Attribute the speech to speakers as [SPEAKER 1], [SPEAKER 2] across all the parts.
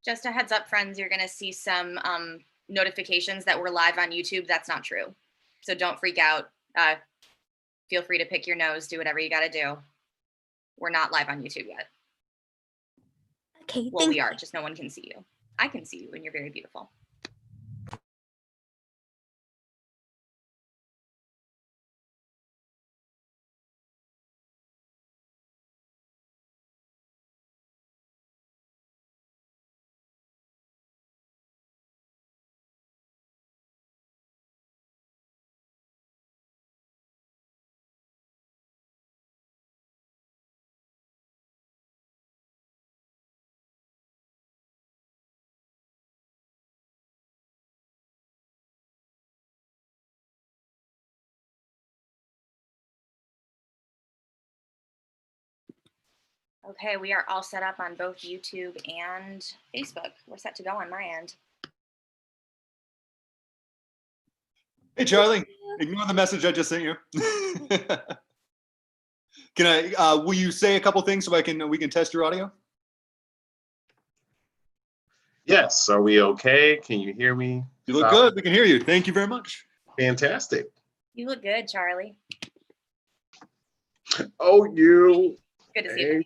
[SPEAKER 1] Just a heads up, friends, you're going to see some notifications that we're live on YouTube. That's not true. So don't freak out. Feel free to pick your nose, do whatever you got to do. We're not live on YouTube yet.
[SPEAKER 2] Okay,
[SPEAKER 1] well, we are, just no one can see you. I can see you and you're very beautiful. Okay, we are all set up on both YouTube and Facebook. We're set to go on my end.
[SPEAKER 3] Hey, Charlie, ignore the message I just sent you. Will you say a couple things so we can test your audio?
[SPEAKER 4] Yes, are we okay? Can you hear me?
[SPEAKER 3] You look good, we can hear you. Thank you very much.
[SPEAKER 4] Fantastic.
[SPEAKER 1] You look good, Charlie.
[SPEAKER 4] Oh, you.
[SPEAKER 1] Good to see you.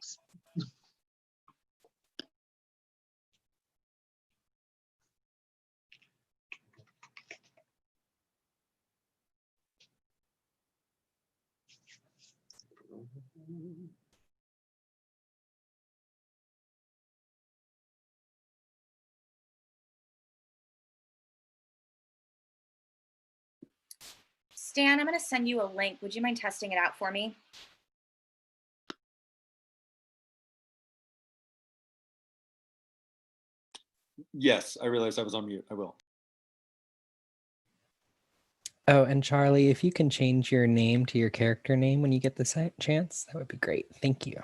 [SPEAKER 1] Stan, I'm going to send you a link. Would you mind testing it out for me?
[SPEAKER 3] Yes, I realized I was on mute. I will.
[SPEAKER 5] Oh, and Charlie, if you can change your name to your character name when you get the chance, that would be great. Thank you.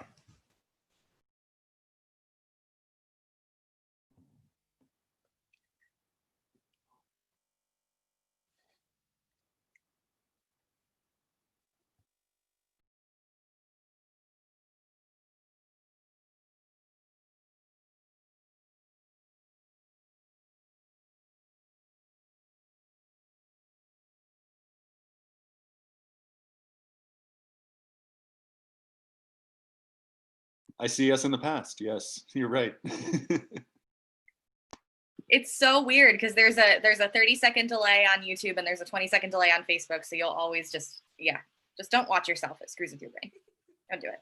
[SPEAKER 3] I see us in the past. Yes, you're right.
[SPEAKER 1] It's so weird because there's a 30-second delay on YouTube and there's a 20-second delay on Facebook. So you'll always just don't watch yourself. It screws with your brain. Don't do it.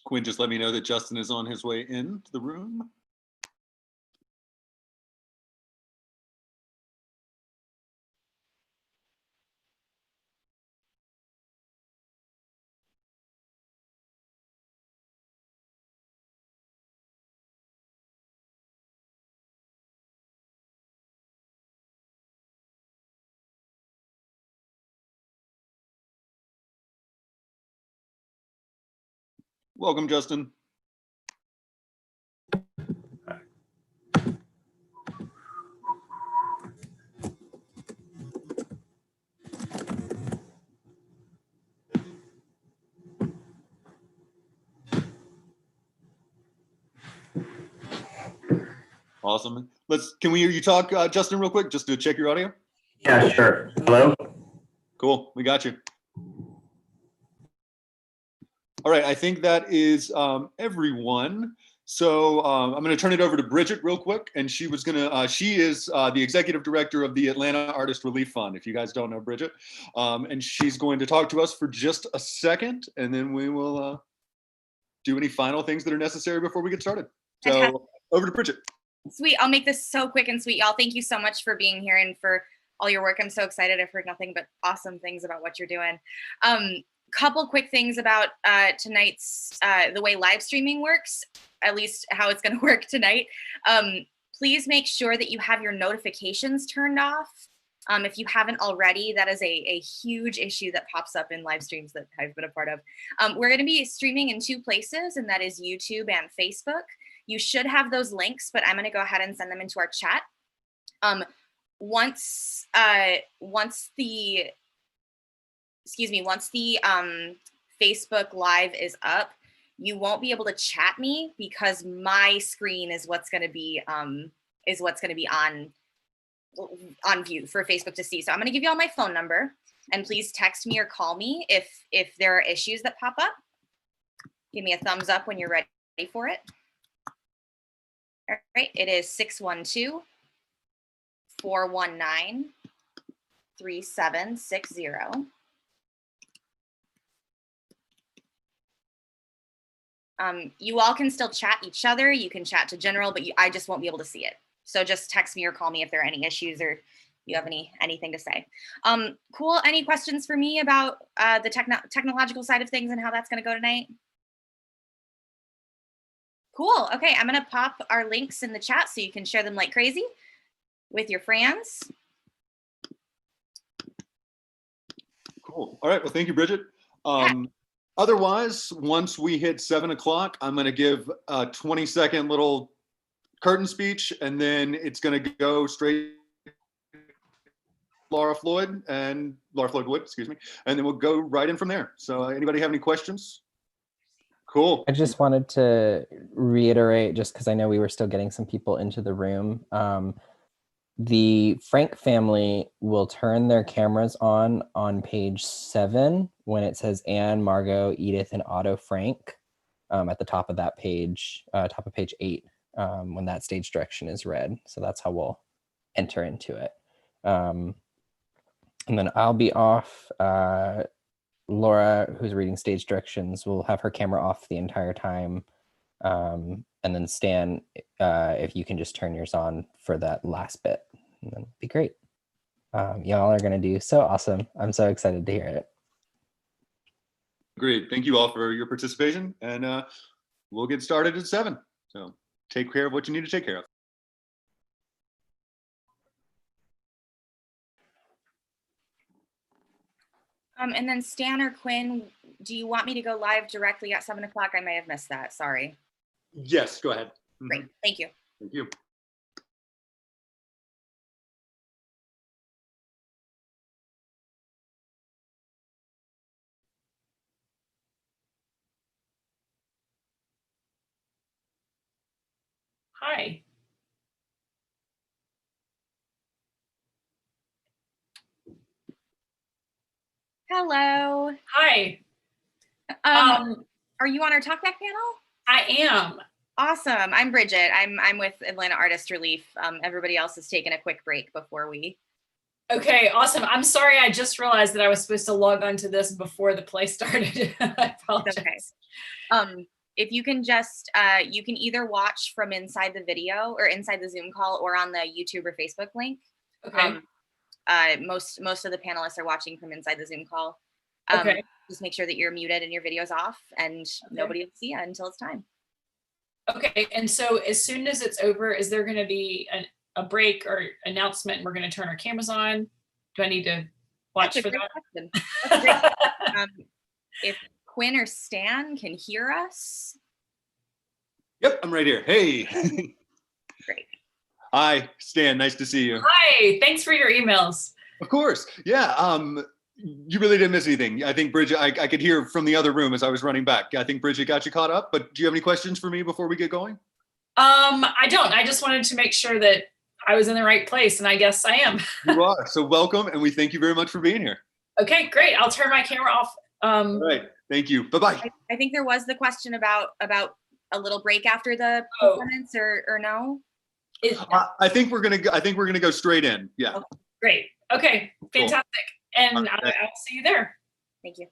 [SPEAKER 3] Quinn just let me know that Justin is on his way into the room. Welcome, Justin. Awesome. Can we hear you talk, Justin, real quick, just to check your audio?
[SPEAKER 6] Yeah, sure. Hello?
[SPEAKER 3] Cool, we got you. All right, I think that is everyone. So I'm going to turn it over to Bridget real quick, and she is the executive director of the Atlanta Artist Relief Fund, if you guys don't know Bridget. And she's going to talk to us for just a second, and then we will do any final things that are necessary before we get started. So over to Bridget.
[SPEAKER 1] Sweet. I'll make this so quick and sweet, y'all. Thank you so much for being here and for all your work. I'm so excited. I've heard nothing but awesome things about what you're doing. couple quick things about tonight's the way live streaming works, at least how it's going to work tonight. Please make sure that you have your notifications turned off. If you haven't already, that is a huge issue that pops up in live streams that I've been a part of. We're going to be streaming in 2 places, and that is YouTube and Facebook. You should have those links, but I'm going to go ahead and send them into our chat. Once the Facebook Live is up, you won't be able to chat me because my screen is what's going to be on view for Facebook to see. So I'm going to give you all my phone number, and please text me or call me if there are issues that pop up. Give me a thumbs up when you're ready for it. All right, it is 612-419-3760. You all can still chat each other. You can chat to general, but I just won't be able to see it. So just text me or call me if there are any issues or you have anything to say. Cool. Any questions for me about the technological side of things and how that's going to go tonight? Cool. Okay, I'm going to pop our links in the chat so you can share them like crazy with your friends.
[SPEAKER 3] Cool. All right. Well, thank you, Bridget. Otherwise, once we hit 7 o'clock, I'm going to give a 20-second little curtain speech, and then it's going to go straight Laura Floyd Wood, excuse me, and then we'll go right in from there. So anybody have any questions? Cool.
[SPEAKER 5] I just wanted to reiterate, just because I know we were still getting some people into the room. The Frank family will turn their cameras on page 7 when it says Anne, Margot, Edith, and Otto Frank at the top of that page, top of page 8, when that stage direction is read. So that's how we'll enter into it. And then I'll be off. Laura, who's reading stage directions, will have her camera off the entire time. And then Stan, if you can just turn yours on for that last bit, and then it'd be great. Y'all are going to do so awesome. I'm so excited to hear it.
[SPEAKER 3] Great. Thank you all for your participation, and we'll get started at 7. So take care of what you need to take care of.
[SPEAKER 1] And then Stan or Quinn, do you want me to go live directly at 7 o'clock? I may have missed that. Sorry.
[SPEAKER 3] Yes, go ahead.
[SPEAKER 1] Great. Thank you.
[SPEAKER 3] Thank you.
[SPEAKER 7] Hi.
[SPEAKER 1] Hello.
[SPEAKER 7] Hi.
[SPEAKER 1] Are you on our TalkBack panel?
[SPEAKER 7] I am.
[SPEAKER 1] Awesome. I'm Bridget. I'm with Atlanta Artist Relief. Everybody else has taken a quick break before we.
[SPEAKER 7] Okay, awesome. I'm sorry, I just realized that I was supposed to log on to this before the play started. I apologize.
[SPEAKER 1] Okay. If you can just, you can either watch from inside the video or inside the Zoom call or on the YouTube or Facebook link.
[SPEAKER 7] Okay.
[SPEAKER 1] Most of the panelists are watching from inside the Zoom call.
[SPEAKER 7] Okay.
[SPEAKER 1] Just make sure that you're muted and your video's off, and nobody will see you until it's time.
[SPEAKER 7] Okay, and so as soon as it's over, is there going to be a break or announcement and we're going to turn our cameras on? Do I need to watch
[SPEAKER 1] That's a
[SPEAKER 7] for
[SPEAKER 1] great
[SPEAKER 7] that?
[SPEAKER 1] question. That's a great question. If Quinn or Stan can hear us.
[SPEAKER 3] Yep, I'm right here. Hey.
[SPEAKER 1] Great.
[SPEAKER 3] Hi, Stan. Nice to see you.
[SPEAKER 7] Hi, thanks for your emails.
[SPEAKER 3] Of course. Yeah. You really didn't miss anything. I think Bridget, I could hear from the other room as I was running back. I think Bridget got you caught up, but do you have any questions for me before we get going?
[SPEAKER 7] I don't. I just wanted to make sure that I was in the right place, and I guess I am.
[SPEAKER 3] You are. So welcome, and we thank you very much for being here.
[SPEAKER 7] Okay, great. I'll turn my camera off.
[SPEAKER 3] All right. Thank you. Bye-bye.
[SPEAKER 1] I think there was the question about a little break after the
[SPEAKER 7] Oh.
[SPEAKER 1] performance, or no?
[SPEAKER 3] I think we're gonna go straight in. Yeah.
[SPEAKER 7] Okay, great. Okay, fantastic. And
[SPEAKER 3] All right.
[SPEAKER 7] I'll see you there.
[SPEAKER 1] Thank you.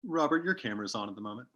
[SPEAKER 3] Robert, your camera's on at the moment.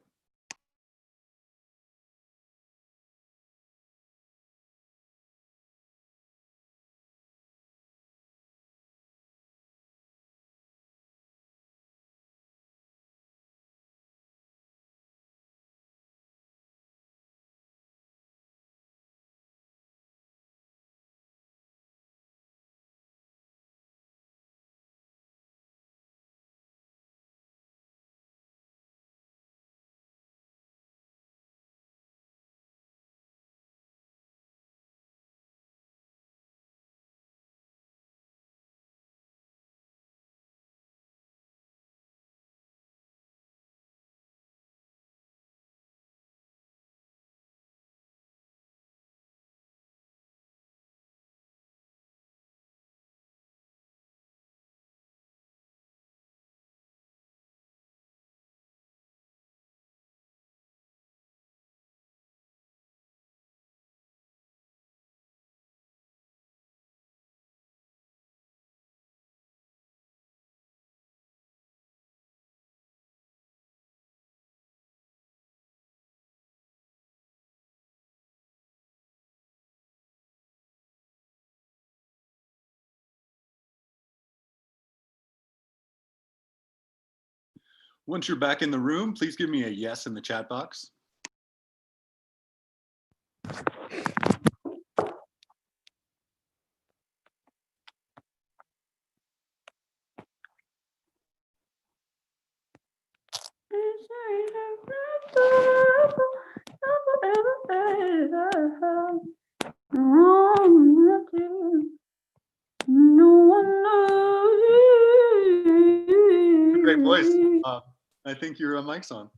[SPEAKER 3] Once you're back in the room, please give me a yes in the chat box. Great voice. I think your mic's on.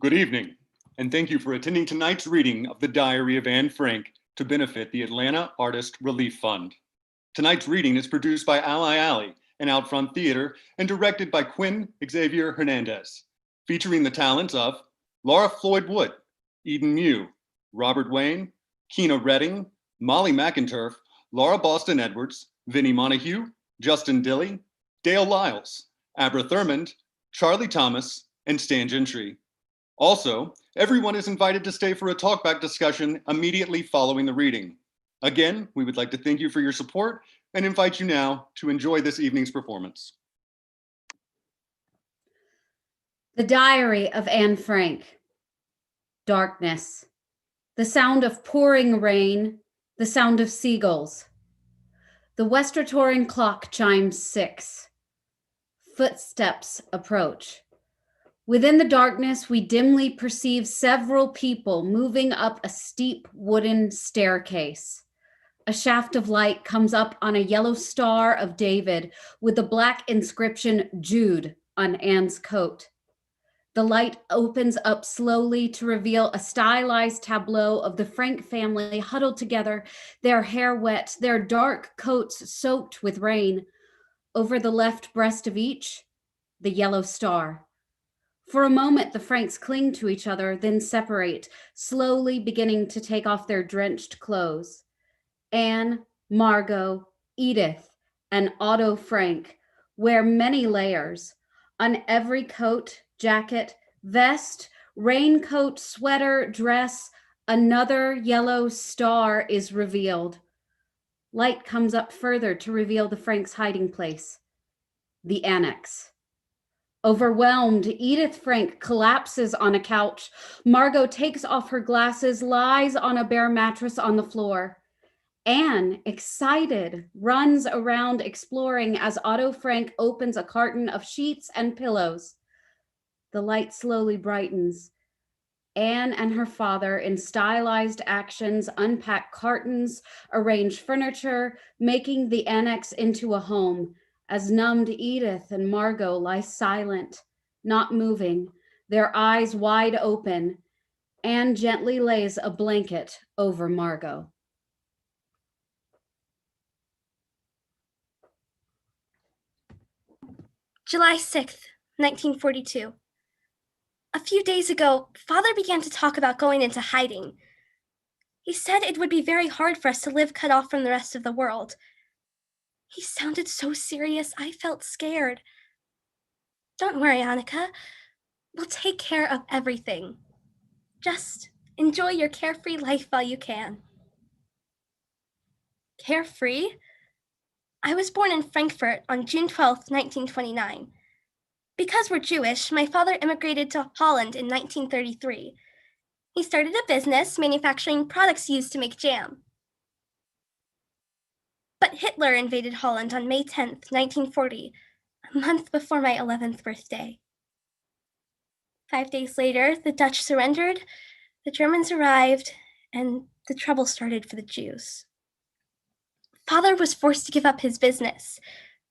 [SPEAKER 3] Good evening, and thank you for attending tonight's reading of the Diary of Anne Frank to benefit the Atlanta Artist Relief Fund. Tonight's reading is produced by Ally Alley and Outfront Theater and directed by Quinn Xavier Hernandez, featuring the talents of Laura Floyd Wood, Eden Mew, Robert Wayne, Keena Redding, Molly McInturf, Laura Boston Edwards, Vinnie Montague, Justin Dilley, Dale Lyles, Abra Thurmond, Charlie Thomas, and Stan Gentry. Also, everyone is invited to stay for a talkback discussion immediately following the reading. Again, we would like to thank you for your support and invite you now to enjoy this evening's performance.
[SPEAKER 8] The Diary of Anne Frank. Darkness. The sound of pouring rain, the sound of seagulls. The Westertoren clock chimes 6. Footsteps approach. Within the darkness, we dimly perceive several people moving up a steep wooden staircase. A shaft of light comes up on a yellow Star of David with the black inscription Jude on Anne's coat. The light opens up slowly to reveal a stylized tableau of the Frank family huddled together, their hair wet, their dark coats soaked with rain. Over the left breast of each, the yellow star. For a moment, the Franks cling to each other, then separate, slowly beginning to take off their drenched clothes. Anne, Margot, Edith, and Otto Frank wear many layers. On every coat, jacket, vest, raincoat, sweater, dress, another yellow star is revealed. Light comes up further to reveal the Franks' hiding place, the annex. Overwhelmed, Edith Frank collapses on a couch. Margot takes off her glasses, lies on a bare mattress on the floor. Anne, excited, runs around exploring as Otto Frank opens a carton of sheets and pillows. The light slowly brightens. Anne and her father, in stylized actions, unpack cartons, arrange furniture, making the annex into a home, as numbed Edith and Margot lie silent, not moving, their eyes wide open. Anne gently lays a blanket over Margot.
[SPEAKER 2] July 6th, 1942. A few days ago, Father began to talk about going into hiding. He said it would be very hard for us to live cut off from the rest of the world. He sounded so serious, I felt scared. Don't worry, Annika. We'll take care of everything. Just enjoy your carefree life while you can. Carefree? I was born in Frankfurt on June 12th, 1929. Because we're Jewish, my father immigrated to Holland in 1933. He started a business manufacturing products used to make jam. But Hitler invaded Holland on May 10th, 1940, a month before my 11th birthday. 5 days later, the Dutch surrendered, the Germans arrived, and the trouble started for the Jews. Father was forced to give up his business.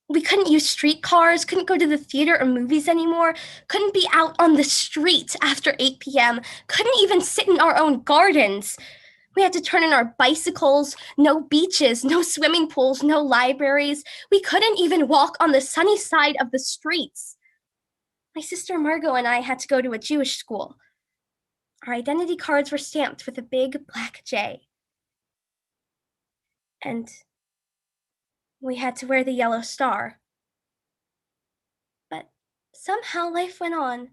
[SPEAKER 2] We couldn't use streetcars, couldn't go to the theater or movies anymore, couldn't be out on the street after 8 p.m., couldn't even sit in our own gardens. We had to turn in our bicycles, no beaches, no swimming pools, no libraries. We couldn't even walk on the sunny side of the streets. My sister Margot and I had to go to a Jewish school. Our identity cards were stamped with a big black J. And we had to wear the yellow star. But somehow life went on.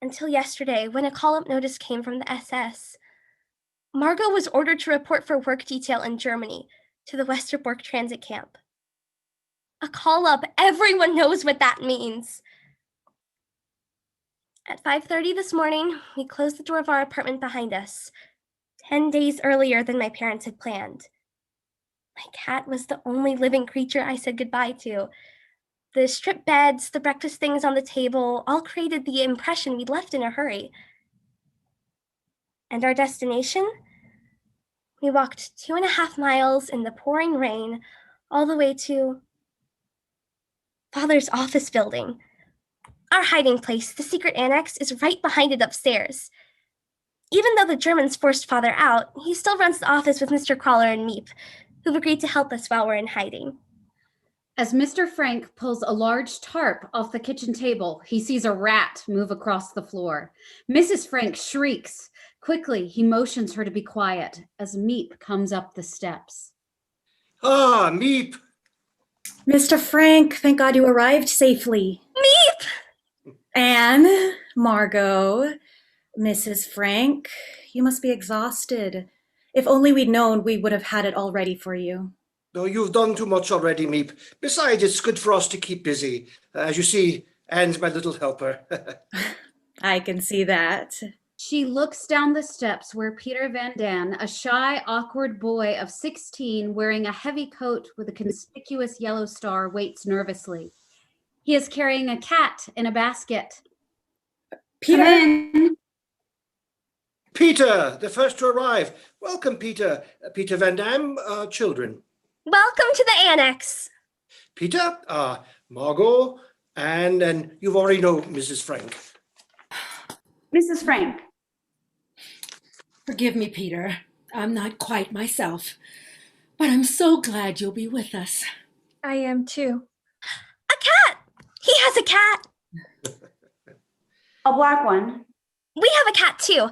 [SPEAKER 2] Until yesterday, when a call-up notice came from the SS. Margot was ordered to report for work detail in Germany to the Westerbork transit camp. A call-up, everyone knows what that means. At 5:30 this morning, we closed the door of our apartment behind us, 10 days earlier than my parents had planned. My cat was the only living creature I said goodbye to. The stripped beds, the breakfast things on the table, all created the impression we'd left in a hurry. And our destination? We walked 2.5 miles in the pouring rain, all the way to Father's office building. Our hiding place, the secret annex, is right behind it upstairs. Even though the Germans forced Father out, he still runs the office with Mr. Crawler and Meep, who've agreed to help us while we're in hiding.
[SPEAKER 8] As Mr. Frank pulls a large tarp off the kitchen table, he sees a rat move across the floor. Mrs. Frank shrieks. Quickly, he motions her to be quiet as Meep comes up the steps.
[SPEAKER 9] Ah, Meep.
[SPEAKER 10] Mr. Frank, thank God you arrived safely.
[SPEAKER 2] Meep!
[SPEAKER 10] Anne, Margot, Mrs. Frank, you must be exhausted. If only we'd known, we would have had it all ready for you.
[SPEAKER 9] No, you've done too much already, Meep. Besides, it's good for us to keep busy. As you see, Anne's my little helper.
[SPEAKER 10] I can see that.
[SPEAKER 8] She looks down the steps where Peter Van Dan, a shy, awkward boy of 16 wearing a heavy coat with a conspicuous yellow star, waits nervously. He is carrying a cat in a basket.
[SPEAKER 10] Peter?
[SPEAKER 8] Come in.
[SPEAKER 9] Peter, the first to arrive. Welcome, Peter. Peter Van Dam, children.
[SPEAKER 2] Welcome to the annex.
[SPEAKER 9] Peter, Margot, and you already know Mrs. Frank.
[SPEAKER 11] Mrs. Frank.
[SPEAKER 12] Forgive me, Peter. I'm not quite myself, but I'm so glad you'll be with us.
[SPEAKER 11] I am too.
[SPEAKER 2] A cat! He has a cat!
[SPEAKER 11] A black one.
[SPEAKER 2] We have a cat too.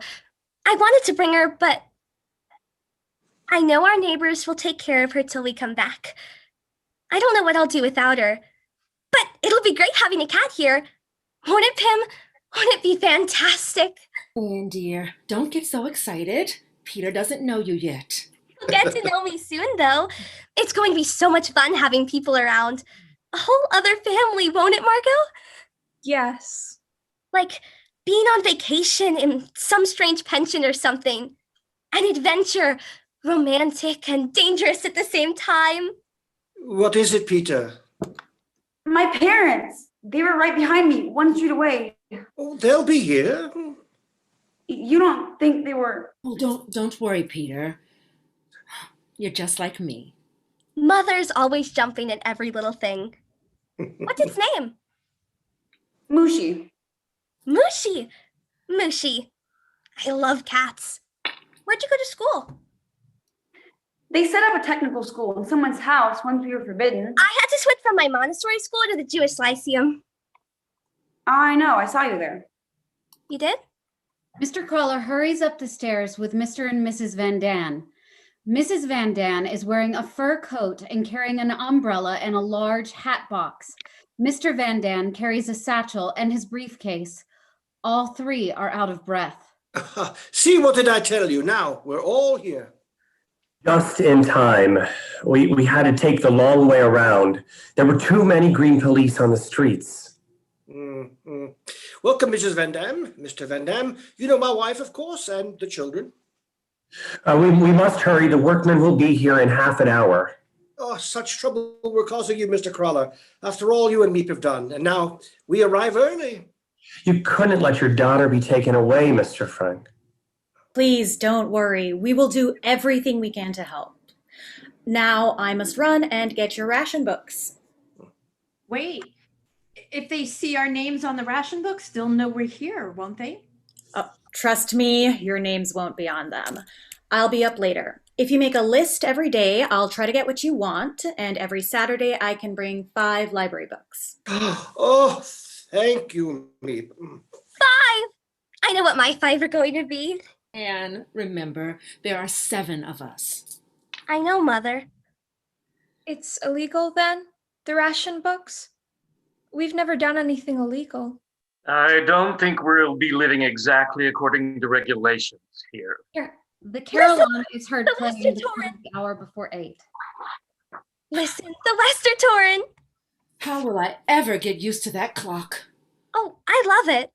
[SPEAKER 2] I wanted to bring her, but I know our neighbors will take care of her till we come back. I don't know what I'll do without her, but it'll be great having a cat here. Won't it, Pim? Won't it be fantastic?
[SPEAKER 12] Anne, dear, don't get so excited. Peter doesn't know you yet.
[SPEAKER 2] You'll get to know me soon, though. It's going to be so much fun having people around. A whole other family, won't it, Margot?
[SPEAKER 11] Yes.
[SPEAKER 2] Like being on vacation in some strange pension or something. An adventure, romantic and dangerous at the same time.
[SPEAKER 9] What is it, Peter?
[SPEAKER 11] My parents. They were right behind me, one street away.
[SPEAKER 9] Oh, they'll be here.
[SPEAKER 11] You don't think they were...
[SPEAKER 12] Oh, don't worry, Peter. You're just like me.
[SPEAKER 2] Mother's always jumping at every little thing. What's its name?
[SPEAKER 11] Mushy.
[SPEAKER 2] Mushy. Mushy. I love cats. Where'd you go to school?
[SPEAKER 11] They set up a technical school in someone's house once we were forbidden.
[SPEAKER 2] I had to switch from my Montessori school to the Jewish Lyceum.
[SPEAKER 11] I know, I saw you there.
[SPEAKER 2] You did?
[SPEAKER 8] Mr. Crawler hurries up the stairs with Mr. and Mrs. Van Dan. Mrs. Van Dan is wearing a fur coat and carrying an umbrella and a large hat box. Mr. Van Dan carries a satchel and his briefcase. All three are out of breath.
[SPEAKER 9] See, what did I tell you? Now, we're all here.
[SPEAKER 6] Just in time. We had to take the long way around. There were too many green police on the streets.
[SPEAKER 9] Mm-hmm. Welcome, Mrs. Van Dam, Mr. Van Dam. You know my wife, of course, and the children.
[SPEAKER 6] We must hurry. The workmen will be here in half an hour.
[SPEAKER 9] Oh, such trouble we're causing you, Mr. Crawler. After all you and Meep have done. And now we arrive early.
[SPEAKER 6] You couldn't let your daughter be taken away, Mr. Frank.
[SPEAKER 10] Please don't worry. We will do everything we can to help. Now I must run and get your ration books.
[SPEAKER 13] Wait, if they see our names on the ration books, they'll know we're here, won't they?
[SPEAKER 10] Trust me, your names won't be on them. I'll be up later. If you make a list every day, I'll try to get what you want, and every Saturday I can bring 5 library books.
[SPEAKER 9] Oh, thank you, Meep.
[SPEAKER 2] 5! I know what my 5 are going to be.
[SPEAKER 12] And remember, there are 7 of us.
[SPEAKER 2] I know, Mother.
[SPEAKER 11] It's illegal then? The ration books? We've never done anything illegal.
[SPEAKER 14] I don't think we'll be living exactly according to regulations here.
[SPEAKER 8] The carillon is heard
[SPEAKER 2] the
[SPEAKER 8] playing the hour before 8.
[SPEAKER 2] Listen, the Westertoren!
[SPEAKER 12] How will I ever get used to that clock?
[SPEAKER 2] Oh, I love it.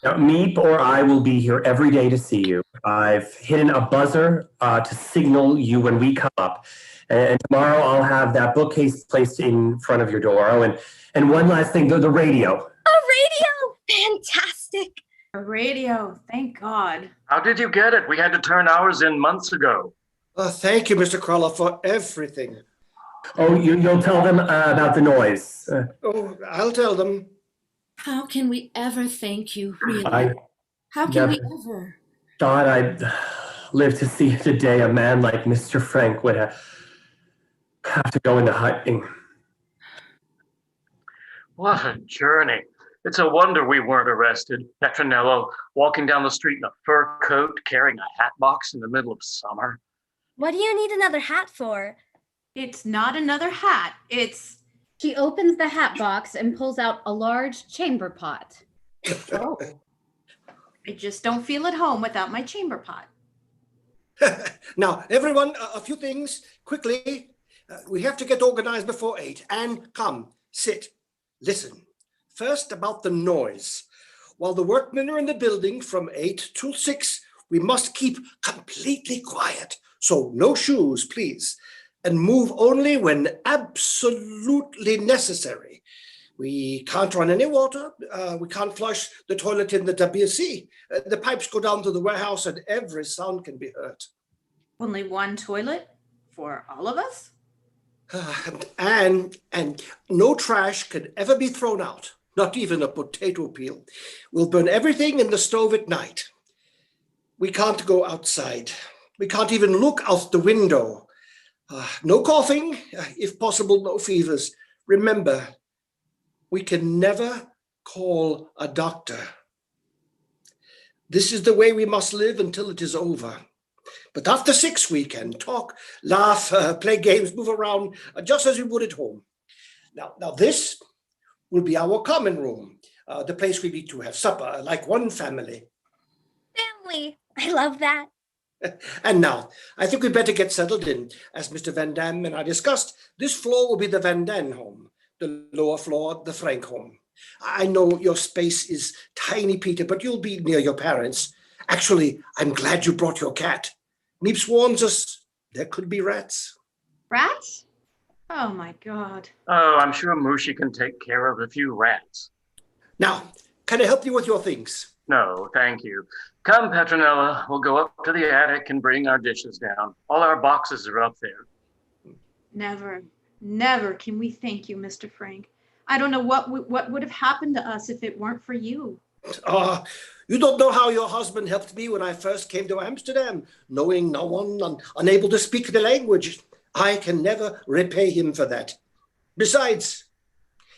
[SPEAKER 6] Now, Meep or I will be here every day to see you. I've hidden a buzzer to signal you when we come up. And tomorrow I'll have that bookcase placed in front of your door. Oh, and one last thing, the radio.
[SPEAKER 2] A radio! Fantastic.
[SPEAKER 13] A radio, thank God.
[SPEAKER 14] How did you get it? We had to turn ours in months ago.
[SPEAKER 9] Thank you, Mr. Crawler, for everything.
[SPEAKER 6] Oh, you'll tell them about the noise.
[SPEAKER 9] Oh, I'll tell them.
[SPEAKER 12] How can we ever thank you, really?
[SPEAKER 6] I
[SPEAKER 12] How can we
[SPEAKER 6] never
[SPEAKER 12] ever?
[SPEAKER 6] thought I'd live to see the day a man like Mr. Frank would have to go into hiding.
[SPEAKER 14] What a journey. It's a wonder we weren't arrested. Petronello walking down the street in a fur coat, carrying a hat box in the middle of summer.
[SPEAKER 2] What do you need another hat for?
[SPEAKER 13] It's not another hat. It's.
[SPEAKER 8] She opens the hat box and pulls out a large chamber pot.
[SPEAKER 13] Oh. I just don't feel at home without my chamber pot.
[SPEAKER 9] Now, everyone, a few things quickly. We have to get organized before 8. And come, sit, listen. First, about the noise. While the workmen are in the building from 8 till 6, we must keep completely quiet. So no shoes, please. And move only when absolutely necessary. We can't run any water. We can't flush the toilet in the WC. The pipes go down to the warehouse and every sound can be heard.
[SPEAKER 13] Only one toilet for all of us?
[SPEAKER 9] And no trash can ever be thrown out, not even a potato peel. We'll burn everything in the stove at night. We can't go outside. We can't even look out the window. No coughing, if possible, no fevers. Remember, we can never call a doctor. This is the way we must live until it is over. But after 6, we can talk, laugh, play games, move around, just as we would at home. Now this will be our common room, the place we meet to have supper, like one family.
[SPEAKER 2] Family. I love that.
[SPEAKER 9] And now, I think we'd better get settled in. As Mr. Van Dam and I discussed, this floor will be the Van Dam home, the lower floor, the Frank home. I know your space is tiny, Peter, but you'll be near your parents. Actually, I'm glad you brought your cat. Meeps warns us there could be rats.
[SPEAKER 13] Rats? Oh my God.
[SPEAKER 14] Oh, I'm sure Mushi can take care of a few rats.
[SPEAKER 9] Now, can I help you with your things?
[SPEAKER 14] No, thank you. Come, Petronella, we'll go up to the attic and bring our dishes down. All our boxes are up there.
[SPEAKER 13] Never can we thank you, Mr. Frank. I don't know what would have happened to us if it weren't for you.
[SPEAKER 9] You don't know how your husband helped me when I first came to Amsterdam, knowing no one, unable to speak the language. I can never repay him for that. Besides,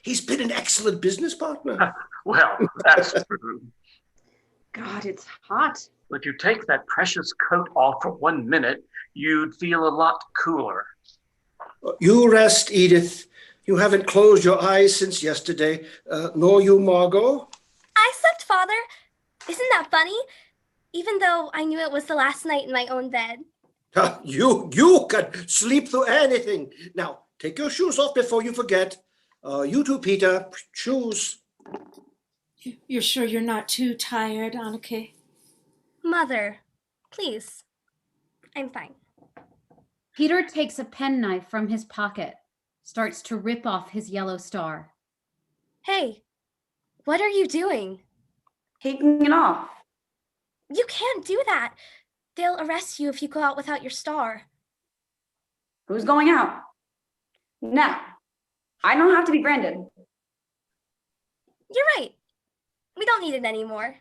[SPEAKER 9] he's been an excellent business partner.
[SPEAKER 14] Well, that's true.
[SPEAKER 13] God, it's hot.
[SPEAKER 14] If you take that precious coat off for 1 minute, you'd feel a lot cooler.
[SPEAKER 9] You rest, Edith. You haven't closed your eyes since yesterday, nor you, Margot.
[SPEAKER 2] I slept, Father. Isn't that funny? Even though I knew it was the last night in my own bed.
[SPEAKER 9] You can sleep through anything. Now, take your shoes off before you forget. You too, Peter. Shoes.
[SPEAKER 12] You're sure you're not too tired, Anneke?
[SPEAKER 2] Mother, please. I'm fine.
[SPEAKER 8] Peter takes a penknife from his pocket, starts to rip off his yellow star.
[SPEAKER 2] Hey, what are you doing?
[SPEAKER 15] Taking it off.
[SPEAKER 2] You can't do that. They'll arrest you if you go out without your star.
[SPEAKER 15] Who's going out? No, I don't have to be branded.
[SPEAKER 2] You're right. We don't need it anymore.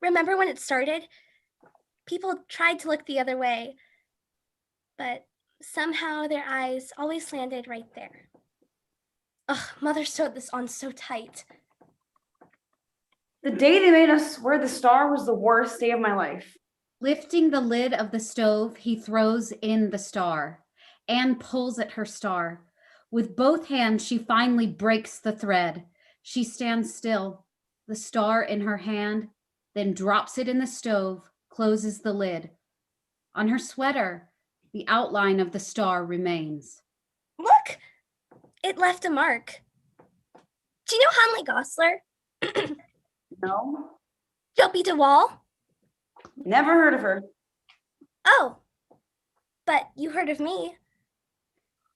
[SPEAKER 2] Remember when it started? People tried to look the other way, but somehow their eyes always landed right there. Ugh, Mother sewed this on so tight.
[SPEAKER 15] The day they made us wear the star was the worst day of my life.
[SPEAKER 8] Lifting the lid of the stove, he throws in the star. Anne pulls at her star. With both hands, she finally breaks the thread. She stands still, the star in her hand, then drops it in the stove, closes the lid. On her sweater, the outline of the star remains.
[SPEAKER 2] Look! It left a mark. Do you know Hanley Gosler?
[SPEAKER 15] No.
[SPEAKER 2] Dopey DeWall?
[SPEAKER 15] Never heard of her.
[SPEAKER 2] Oh, but you heard of me.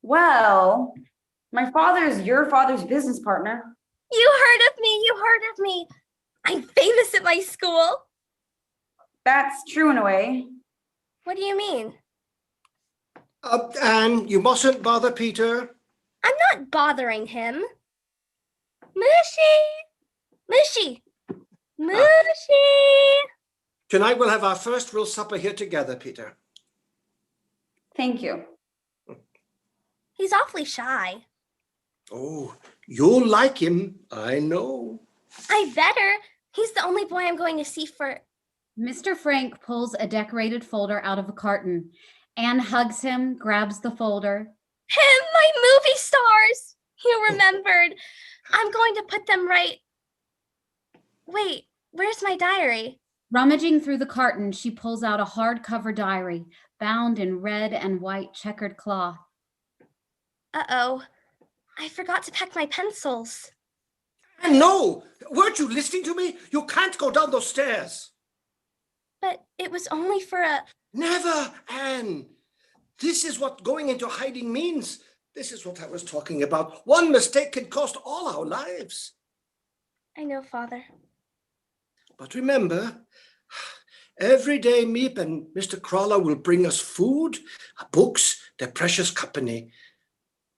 [SPEAKER 15] Well, my father is your father's business partner.
[SPEAKER 2] You heard of me. You heard of me. I'm famous at my school.
[SPEAKER 15] That's true in a way.
[SPEAKER 2] What do you mean?
[SPEAKER 9] Anne, you mustn't bother Peter.
[SPEAKER 2] I'm not bothering him. Mushy! Mushy!
[SPEAKER 9] Tonight we'll have our first real supper here together, Peter.
[SPEAKER 15] Thank you.
[SPEAKER 2] He's awfully shy.
[SPEAKER 9] Oh, you'll like him, I know.
[SPEAKER 2] I better. He's the only boy I'm going to see for...
[SPEAKER 8] Mr. Frank pulls a decorated folder out of a carton. Anne hugs him, grabs the folder.
[SPEAKER 2] Him, my movie stars! You remembered. I'm going to put them right... Wait, where's my diary?
[SPEAKER 8] Rummaging through the carton, she pulls out a hardcover diary, bound in red and white checkered cloth.
[SPEAKER 2] Uh-oh. I forgot to pack my pencils.
[SPEAKER 9] No! Weren't you listening to me? You can't go down those stairs.
[SPEAKER 2] But it was only for a...
[SPEAKER 9] Never, Anne. This is what going into hiding means. This is what I was talking about. One mistake can cost all our lives.
[SPEAKER 2] I know, Father.
[SPEAKER 9] But remember, every day Meep and Mr. Crawler will bring us food, books, their precious company.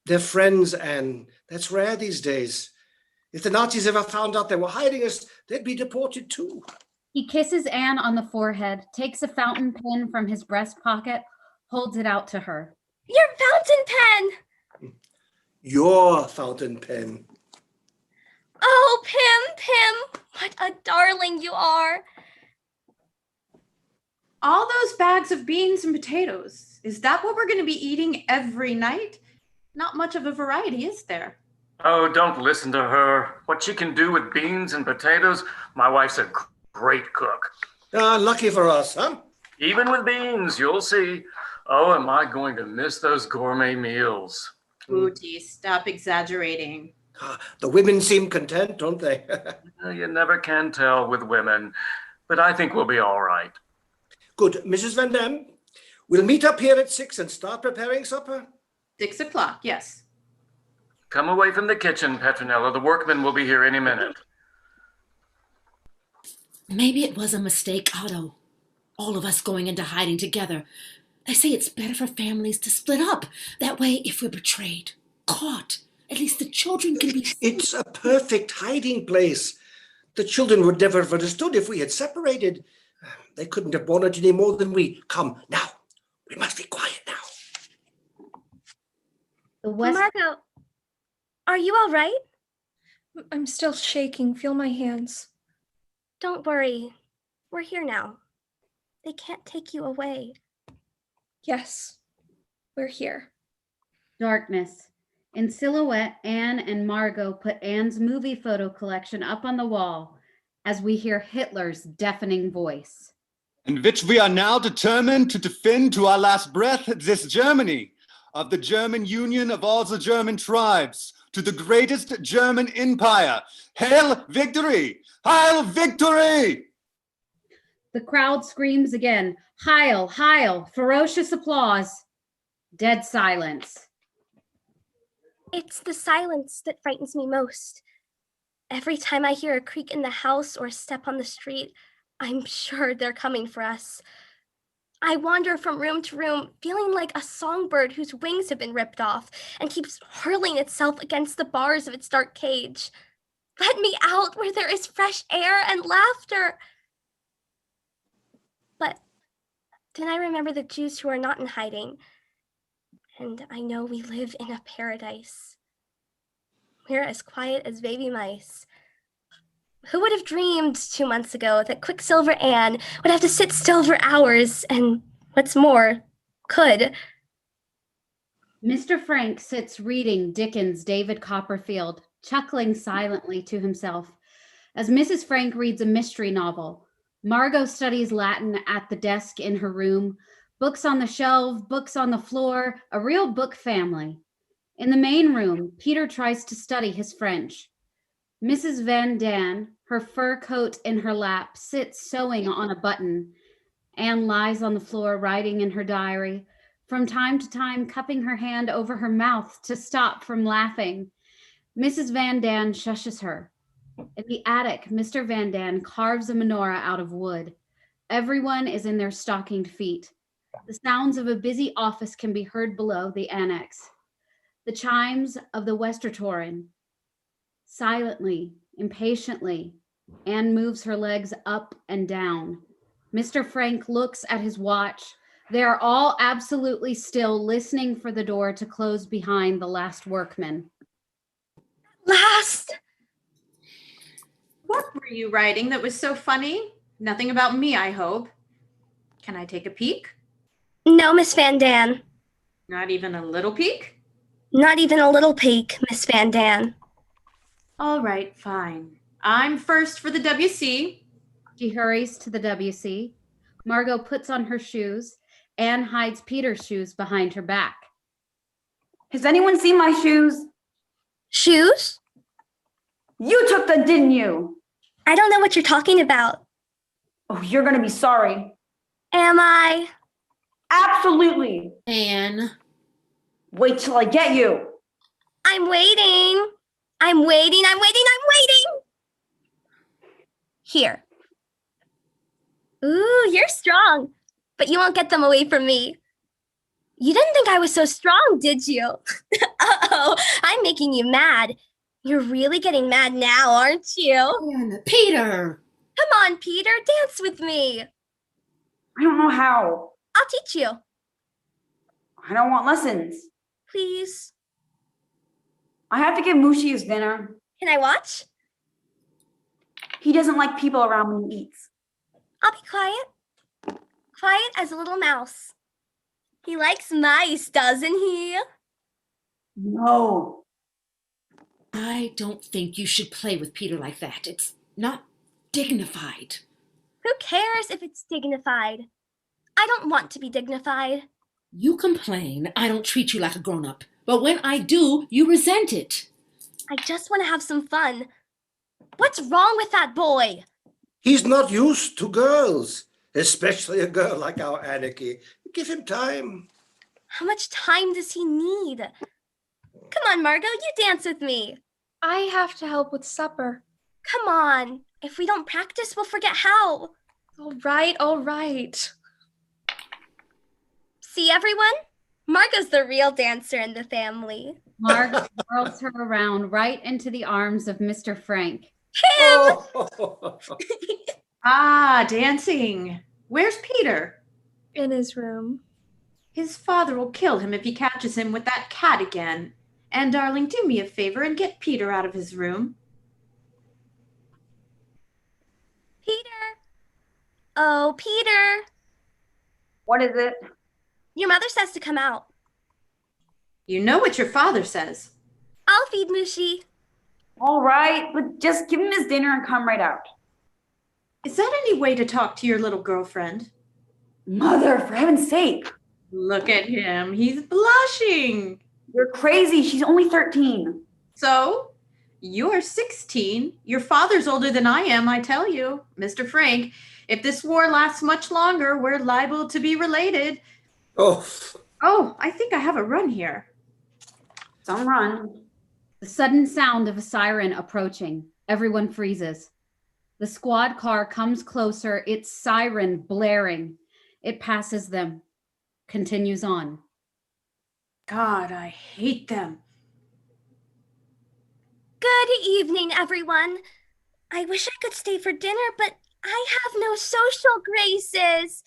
[SPEAKER 9] They're friends, Anne. That's rare these days. If the Nazis ever found out they were hiding us, they'd be deported too.
[SPEAKER 8] He kisses Anne on the forehead, takes a fountain pen from his breast pocket, holds it out to her.
[SPEAKER 2] Your fountain pen!
[SPEAKER 9] Your fountain pen.
[SPEAKER 2] Oh, Pim, what a darling you are.
[SPEAKER 13] All those bags of beans and potatoes, is that what we're going to be eating every night? Not much of a variety, is there?
[SPEAKER 14] Oh, don't listen to her. What she can do with beans and potatoes, my wife's a great cook.
[SPEAKER 9] Lucky for us, huh?
[SPEAKER 14] Even with beans, you'll see. Oh, am I going to miss those gourmet meals?
[SPEAKER 13] Booty, stop exaggerating.
[SPEAKER 9] The women seem content, don't they?
[SPEAKER 14] You never can tell with women, but I think we'll be all right.
[SPEAKER 9] Good. Mrs. Van Dam, we'll meet up here at 6 and start preparing supper?
[SPEAKER 13] 6 o'clock, yes.
[SPEAKER 14] Come away from the kitchen, Petronella. The workmen will be here any minute.
[SPEAKER 12] Maybe it was a mistake, Otto. All of us going into hiding together. They say it's better for families to split up. That way, if we're betrayed, caught, at least the children can be...
[SPEAKER 9] It's a perfect hiding place. The children would never have understood if we had separated. They couldn't have borne it any more than we. Come, now. We must be quiet now.
[SPEAKER 2] Margot, are you all right?
[SPEAKER 11] I'm still shaking. Feel my hands.
[SPEAKER 2] Don't worry. We're here now. They can't take you away.
[SPEAKER 11] Yes, we're here.
[SPEAKER 8] Darkness. In silhouette, Anne and Margot put Anne's movie photo collection up on the wall as we hear Hitler's deafening voice.
[SPEAKER 3] In which we are now determined to defend to our last breath this Germany, of the German union of all the German tribes, to the greatest German empire. Hail victory! Heil victory!
[SPEAKER 8] The crowd screams again, Heil, Heil, ferocious applause. Dead silence.
[SPEAKER 2] It's the silence that frightens me most. Every time I hear a creak in the house or a step on the street, I'm sure they're coming for us. I wander from room to room, feeling like a songbird whose wings have been ripped off and keeps hurling itself against the bars of its dark cage. Let me out where there is fresh air and laughter. But then I remember the Jews who are not in hiding, and I know we live in a paradise. We're as quiet as baby mice. Who would have dreamed 2 months ago that Quicksilver Anne would have to sit still for hours and, what's more, could?
[SPEAKER 8] Mr. Frank sits reading Dickens' David Copperfield, chuckling silently to himself. As Mrs. Frank reads a mystery novel, Margot studies Latin at the desk in her room, books on the shelf, books on the floor, a real book family. In the main room, Peter tries to study his French. Mrs. Van Dam, her fur coat in her lap, sits sewing on a button. Anne lies on the floor writing in her diary, from time to time cupping her hand over her mouth to stop from laughing. Mrs. Van Dam shushes her. In the attic, Mr. Van Dam carves a menorah out of wood. Everyone is in their stockinged feet. The sounds of a busy office can be heard below the annex. The chimes of the Westertoren Silently, impatiently, Anne moves her legs up and down. Mr. Frank looks at his watch. They are all absolutely still, listening for the door to close behind the last workman.
[SPEAKER 2] Last!
[SPEAKER 13] What were you writing that was so funny? Nothing about me, I hope. Can I take a peek?
[SPEAKER 2] No, Miss Van Dan.
[SPEAKER 13] Not even a little peek?
[SPEAKER 2] Not even a little peek, Miss Van Dan.
[SPEAKER 13] All right, fine. I'm first for the WC.
[SPEAKER 8] She hurries to the WC. Margot puts on her shoes. Anne hides Peter's shoes behind her back.
[SPEAKER 15] Has anyone seen my shoes?
[SPEAKER 2] Shoes?
[SPEAKER 15] You took them, didn't you?
[SPEAKER 2] I don't know what you're talking about.
[SPEAKER 15] Oh, you're gonna be sorry.
[SPEAKER 2] Am I?
[SPEAKER 15] Absolutely.
[SPEAKER 12] Anne.
[SPEAKER 15] Wait till I get you.
[SPEAKER 2] I'm waiting. I'm waiting. I'm waiting. I'm waiting. Here. Ooh, you're strong, but you won't get them away from me. You didn't think I was so strong, did you? Uh-oh, I'm making you mad. You're really getting mad now, aren't you?
[SPEAKER 12] Anne, Peter.
[SPEAKER 2] Come on, Peter, dance with me.
[SPEAKER 15] I don't know how.
[SPEAKER 2] I'll teach you.
[SPEAKER 15] I don't want lessons.
[SPEAKER 2] Please.
[SPEAKER 15] I have to give Mushi his dinner.
[SPEAKER 2] Can I watch?
[SPEAKER 15] He doesn't like people around when he eats.
[SPEAKER 2] I'll be quiet. Quiet as a little mouse. He likes mice, doesn't he?
[SPEAKER 15] No.
[SPEAKER 12] I don't think you should play with Peter like that. It's not dignified.
[SPEAKER 2] Who cares if it's dignified? I don't want to be dignified.
[SPEAKER 12] You complain I don't treat you like a grown-up, but when I do, you resent it.
[SPEAKER 2] I just want to have some fun. What's wrong with that boy?
[SPEAKER 9] He's not used to girls, especially a girl like our Anarchy. Give him time.
[SPEAKER 2] How much time does he need? Come on, Margot, you dance with me.
[SPEAKER 11] I have to help with supper.
[SPEAKER 2] Come on. If we don't practice, we'll forget how.
[SPEAKER 11] All right, all right.
[SPEAKER 2] See, everyone? Margot's the real dancer in the family.
[SPEAKER 8] Margot whirls her around right into the arms of Mr. Frank.
[SPEAKER 2] Him!
[SPEAKER 13] Ah, dancing. Where's Peter?
[SPEAKER 11] In his room.
[SPEAKER 13] His father will kill him if he catches him with that cat again. And darling, do me a favor and get Peter out of his room.
[SPEAKER 2] Peter. Oh, Peter.
[SPEAKER 15] What is it?
[SPEAKER 2] Your mother says to come out.
[SPEAKER 13] You know what your father says.
[SPEAKER 2] I'll feed Mushi.
[SPEAKER 15] All right, but just give him his dinner and come right out.
[SPEAKER 13] Is that any way to talk to your little girlfriend?
[SPEAKER 15] Mother, for heaven's sake.
[SPEAKER 13] Look at him. He's blushing.
[SPEAKER 15] You're crazy. She's only 13.
[SPEAKER 13] So? You're 16. Your father's older than I am, I tell you. Mr. Frank, if this war lasts much longer, we're liable to be related.
[SPEAKER 9] Oh.
[SPEAKER 13] Oh, I think I have a run here.
[SPEAKER 15] Some run.
[SPEAKER 8] The sudden sound of a siren approaching. Everyone freezes. The squad car comes closer, its siren blaring. It passes them, continues on.
[SPEAKER 13] God, I hate them.
[SPEAKER 2] Good evening, everyone. I wish I could stay for dinner, but I have no social graces.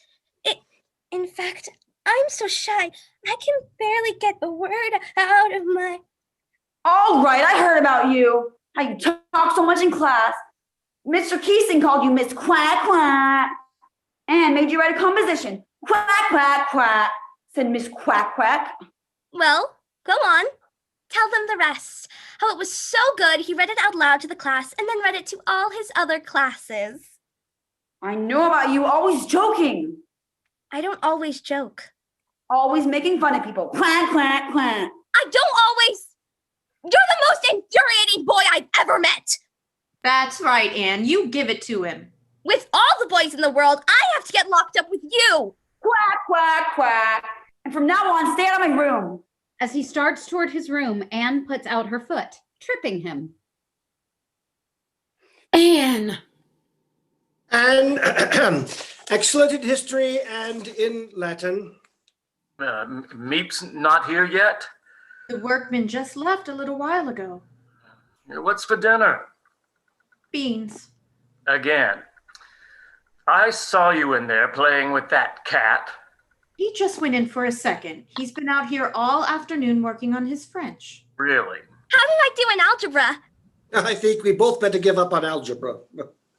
[SPEAKER 2] In fact, I'm so shy, I can barely get the word out of my...
[SPEAKER 15] All right, I heard about you. How you talk so much in class. Mr. Keesing called you Miss Quack Quack and made you write a composition. Quack, quack, quack, said Miss Quack Quack.
[SPEAKER 2] Well, go on. Tell them the rest. How it was so good he read it out loud to the class and then read it to all his other classes.
[SPEAKER 15] I know about you, always joking.
[SPEAKER 2] I don't always joke.
[SPEAKER 15] Always making fun of people. Quack, quack, quack.
[SPEAKER 2] I don't always... You're the most infuriating boy I've ever met.
[SPEAKER 13] That's right, Anne. You give it to him.
[SPEAKER 2] With all the boys in the world, I have to get locked up with you.
[SPEAKER 15] Quack, quack, quack. And from now on, stay out of my room.
[SPEAKER 8] As he starts toward his room, Anne puts out her foot, tripping him.
[SPEAKER 12] Anne!
[SPEAKER 9] And excellent in history and in Latin.
[SPEAKER 14] Meep's not here yet?
[SPEAKER 13] The workman just left a little while ago.
[SPEAKER 14] What's for dinner?
[SPEAKER 13] Beans.
[SPEAKER 14] Again. I saw you in there playing with that cat.
[SPEAKER 13] He just went in for a second. He's been out here all afternoon working on his French.
[SPEAKER 14] Really?
[SPEAKER 2] How did I do in algebra?
[SPEAKER 9] I think we both better give up on algebra.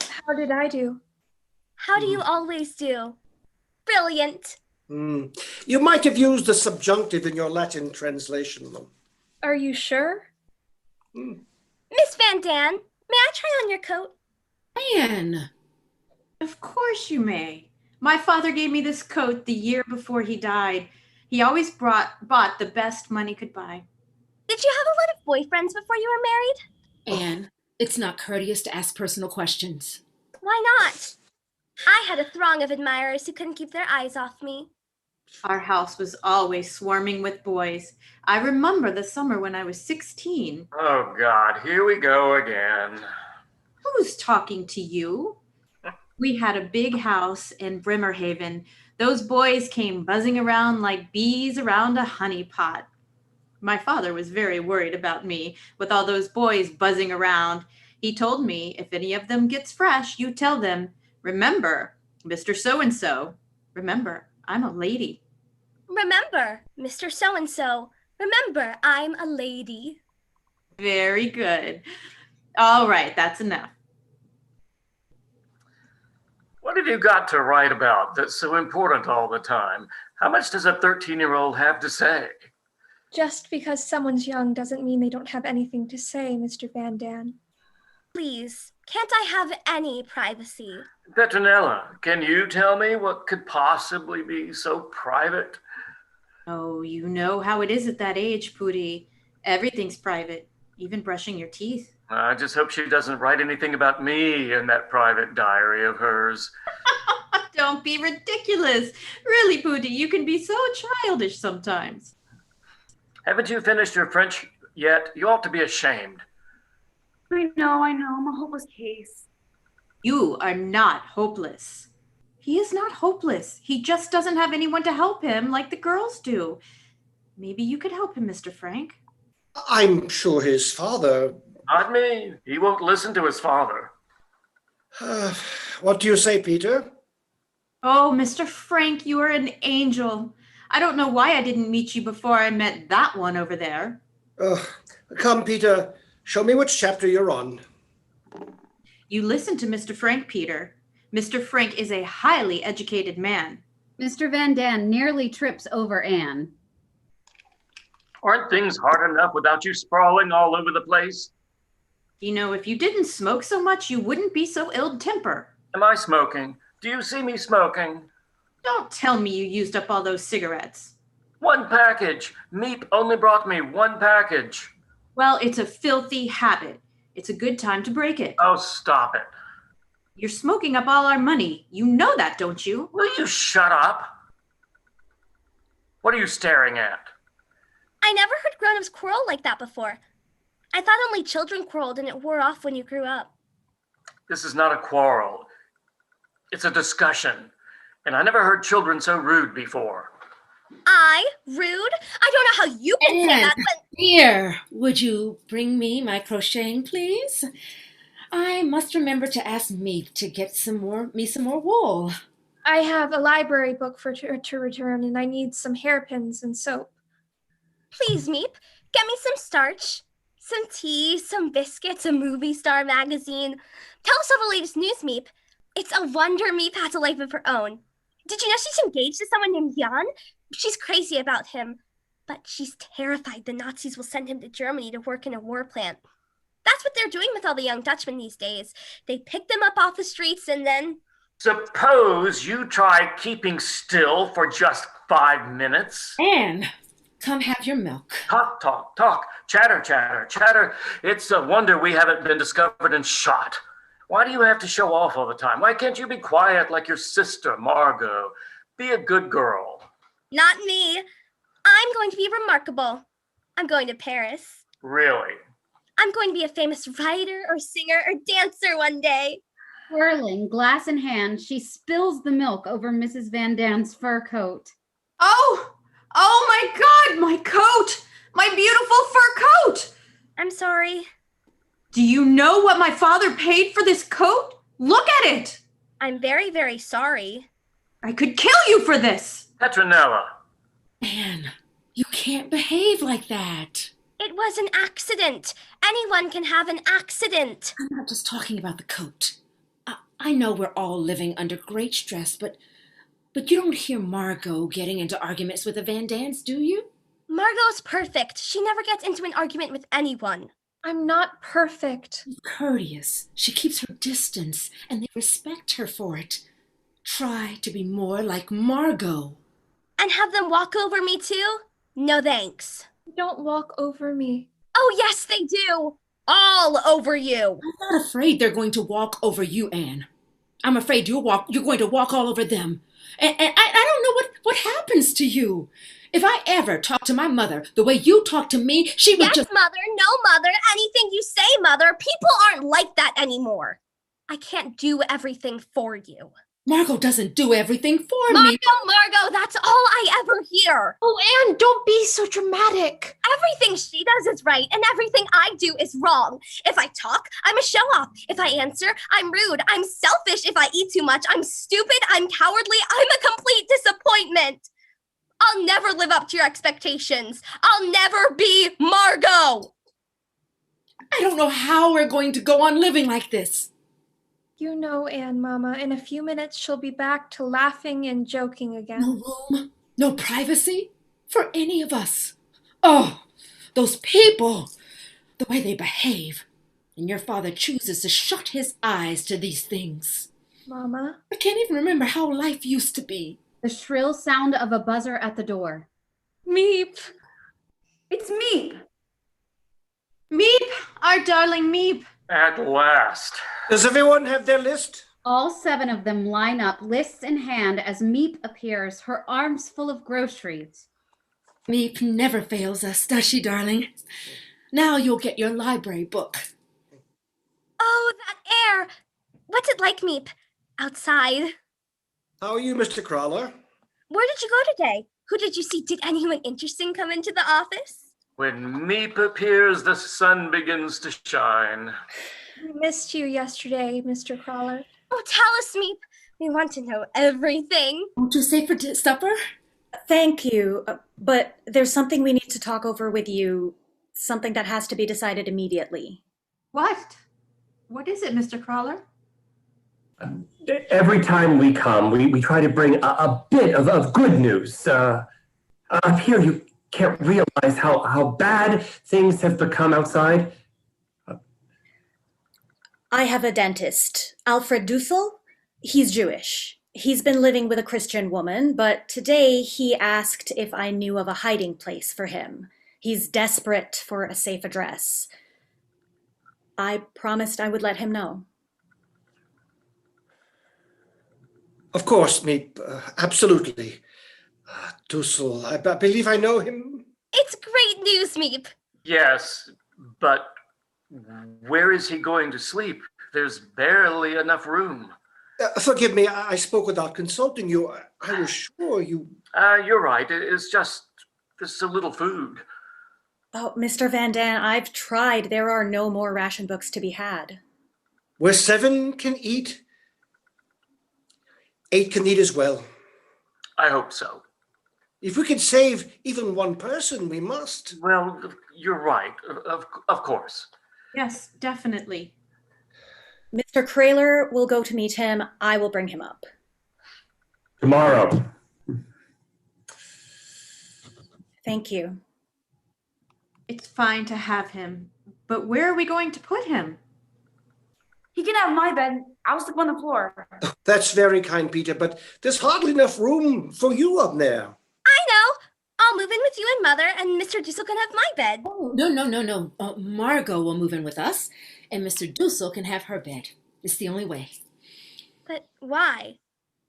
[SPEAKER 11] How did I do?
[SPEAKER 2] How do you always do? Brilliant.
[SPEAKER 9] You might have used the subjunctive in your Latin translation.
[SPEAKER 11] Are you sure?
[SPEAKER 2] Miss Van Dan, may I try on your coat?
[SPEAKER 12] Anne.
[SPEAKER 13] Of course you may. My father gave me this coat the year before he died. He always bought the best money could buy.
[SPEAKER 2] Did you have a lot of boyfriends before you were married?
[SPEAKER 12] Anne, it's not courteous to ask personal questions.
[SPEAKER 2] Why not? I had a throng of admirers who couldn't keep their eyes off me.
[SPEAKER 13] Our house was always swarming with boys. I remember the summer when I was 16.
[SPEAKER 14] Oh, God, here we go again.
[SPEAKER 13] Who's talking to you? We had a big house in Bremerhaven. Those boys came buzzing around like bees around a honey pot. My father was very worried about me with all those boys buzzing around. He told me, if any of them gets fresh, you tell them, remember, Mr. So-and-so. Remember, I'm a lady.
[SPEAKER 2] Remember, Mr. So-and-so. Remember, I'm a lady.
[SPEAKER 13] Very good. All right, that's enough.
[SPEAKER 14] What have you got to write about that's so important all the time? How much does a 13-year-old have to say?
[SPEAKER 11] Just because someone's young doesn't mean they don't have anything to say, Mr. Van Dan.
[SPEAKER 2] Please, can't I have any privacy?
[SPEAKER 14] Petronella, can you tell me what could possibly be so private?
[SPEAKER 13] Oh, you know how it is at that age, Pootie. Everything's private, even brushing your teeth.
[SPEAKER 14] I just hope she doesn't write anything about me in that private diary of hers.
[SPEAKER 13] Don't be ridiculous. Really, Pootie, you can be so childish sometimes.
[SPEAKER 14] Haven't you finished your French yet? You ought to be ashamed.
[SPEAKER 15] I know. I'm a hopeless case.
[SPEAKER 13] You are not hopeless. He is not hopeless. He just doesn't have anyone to help him like the girls do. Maybe you could help him, Mr. Frank.
[SPEAKER 9] I'm sure his father...
[SPEAKER 14] Not me. He won't listen to his father.
[SPEAKER 9] What do you say, Peter?
[SPEAKER 13] Oh, Mr. Frank, you are an angel. I don't know why I didn't meet you before I met that one over there.
[SPEAKER 9] Come, Peter. Show me which chapter you're on.
[SPEAKER 13] You listen to Mr. Frank, Peter. Mr. Frank is a highly educated man.
[SPEAKER 8] Mr. Van Dan nearly trips over Anne.
[SPEAKER 14] Aren't things hard enough without you sprawling all over the place?
[SPEAKER 13] You know, if you didn't smoke so much, you wouldn't be so ill-tempered.
[SPEAKER 14] Am I smoking? Do you see me smoking?
[SPEAKER 13] Don't tell me you used up all those cigarettes.
[SPEAKER 14] One package. Meep only brought me one package.
[SPEAKER 13] Well, it's a filthy habit. It's a good time to break it.
[SPEAKER 14] Oh, stop it.
[SPEAKER 13] You're smoking up all our money. You know that, don't you?
[SPEAKER 14] Will you shut up? What are you staring at?
[SPEAKER 2] I never heard grown-ups quarrel like that before. I thought only children quarreled and it wore off when you grew up.
[SPEAKER 14] This is not a quarrel. It's a discussion. And I never heard children so rude before.
[SPEAKER 2] Rude? I don't know how you can say that, but...
[SPEAKER 12] Here, would you bring me my crocheting, please? I must remember to ask Meep to get some more wool.
[SPEAKER 11] I have a library book to return, and I need some hairpins and soap.
[SPEAKER 2] Please, Meep, get me some starch, some tea, some biscuits, a movie star magazine. Tell us all the latest news, Meep. It's a wonder Meep has a life of her own. Did you know she's engaged to someone named Jan? She's crazy about him, but she's terrified the Nazis will send him to Germany to work in a war plant. That's what they're doing with all the young Dutchmen these days. They pick them up off the streets and then...
[SPEAKER 14] Suppose you try keeping still for just 5 minutes.
[SPEAKER 12] Anne, come have your milk.
[SPEAKER 14] Talk, talk, talk. Chatter, chatter, chatter. It's a wonder we haven't been discovered and shot. Why do you have to show off all the time? Why can't you be quiet like your sister, Margot? Be a good girl.
[SPEAKER 2] Not me. I'm going to be remarkable. I'm going to Paris.
[SPEAKER 14] Really?
[SPEAKER 2] I'm going to be a famous writer or singer or dancer one day.
[SPEAKER 8] Whirling, glass in hand, she spills the milk over Mrs. Van Dan's fur coat.
[SPEAKER 13] Oh my God, my coat! My beautiful fur coat!
[SPEAKER 2] I'm sorry.
[SPEAKER 13] Do you know what my father paid for this coat? Look at it.
[SPEAKER 2] I'm very, very sorry.
[SPEAKER 13] I could kill you for this.
[SPEAKER 14] Petronella.
[SPEAKER 12] Anne, you can't behave like that.
[SPEAKER 2] It was an accident. Anyone can have an accident.
[SPEAKER 12] I'm not just talking about the coat. I know we're all living under great stress, but you don't hear Margot getting into arguments with the Van Dans, do you?
[SPEAKER 2] Margot's perfect. She never gets into an argument with anyone.
[SPEAKER 11] I'm not perfect.
[SPEAKER 12] Courteous. She keeps her distance, and they respect her for it. Try to be more like Margot.
[SPEAKER 2] And have them walk over me too? No thanks.
[SPEAKER 11] Don't walk over me.
[SPEAKER 2] Oh, yes, they do. All over you.
[SPEAKER 12] I'm not afraid they're going to walk over you, Anne. I'm afraid you're going to walk all over them. And I don't know what happens to you. If I ever talk to my mother the way you talk to me, she would
[SPEAKER 2] Yes, mother. No, mother. Anything you say, mother. People aren't like that anymore. I can't do everything for you.
[SPEAKER 12] Margot doesn't do everything for me.
[SPEAKER 2] Margot, that's all I ever hear.
[SPEAKER 11] Oh, Anne, don't be so dramatic.
[SPEAKER 2] Everything she does is right, and everything I do is wrong. If I talk, I'm a show-off. If I answer, I'm rude. I'm selfish if I eat too much. I'm stupid. I'm cowardly. I'm a complete disappointment. I'll never live up to your expectations. I'll never be Margot.
[SPEAKER 12] I don't know how we're going to go on living like this.
[SPEAKER 11] You know, Anne, Mama, in a few minutes she'll be back to laughing and joking again.
[SPEAKER 12] No room, no privacy for any of us. Oh, those people, the way they behave. And your father chooses to shut his eyes to these things.
[SPEAKER 11] Mama?
[SPEAKER 12] I can't even remember how life used to be.
[SPEAKER 8] The shrill sound of a buzzer at the door.
[SPEAKER 11] Meep.
[SPEAKER 15] It's Meep.
[SPEAKER 13] Meep, our darling Meep.
[SPEAKER 14] At last.
[SPEAKER 9] Does everyone have their list?
[SPEAKER 8] All 7 of them line up, lists in hand, as Meep appears, her arms full of groceries.
[SPEAKER 12] Meep never fails us, does she, darling? Now you'll get your library book.
[SPEAKER 2] Oh, that air. What's it like, Meep? Outside.
[SPEAKER 9] How are you, Mr. Crawler?
[SPEAKER 2] Where did you go today? Who did you see? Did anyone interesting come into the office?
[SPEAKER 14] When Meep appears, the sun begins to shine.
[SPEAKER 11] We missed you yesterday, Mr. Crawler.
[SPEAKER 2] Oh, tell us, Meep. We want to know everything.
[SPEAKER 12] Won't you stay for supper?
[SPEAKER 10] Thank you, but there's something we need to talk over with you, something that has to be decided immediately.
[SPEAKER 13] What? What is it, Mr. Crawler?
[SPEAKER 6] Every time we come, we try to bring a bit of good news. Up here, you can't realize how bad things have become outside.
[SPEAKER 10] I have a dentist, Alfred Dussel. He's Jewish. He's been living with a Christian woman, but today he asked if I knew of a hiding place for him. He's desperate for a safe address. I promised I would let him know.
[SPEAKER 9] Of course, Meep. Absolutely. Dussel, I believe I know him.
[SPEAKER 2] It's great news, Meep.
[SPEAKER 14] Yes, but where is he going to sleep? There's barely enough room.
[SPEAKER 9] Forgive me, I spoke without consulting you. I was sure you...
[SPEAKER 14] You're right. It's just a little food.
[SPEAKER 10] Oh, Mr. Van Daan, I've tried. There are no more ration books to be had.
[SPEAKER 9] Where 7 can eat, 8 can eat as well.
[SPEAKER 14] I hope so.
[SPEAKER 9] If we can save even one person, we must.
[SPEAKER 14] Well, you're right. Of course.
[SPEAKER 13] Yes, definitely.
[SPEAKER 10] Mr. Kraler will go to meet him. I will bring him up.
[SPEAKER 6] Tomorrow.
[SPEAKER 10] Thank you.
[SPEAKER 13] It's fine to have him, but where are we going to put him?
[SPEAKER 15] He can have my bed. I'll sleep on the floor.
[SPEAKER 9] That's very kind, Peter, but there's hardly enough room for you up there.
[SPEAKER 2] I know. I'll move in with you and Mother, and Mr. Dussel can have my bed.
[SPEAKER 12] Oh, no. Margot will move in with us, and Mr. Dussel can have her bed. It's the only way.
[SPEAKER 2] But why?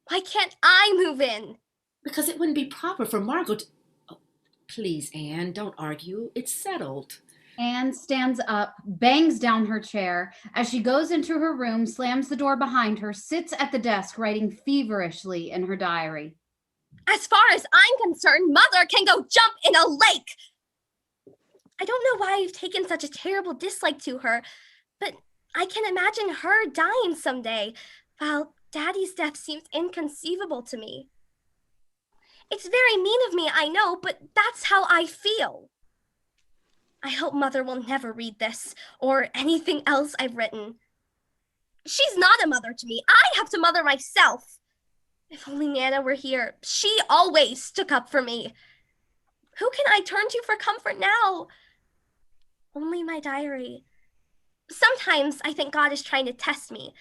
[SPEAKER 2] Why can't I move in?
[SPEAKER 12] Because it wouldn't be proper for Margot to... Oh, please, Anne, don't argue. It's settled.
[SPEAKER 8] Anne stands up, bangs down her chair. As she goes into her room, slams the door behind her, sits at the desk writing feverishly in her diary.
[SPEAKER 2] As far as I'm concerned, Mother can go jump in a lake. I don't know why you've taken such a terrible dislike to her, But I can imagine her dying someday, while Daddy's death seems inconceivable to me. It's very mean of me, I know, but that's how I feel. I hope Mother will never read this, or anything else I've written. She's not a mother to me. I have to mother myself. If only Nana were here. She always stuck up for me. Who can I turn to for comfort now? Only my diary. Sometimes I think God is trying to test me.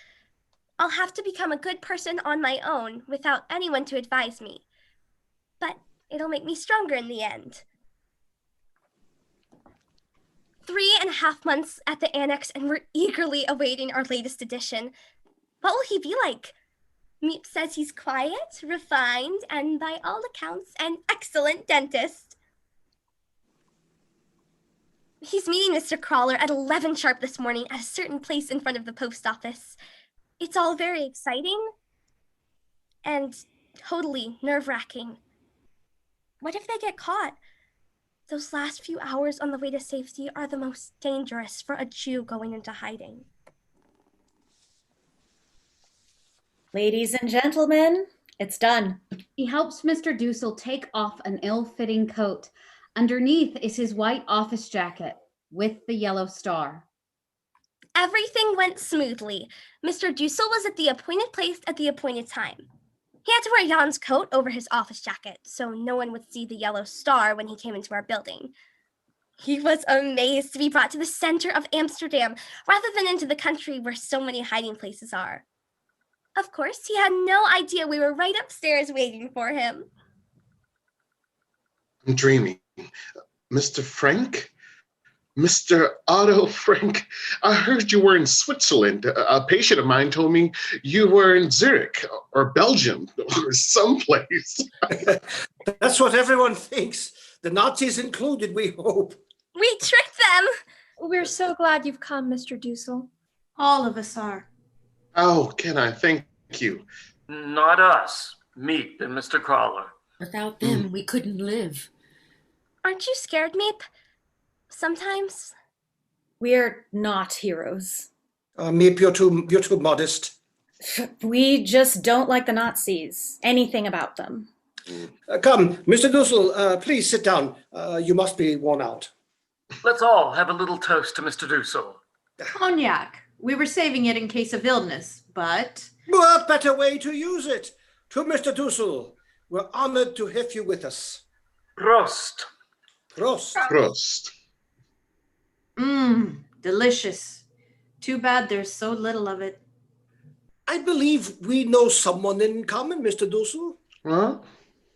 [SPEAKER 2] I'll have to become a good person on my own without anyone to advise me. But it'll make me stronger in the end. 3.5 months at the Annex, and we're eagerly awaiting our latest edition. What will he be like? Meep says he's quiet, refined, and by all accounts, an excellent dentist. He's meeting Mr. Crawler at 11 sharp this morning at a certain place in front of the post office. It's all very exciting and totally nerve-wracking. What if they get caught? Those last few hours on the way to safety are the most dangerous for a Jew going into hiding.
[SPEAKER 10] Ladies and gentlemen, it's done.
[SPEAKER 8] He helps Mr. Dussel take off an ill-fitting coat. Underneath is his white office jacket with the yellow star.
[SPEAKER 2] Everything went smoothly. Mr. Dussel was at the appointed place at the appointed time. He had to wear Jan's coat over his office jacket, so no one would see the yellow star when he came into our building. He was amazed to be brought to the center of Amsterdam, rather than into the country where so many hiding places are. Of course, he had no idea we were right upstairs waiting for him.
[SPEAKER 4] I'm dreaming. Mr. Frank? Mr. Otto Frank, I heard you were in Switzerland. A patient of mine told me you were in Zurich or Belgium or someplace.
[SPEAKER 9] That's what everyone thinks. The Nazis included, we hope.
[SPEAKER 2] We tricked them!
[SPEAKER 11] We're so glad you've come, Mr. Dussel.
[SPEAKER 13] All of us are.
[SPEAKER 4] Oh, can I thank you?
[SPEAKER 14] Not us. Meep and Mr. Crawler.
[SPEAKER 12] Without them, we couldn't live.
[SPEAKER 2] Aren't you scared, Meep? Sometimes.
[SPEAKER 10] We're not heroes.
[SPEAKER 9] Meep, you're too modest.
[SPEAKER 10] We just don't like the Nazis. Anything about them.
[SPEAKER 9] Come, Mr. Dussel, please sit down. You must be worn out.
[SPEAKER 14] Let's all have a little toast to Mr. Dussel.
[SPEAKER 13] Cognac. We were saving it in case of illness, but...
[SPEAKER 9] What better way to use it? To Mr. Dussel, we're honored to have you with us.
[SPEAKER 14] Prost.
[SPEAKER 9] Prost.
[SPEAKER 4] Prost.
[SPEAKER 13] Delicious. Too bad there's so little of it.
[SPEAKER 9] I believe we know someone in common, Mr. Dussel.
[SPEAKER 4] Huh?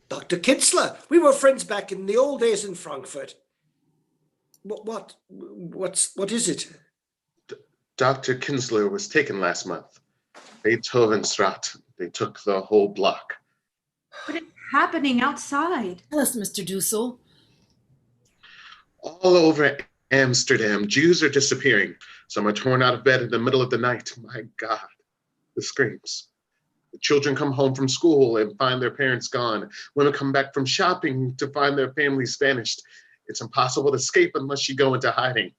[SPEAKER 9] Dr. Kitzler. We were friends back in the old days in Frankfurt. What is it?
[SPEAKER 4] Dr. Kinsler was taken last month. Beethovenstraat. They took the whole block.
[SPEAKER 13] But it's happening outside.
[SPEAKER 12] Tell us, Mr. Dussel.
[SPEAKER 4] All over Amsterdam, Jews are disappearing. Some are torn out of bed in the middle of the night. My God, the screams. The children come home from school and find their parents gone. Women come back from shopping to find their families vanished. It's impossible to escape unless you go into hiding.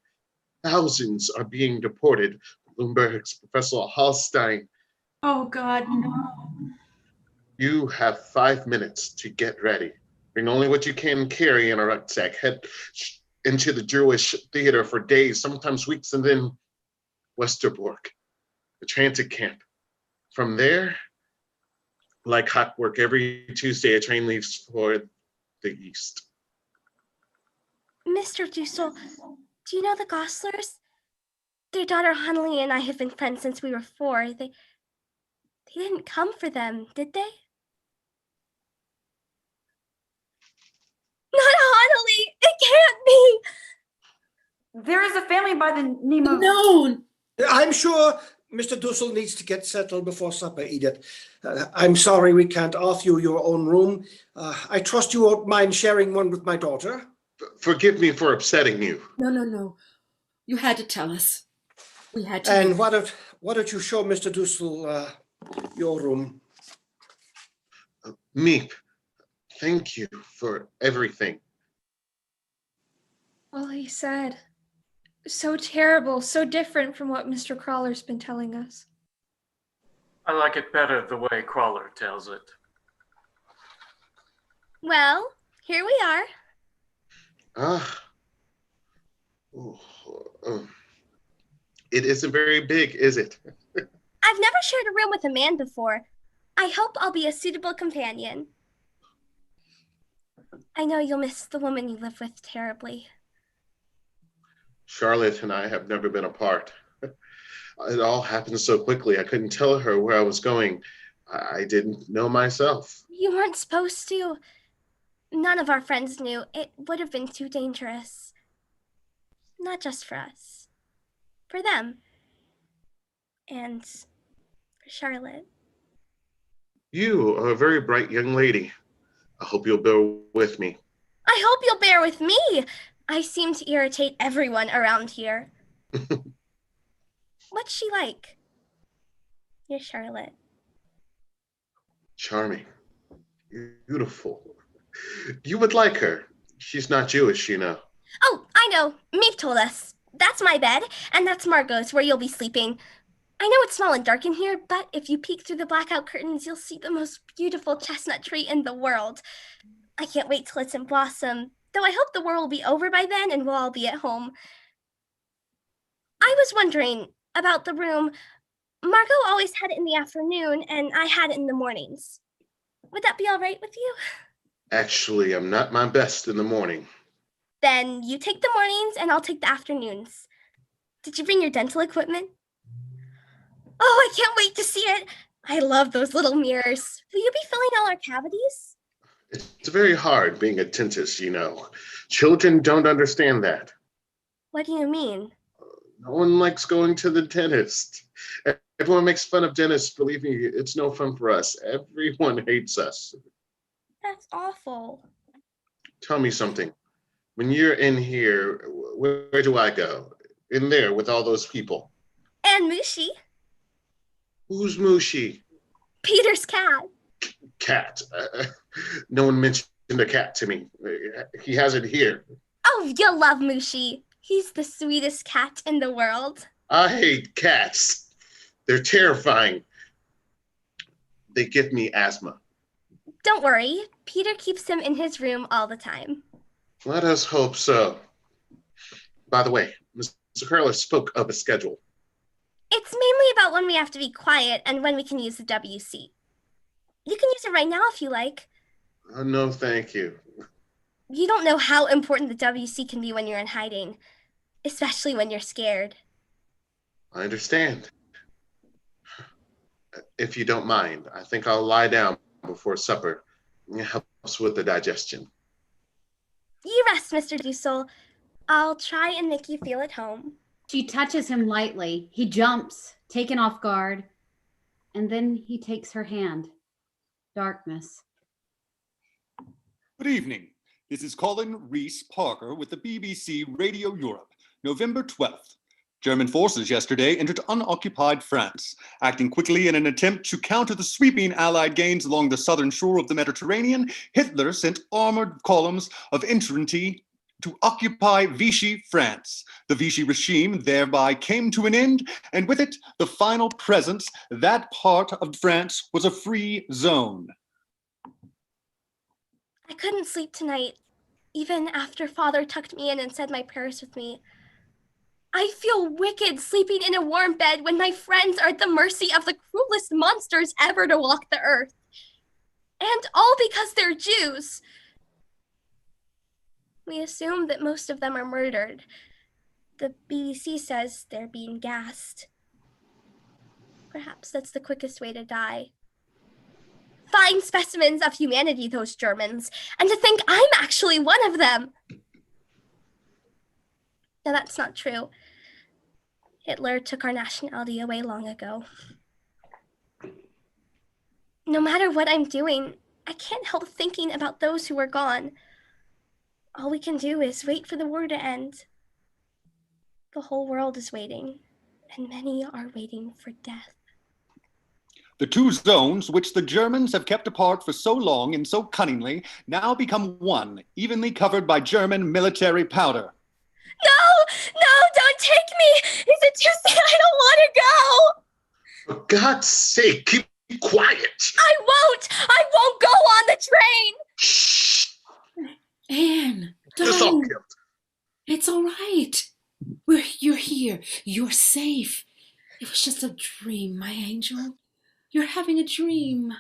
[SPEAKER 4] Thousands are being deported. Bloomberg's Professor Hallstein.
[SPEAKER 13] Oh, God, no.
[SPEAKER 4] You have 5 minutes to get ready. Bring only what you can carry in a rucksack. Head into the Jewish theater for days, sometimes weeks, and then Westerbork, the transit camp. From there, like clockwork, every Tuesday a train leaves for the east.
[SPEAKER 2] Mr. Dussel, do you know the Goslers? Their daughter Hanley and I have been friends since we were 4. They didn't come for them, did they? Not Hanley! It can't be!
[SPEAKER 15] There is a family by the name of...
[SPEAKER 12] No!
[SPEAKER 9] I'm sure Mr. Dussel needs to get settled before supper, Edith. I'm sorry we can't offer you your own room. I trust you won't mind sharing one with my daughter.
[SPEAKER 4] Forgive me for upsetting you.
[SPEAKER 12] No. You had to tell us. We had to.
[SPEAKER 9] And why don't you show Mr. Dussel your room?
[SPEAKER 4] Meep, thank you for everything.
[SPEAKER 11] All he said. So terrible, so different from what Mr. Crawler's been telling us.
[SPEAKER 14] I like it better the way Crawler tells it.
[SPEAKER 2] Well, here we are.
[SPEAKER 4] It isn't very big, is it?
[SPEAKER 2] I've never shared a room with a man before. I hope I'll be a suitable companion. I know you'll miss the woman you live with terribly.
[SPEAKER 4] Charlotte and I have never been apart. It all happened so quickly. I couldn't tell her where I was going. I didn't know myself.
[SPEAKER 2] You weren't supposed to. None of our friends knew. It would have been too dangerous. Not just for us. For them. And for Charlotte.
[SPEAKER 4] You are a very bright young lady. I hope you'll bear with me.
[SPEAKER 2] I hope you'll bear with me. I seem to irritate everyone around here. What's she like? Your Charlotte.
[SPEAKER 4] Charming. Beautiful. You would like her. She's not Jewish, you know.
[SPEAKER 2] Oh, I know. Meep told us. That's my bed, and that's Margot's, where you'll be sleeping. I know it's small and dark in here, but if you peek through the blackout curtains, you'll see the most beautiful chestnut tree in the world. I can't wait till it's in blossom, though I hope the war will be over by then and we'll all be at home. I was wondering about the room. Margot always had it in the afternoon, and I had it in the mornings. Would that be all right with you?
[SPEAKER 4] Actually, I'm not my best in the morning.
[SPEAKER 2] Then you take the mornings, and I'll take the afternoons. Did you bring your dental equipment? Oh, I can't wait to see it. I love those little mirrors. Will you be filling all our cavities?
[SPEAKER 4] It's very hard being a dentist, you know. Children don't understand that.
[SPEAKER 2] What do you mean?
[SPEAKER 4] No one likes going to the dentist. Everyone makes fun of dentists. Believe me, it's no fun for us. Everyone hates us.
[SPEAKER 2] That's awful.
[SPEAKER 4] Tell me something. When you're in here, where do I go? In there with all those people.
[SPEAKER 2] And Mushi.
[SPEAKER 4] Who's Mushi?
[SPEAKER 2] Peter's cat.
[SPEAKER 4] Cat. No one mentioned a cat to me. He has it here.
[SPEAKER 2] Oh, you'll love Mushi. He's the sweetest cat in the world.
[SPEAKER 4] I hate cats. They're terrifying. They give me asthma.
[SPEAKER 2] Don't worry. Peter keeps him in his room all the time.
[SPEAKER 4] Let us hope so. By the way, Mr. Curler spoke of a schedule.
[SPEAKER 2] It's mainly about when we have to be quiet and when we can use the WC. You can use it right now if you like.
[SPEAKER 4] No, thank you.
[SPEAKER 2] You don't know how important the WC can be when you're in hiding, especially when you're scared.
[SPEAKER 4] I understand. If you don't mind, I think I'll lie down before supper. It helps with the digestion.
[SPEAKER 2] You rest, Mr. Dussel. I'll try and make you feel at home.
[SPEAKER 8] She touches him lightly. He jumps, taken off guard, and then he takes her hand. Darkness.
[SPEAKER 3] Good evening. This is Colin Reese Parker with the BBC Radio Europe, November 12th. German forces yesterday entered unoccupied France. Acting quickly in an attempt to counter the sweeping Allied gains along the southern shore of the Mediterranean, Hitler sent armored columns of infantry to occupy Vichy, France. The Vichy regime thereby came to an end, and with it, the final presence, that part of France was a free zone.
[SPEAKER 2] I couldn't sleep tonight, even after Father tucked me in and said my prayers with me. I feel wicked sleeping in a warm bed when my friends are at the mercy of the cruelest monsters ever to walk the earth. And all because they're Jews. We assume that most of them are murdered. The BBC says they're being gassed. Perhaps that's the quickest way to die. Fine specimens of humanity, those Germans. And to think I'm actually one of them. No, that's not true. Hitler took our nationality away long ago. No matter what I'm doing, I can't help thinking about those who are gone. All we can do is wait for the war to end. The whole world is waiting, and many are waiting for death.
[SPEAKER 3] The two zones, which the Germans have kept apart for so long and so cunningly, now become one, evenly covered by German military powder.
[SPEAKER 2] No, don't take me. Is it too soon? I don't want to go.
[SPEAKER 4] For God's sake, keep quiet.
[SPEAKER 2] I won't go on the train.
[SPEAKER 4] Shh.
[SPEAKER 12] Anne,
[SPEAKER 4] This all
[SPEAKER 12] darling,
[SPEAKER 4] killed.
[SPEAKER 12] it's all right. You're here. You're safe. It was just a dream, my angel. You're having a dream.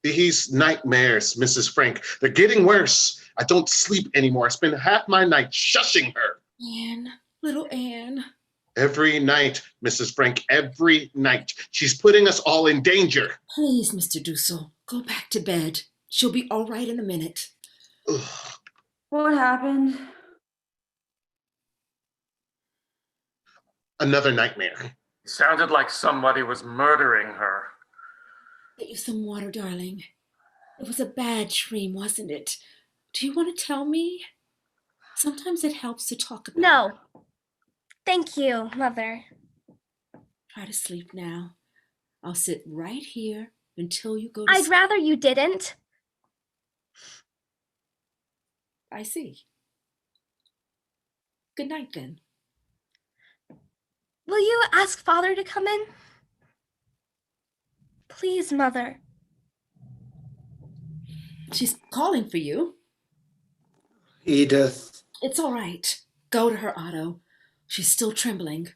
[SPEAKER 4] These nightmares, Mrs. Frank, they're getting worse. I don't sleep anymore. I spend half my night shushing her.
[SPEAKER 12] Anne, little Anne.
[SPEAKER 4] Every night, Mrs. Frank, every night. She's putting us all in danger.
[SPEAKER 12] Please, Mr. Dussel, go back to bed. She'll be all right in a minute.
[SPEAKER 4] Ugh.
[SPEAKER 15] What happened?
[SPEAKER 4] Another nightmare.
[SPEAKER 14] It sounded like somebody was murdering her.
[SPEAKER 12] Get you some water, darling. It was a bad dream, wasn't it? Do you want to tell me? Sometimes it helps to talk about it.
[SPEAKER 2] No. Thank you, Mother.
[SPEAKER 12] Try to sleep now. I'll sit right here until you go to
[SPEAKER 2] I'd
[SPEAKER 12] sleep.
[SPEAKER 2] rather you didn't.
[SPEAKER 12] I see. Good night, then.
[SPEAKER 2] Will you ask Father to come in? Please, Mother.
[SPEAKER 12] She's calling for you.
[SPEAKER 9] Edith.
[SPEAKER 12] It's all right. Go to her, Otto. She's still trembling.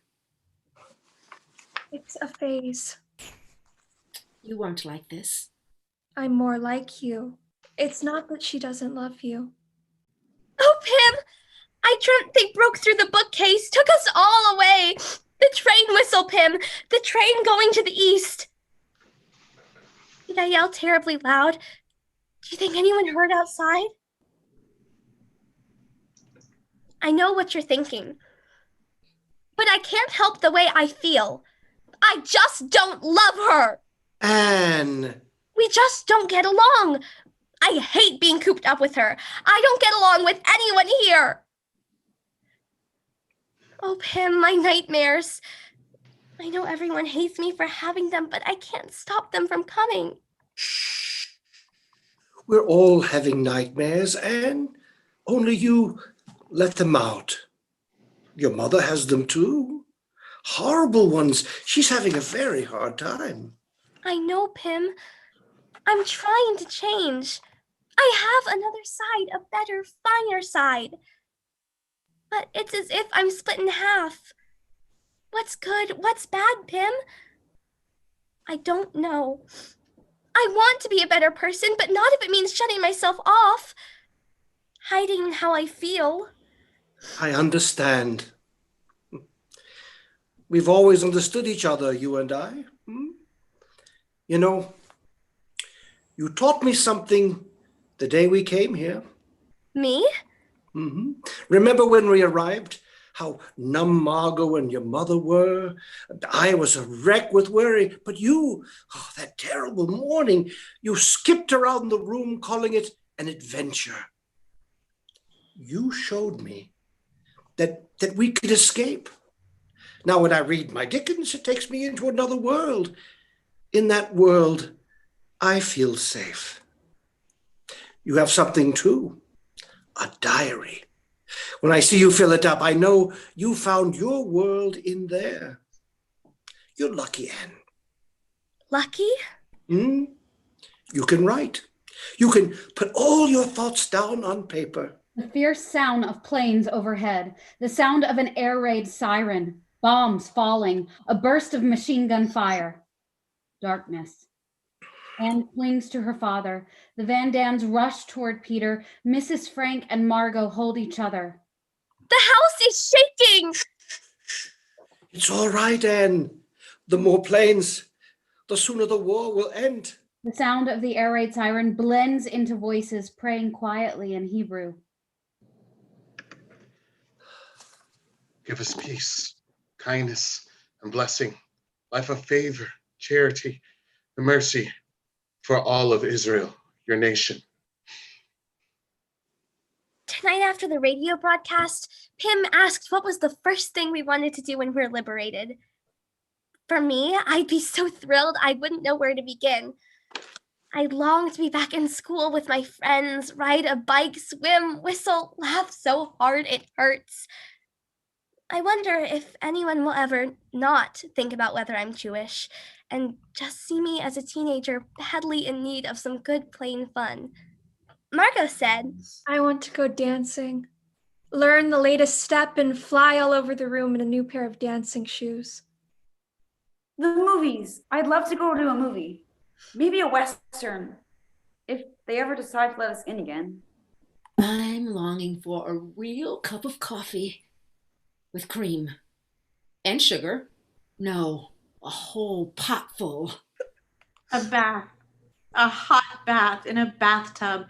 [SPEAKER 11] It's a phase.
[SPEAKER 12] You weren't like this.
[SPEAKER 11] I'm more like you. It's not that she doesn't love you.
[SPEAKER 2] Oh, Pim! I dreamt they broke through the bookcase, took us all away. The train whistle, Pim. The train going to the east. Did I yell terribly loud? Do you think anyone heard outside? I know what you're thinking. But I can't help the way I feel. I just don't love her.
[SPEAKER 9] Anne.
[SPEAKER 2] We just don't get along. I hate being cooped up with her. I don't get along with anyone here. Oh, Pim, my nightmares. I know everyone hates me for having them, but I can't stop them from coming.
[SPEAKER 9] Shh. We're all having nightmares, Anne. Only you let them out. Your mother has them too. Horrible ones. She's having a very hard time.
[SPEAKER 2] I know, Pim. I'm trying to change. I have another side, a better, finer side. But it's as if I'm split in half. What's good? What's bad, Pim? I don't know. I want to be a better person, but not if it means shutting myself off, hiding how I feel.
[SPEAKER 9] I understand. We've always understood each other, you and I. You know, you taught me something the day we came here.
[SPEAKER 2] Me?
[SPEAKER 9] Remember when we arrived? How numb Margot and your mother were? And I was a wreck with worry. But you, that terrible morning, you skipped around the room calling it an adventure. You showed me that we could escape. Now, when I read my Dickens, it takes me into another world. In that world, I feel safe. You have something too, a diary. When I see you fill it up, I know you found your world in there. You're lucky, Anne.
[SPEAKER 2] Lucky?
[SPEAKER 9] You can write. You can put all your thoughts down on paper.
[SPEAKER 8] The fierce sound of planes overhead, the sound of an air raid siren, bombs falling, a burst of machine gun fire. Darkness. Anne clings to her father. The Van Dams rush toward Peter. Mrs. Frank and Margot hold each other.
[SPEAKER 2] The house is shaking!
[SPEAKER 9] It's all right, Anne. The more planes, the sooner the war will end.
[SPEAKER 8] The sound of the air raid siren blends into voices praying quietly in Hebrew.
[SPEAKER 4] Give us peace, kindness, and blessing, life of favor, charity, and mercy for all of Israel, your nation.
[SPEAKER 2] Tonight after the radio broadcast, Pim asked what was the first thing we wanted to do when we were liberated. For me, I'd be so thrilled I wouldn't know where to begin. I long to be back in school with my friends, ride a bike, swim, whistle, laugh so hard it hurts. I wonder if anyone will ever not think about whether I'm Jewish and just see me as a teenager badly in need of some good plain fun. Margot said,
[SPEAKER 11] I want to go dancing. Learn the latest step and fly all over the room in a new pair of dancing shoes.
[SPEAKER 15] The movies. I'd love to go to a movie. Maybe a Western. If they ever decide to let us in again.
[SPEAKER 12] I'm longing for a real cup of coffee with cream and sugar. No, a whole pot full.
[SPEAKER 13] A bath, a hot bath in a bathtub,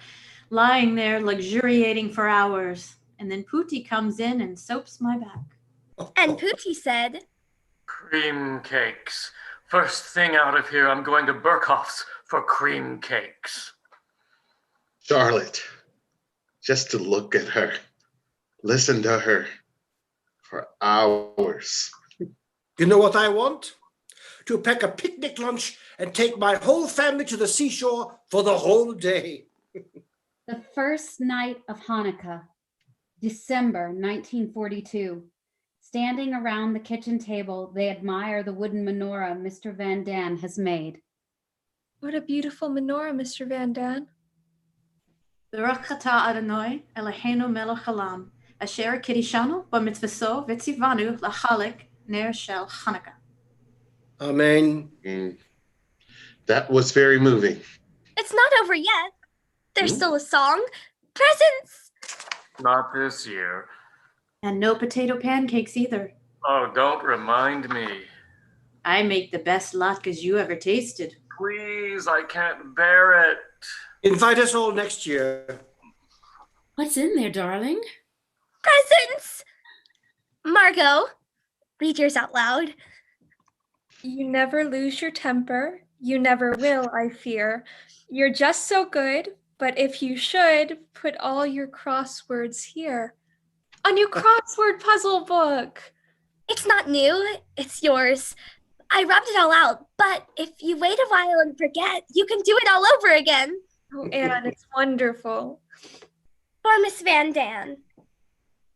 [SPEAKER 13] lying there luxuriating for hours. And then Pootie comes in and soaps my back.
[SPEAKER 2] And Pootie said,
[SPEAKER 14] Cream cakes. First thing out of here, I'm going to Burkhoff's for cream cakes.
[SPEAKER 4] Charlotte, just to look at her, listen to her for hours.
[SPEAKER 9] You know what I want? To pack a picnic lunch and take my whole family to the seashore for the whole day.
[SPEAKER 8] The first night of Hanukkah, December 1942. Standing around the kitchen table, they admire the wooden menorah Mr. Van Daan has made.
[SPEAKER 11] What a beautiful menorah, Mr. Van Daan.
[SPEAKER 13] Baruch atah Adonai Eloheinu melech haolam, asher kiddushanu b'mitzvaso v'tzivanu l'chalek ner shel Hanukkah.
[SPEAKER 9] Amen.
[SPEAKER 4] That was very moving.
[SPEAKER 2] It's not over yet. There's still a song. Presents!
[SPEAKER 14] Not this year.
[SPEAKER 13] And no potato pancakes either.
[SPEAKER 14] Oh, don't remind me.
[SPEAKER 13] I make the best latkes you ever tasted.
[SPEAKER 14] Please, I can't bear it.
[SPEAKER 9] Invite us all next year.
[SPEAKER 12] What's in there, darling?
[SPEAKER 2] Presents! Margot, read yours out loud.
[SPEAKER 11] You never lose your temper. You never will, I fear. You're just so good, but if you should, put all your crosswords here. A new crossword puzzle book.
[SPEAKER 2] It's not new, it's yours. I rubbed it all out, but if you wait a while and forget, you can do it all over again.
[SPEAKER 11] Oh, Anne, it's wonderful.
[SPEAKER 2] For Miss Van Daan.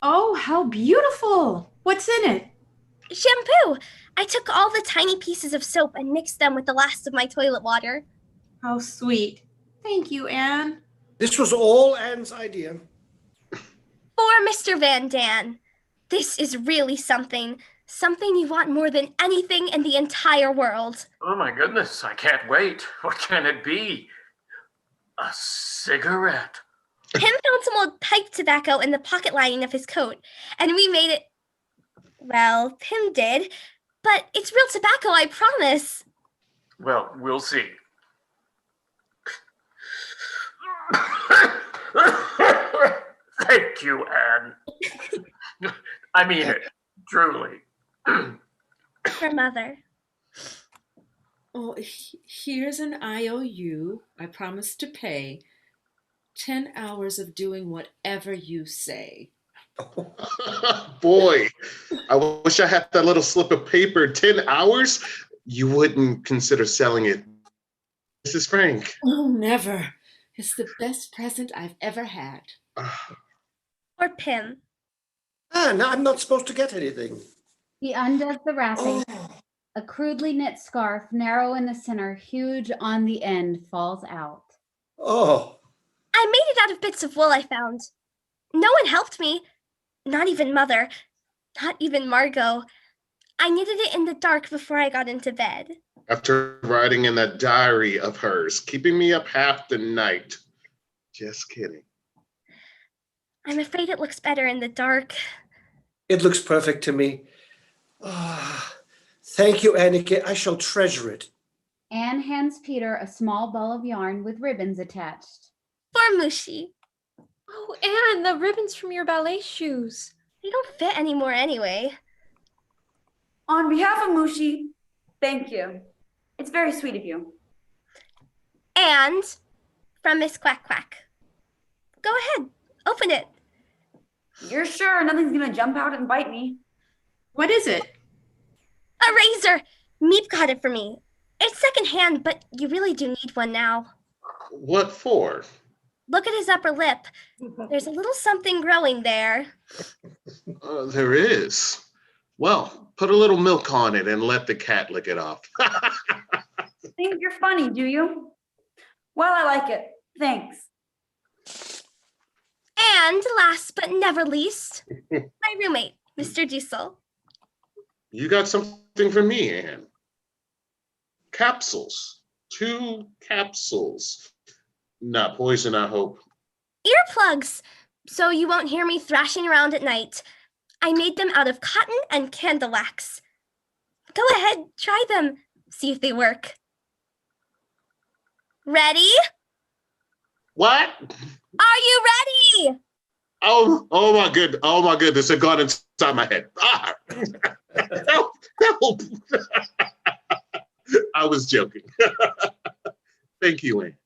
[SPEAKER 13] Oh, how beautiful. What's in it?
[SPEAKER 2] Shampoo. I took all the tiny pieces of soap and mixed them with the last of my toilet water.
[SPEAKER 13] How sweet. Thank you, Anne.
[SPEAKER 9] This was all Anne's idea.
[SPEAKER 2] For Mr. Van Daan. This is really something. Something you want more than anything in the entire world.
[SPEAKER 14] Oh my goodness, I can't wait. What can it be? A cigarette.
[SPEAKER 2] Pim found some old pipe tobacco in the pocket lining of his coat, and we made it. Well, Pim did, but it's real tobacco, I promise.
[SPEAKER 14] Well, we'll see. Thank you, Anne. I mean it, truly.
[SPEAKER 2] For Mother.
[SPEAKER 12] Oh, here's an IOU. I promise to pay. 10 hours of doing whatever you say.
[SPEAKER 4] Boy, I wish I had that little slip of paper. 10 hours? You wouldn't consider selling it. Mrs. Frank.
[SPEAKER 12] Oh, never. It's the best present I've ever had.
[SPEAKER 2] Or Pim.
[SPEAKER 9] Anne, I'm not supposed to get anything.
[SPEAKER 8] He undoes the wrapping. A crudely knit scarf, narrow in the center, huge on the end, falls out.
[SPEAKER 9] Oh.
[SPEAKER 2] I made it out of bits of wool I found. No one helped me. Not even Mother. Not even Margot. I knitted it in the dark before I got into bed.
[SPEAKER 4] After writing in that diary of hers, keeping me up half the night. Just kidding.
[SPEAKER 2] I'm afraid it looks better in the dark.
[SPEAKER 9] It looks perfect to me. Thank you, Anneke. I shall treasure it.
[SPEAKER 8] Anne hands Peter a small ball of yarn with ribbons attached.
[SPEAKER 2] For Mushi.
[SPEAKER 11] Oh, Anne, the ribbons from your ballet shoes.
[SPEAKER 2] They don't fit anymore anyway.
[SPEAKER 15] On behalf of Mushi, thank you. It's very sweet of you.
[SPEAKER 2] And from Miss Quack Quack. Go ahead, open it.
[SPEAKER 15] You're sure nothing's gonna jump out and bite me?
[SPEAKER 13] What is it?
[SPEAKER 2] A razor. Meep got it for me. It's secondhand, but you really do need one now.
[SPEAKER 4] What for?
[SPEAKER 2] Look at his upper lip. There's a little something growing there.
[SPEAKER 4] There is. Well, put a little milk on it and let the cat lick it off.
[SPEAKER 15] Think you're funny, do you? Well, I like it. Thanks.
[SPEAKER 2] And last but never least, my roommate, Mr. Diesel.
[SPEAKER 4] You got something for me, Anne. Capsules. 2 capsules. Not poison, I hope.
[SPEAKER 2] Earplugs, so you won't hear me thrashing around at night. I made them out of cotton and candle wax. Go ahead, try them. See if they work. Ready?
[SPEAKER 4] What?
[SPEAKER 2] Are you ready?
[SPEAKER 4] Oh my goodness, it got inside my head. Ah. Help. I was joking. Thank you, Anne.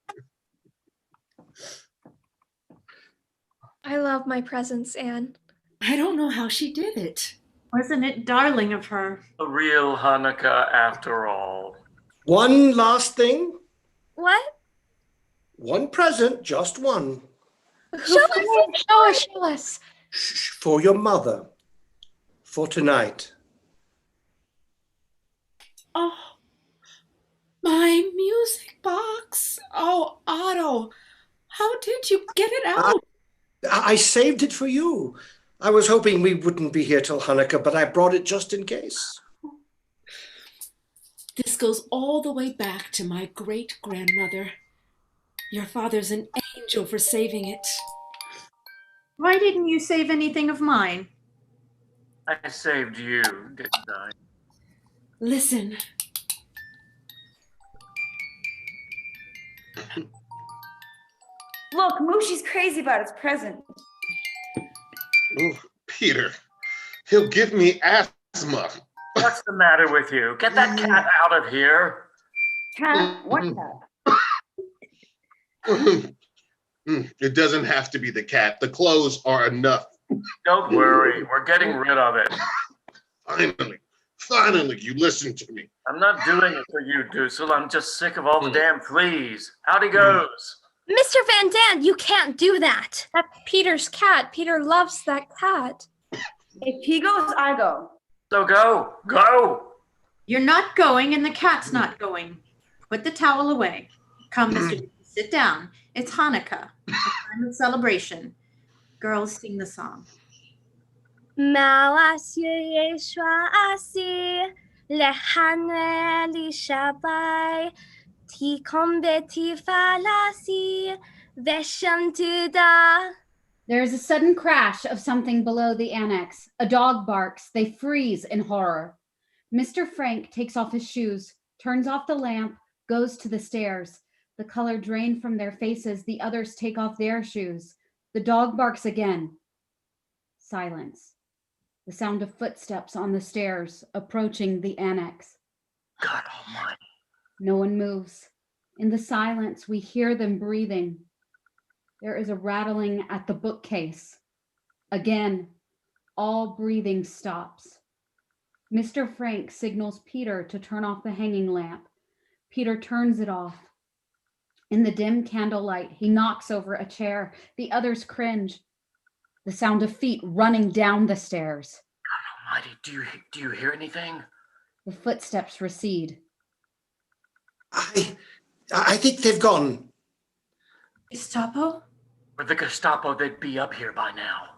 [SPEAKER 11] I love my presents, Anne.
[SPEAKER 12] I don't know how she did it.
[SPEAKER 13] Wasn't it darling of her?
[SPEAKER 14] A real Hanukkah after all.
[SPEAKER 9] One last thing.
[SPEAKER 2] What?
[SPEAKER 9] One present, just one.
[SPEAKER 11] Show us.
[SPEAKER 9] For your mother. For tonight.
[SPEAKER 12] Oh, my music box. Oh, Otto, how did you get it out?
[SPEAKER 9] I saved it for you. I was hoping we wouldn't be here till Hanukkah, but I brought it just in case.
[SPEAKER 12] This goes all the way back to my great-grandmother. Your father's an angel for saving it.
[SPEAKER 13] Why didn't you save anything of mine?
[SPEAKER 14] I saved you, didn't I?
[SPEAKER 12] Listen.
[SPEAKER 15] Look, Mooshi's crazy about his present.
[SPEAKER 4] Oh, Peter, he'll give me asthma.
[SPEAKER 14] What's the matter with you? Get that cat out of here.
[SPEAKER 15] Cat? What cat?
[SPEAKER 4] It doesn't have to be the cat. The clothes are enough.
[SPEAKER 14] Don't worry, we're getting rid of it.
[SPEAKER 4] Finally, you listen to me.
[SPEAKER 14] I'm not doing it for you, Dussel. I'm just sick of all the damn fleas. Howdy goes.
[SPEAKER 2] Mr. Van Daan, you can't do that.
[SPEAKER 11] That's Peter's cat. Peter loves that cat.
[SPEAKER 15] If he goes, I go.
[SPEAKER 14] So go. Go.
[SPEAKER 13] You're not going and the cat's not going. Put the towel away. Come, Mr. Sit down. It's Hanukkah, a time of celebration. Girls, sing the song.
[SPEAKER 2] Ma'asir Yeshua asi lehaneli shabai tikom betifalasi veshem tuda.
[SPEAKER 8] There is a sudden crash of something below the annex. A dog barks. They freeze in horror. Mr. Frank takes off his shoes, turns off the lamp, goes to the stairs. The color drained from their faces. The others take off their shoes. The dog barks again. Silence. The sound of footsteps on the stairs approaching the annex.
[SPEAKER 14] God almighty.
[SPEAKER 8] No one moves. In the silence, we hear them breathing. There is a rattling at the bookcase. Again, all breathing stops. Mr. Frank signals Peter to turn off the hanging lamp. Peter turns it off. In the dim candlelight, he knocks over a chair. The others cringe. The sound of feet running down the stairs.
[SPEAKER 14] God almighty, do you hear anything?
[SPEAKER 8] The footsteps recede.
[SPEAKER 9] I think they've gone.
[SPEAKER 13] Gestapo?
[SPEAKER 14] With the Gestapo, they'd be up here by now.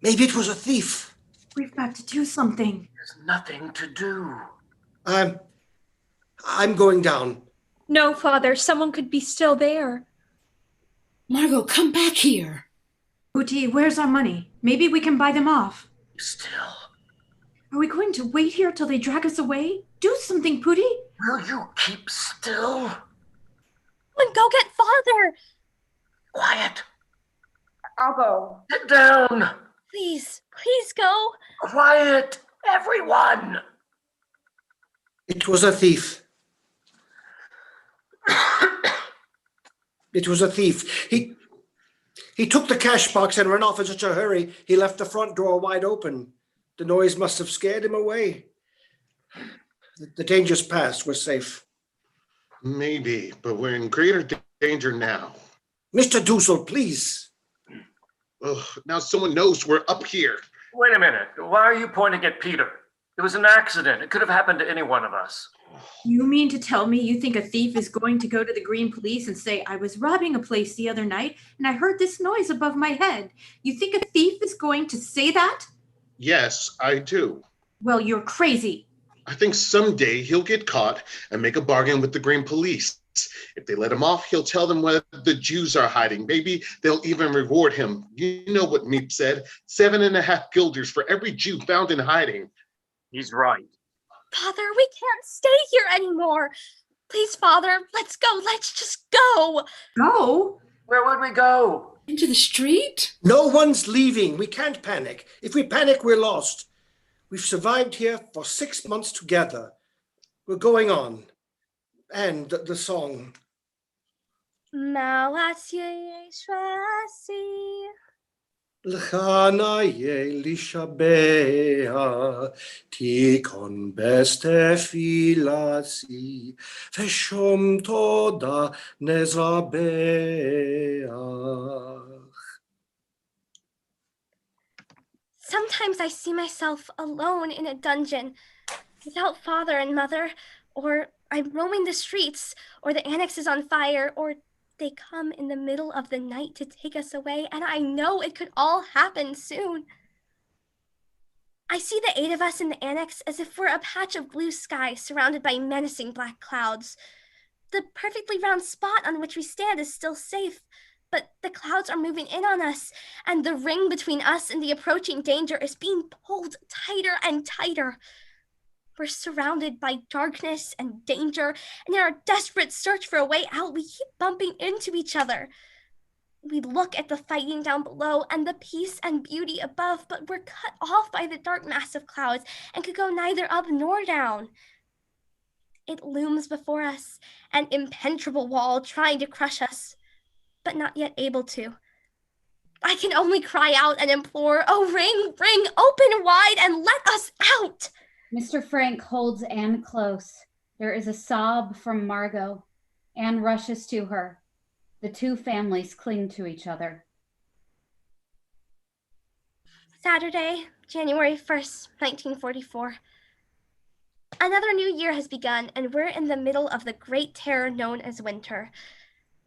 [SPEAKER 9] Maybe it was a thief.
[SPEAKER 13] We've got to do something.
[SPEAKER 14] There's nothing to do.
[SPEAKER 9] I'm going down.
[SPEAKER 11] No, Father, someone could be still there.
[SPEAKER 12] Margot, come back here.
[SPEAKER 13] Pooty, where's our money? Maybe we can buy them off.
[SPEAKER 14] Still.
[SPEAKER 13] Are we going to wait here till they drag us away? Do something, Pooty.
[SPEAKER 14] Will you keep still?
[SPEAKER 2] Go get Father.
[SPEAKER 14] Quiet.
[SPEAKER 15] I'll go.
[SPEAKER 14] Sit down.
[SPEAKER 2] Please go.
[SPEAKER 14] Quiet, everyone.
[SPEAKER 9] It was a thief. It was a thief. He took the cash box and ran off in such a hurry, he left the front door wide open. The noise must have scared him away. The danger's past. We're safe.
[SPEAKER 4] Maybe, but we're in greater danger now.
[SPEAKER 9] Mr. Dussel, please.
[SPEAKER 4] Ugh, now someone knows we're up here.
[SPEAKER 14] Wait a minute. Why are you pointing at Peter? It was an accident. It could have happened to any one of us.
[SPEAKER 13] You mean to tell me you think a thief is going to go to the Green Police and say, I was robbing a place the other night and I heard this noise above my head? You think a thief is going to say that?
[SPEAKER 4] Yes, I do.
[SPEAKER 13] Well, you're crazy.
[SPEAKER 4] I think someday he'll get caught and make a bargain with the Green Police. If they let him off, he'll tell them where the Jews are hiding. Maybe they'll even reward him. You know what Meep said, 7.5 guilders for every Jew found in hiding.
[SPEAKER 14] He's right.
[SPEAKER 2] Father, we can't stay here anymore. Please, Father, let's go. Let's just go.
[SPEAKER 13] Go?
[SPEAKER 14] Where would we go?
[SPEAKER 12] Into the street?
[SPEAKER 9] No one's leaving. We can't panic. If we panic, we're lost. We've survived here for 6 months together. We're going on. And the song.
[SPEAKER 2] Małatje Shwasi.
[SPEAKER 9] L'chanaye lishabea tikon beste filasi veshom toda nezrabeach.
[SPEAKER 2] Sometimes I see myself alone in a dungeon, without father and mother, or I'm roaming the streets, or the annex is on fire, or they come in the middle of the night to take us away, and I know it could all happen soon. I see the 8 of us in the annex as if we're a patch of blue sky surrounded by menacing black clouds. The perfectly round spot on which we stand is still safe, but the clouds are moving in on us, and the ring between us and the approaching danger is being pulled tighter and tighter. We're surrounded by darkness and danger, and in our desperate search for a way out, we keep bumping into each other. We look at the fighting down below and the peace and beauty above, but we're cut off by the dark mass of clouds and could go neither up nor down. It looms before us, an impenetrable wall trying to crush us, but not yet able to. I can only cry out and implore, oh, ring, open wide and let us out!
[SPEAKER 8] Mr. Frank holds Anne close. There is a sob from Margot. Anne rushes to her. The two families cling to each other.
[SPEAKER 2] Saturday, January 1st, 1944. Another new year has begun, and we're in the middle of the great terror known as winter.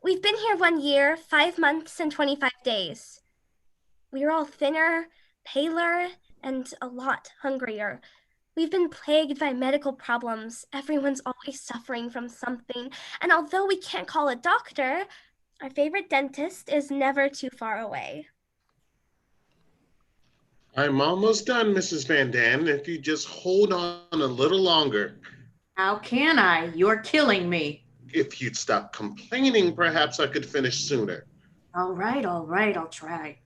[SPEAKER 2] We've been here 1 year, 5 months, and 25 days. We're all thinner, paler, and a lot hungrier. We've been plagued by medical problems. Everyone's always suffering from something. And although we can't call a doctor, our favorite dentist is never too far away.
[SPEAKER 4] I'm almost done, Mrs. Van Dam. If you just hold on a little longer.
[SPEAKER 13] How can I? You're killing me.
[SPEAKER 4] If you'd stop complaining, perhaps I could finish sooner.
[SPEAKER 13] All right, I'll try.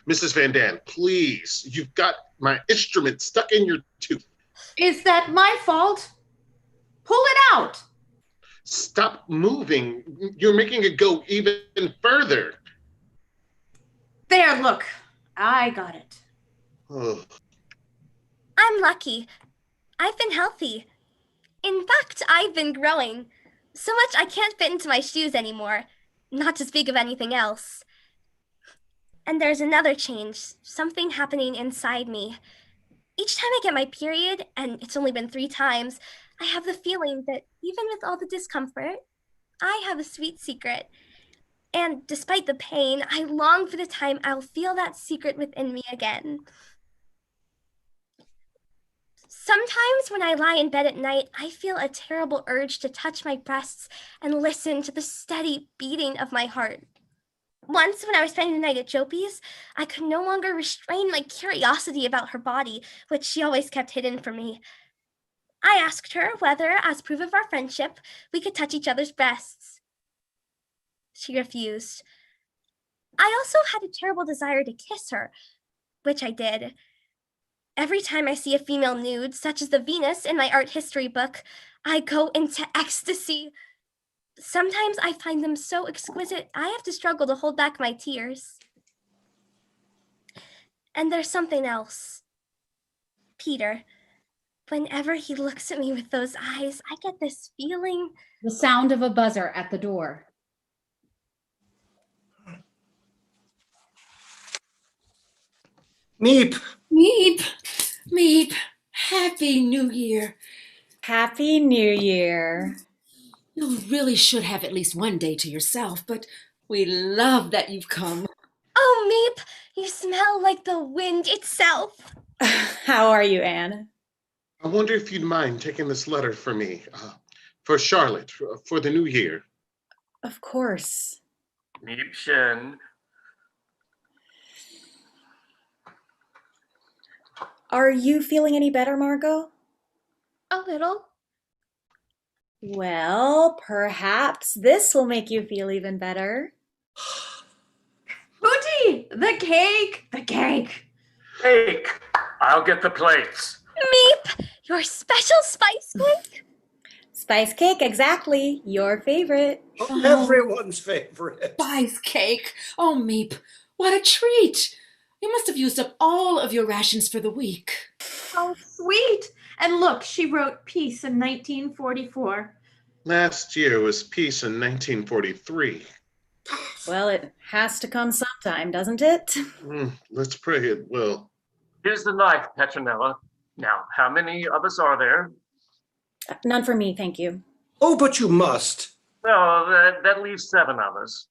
[SPEAKER 4] Mrs. Van Dam, please, you've got my instrument stuck in your tooth.
[SPEAKER 13] Is that my fault? Pull it out.
[SPEAKER 4] Stop moving. You're making it go even further.
[SPEAKER 13] There, look. I got it.
[SPEAKER 4] Ugh.
[SPEAKER 2] I'm lucky. I've been healthy. In fact, I've been growing. So much I can't fit into my shoes anymore, not to speak of anything else. And there's another change, something happening inside me. Each time I get my period, and it's only been 3 times, I have the feeling that even with all the discomfort, I have a sweet secret. And despite the pain, I long for the time I'll feel that secret within me again. Sometimes when I lie in bed at night, I feel a terrible urge to touch my breasts and listen to the steady beating of my heart. Once, when I was spending the night at Jopie's, I could no longer restrain my curiosity about her body, which she always kept hidden from me. I asked her whether, as proof of our friendship, we could touch each other's breasts. She refused. I also had a terrible desire to kiss her, which I did. Every time I see a female nude, such as the Venus in my art history book, I go into ecstasy. Sometimes I find them so exquisite, I have to struggle to hold back my tears. And there's something else. Peter. Whenever he looks at me with those eyes, I get this feeling.
[SPEAKER 8] The sound of a buzzer at the door.
[SPEAKER 9] Meep.
[SPEAKER 12] Meep, Meep, Happy New Year.
[SPEAKER 10] Happy New Year.
[SPEAKER 12] You really should have at least one day to yourself, but we love that you've come.
[SPEAKER 2] Oh, Meep, you smell like the wind itself.
[SPEAKER 10] How are you, Anne?
[SPEAKER 4] I wonder if you'd mind taking this letter for me, for Charlotte, for the new year.
[SPEAKER 10] Of course.
[SPEAKER 14] Liebchen.
[SPEAKER 10] Are you feeling any better, Margot?
[SPEAKER 11] A little.
[SPEAKER 10] Well, perhaps this will make you feel even better.
[SPEAKER 13] Pootie, the cake, the cake.
[SPEAKER 14] Cake. I'll get the plates.
[SPEAKER 2] Meep, your special spice cake?
[SPEAKER 10] Spice cake, exactly. Your favorite.
[SPEAKER 9] Everyone's favorite.
[SPEAKER 12] Spice cake. Oh, Meep, what a treat. You must have used up all of your rations for the week.
[SPEAKER 13] Oh, sweet. And look, she wrote peace in 1944.
[SPEAKER 4] Last year was peace in 1943.
[SPEAKER 10] Well, it has to come sometime, doesn't it?
[SPEAKER 4] Let's pray it will.
[SPEAKER 14] Here's the knife, Petronella. Now, how many of us are there?
[SPEAKER 10] None for me, thank you.
[SPEAKER 9] Oh, but you must.
[SPEAKER 14] No, that leaves 7 of us.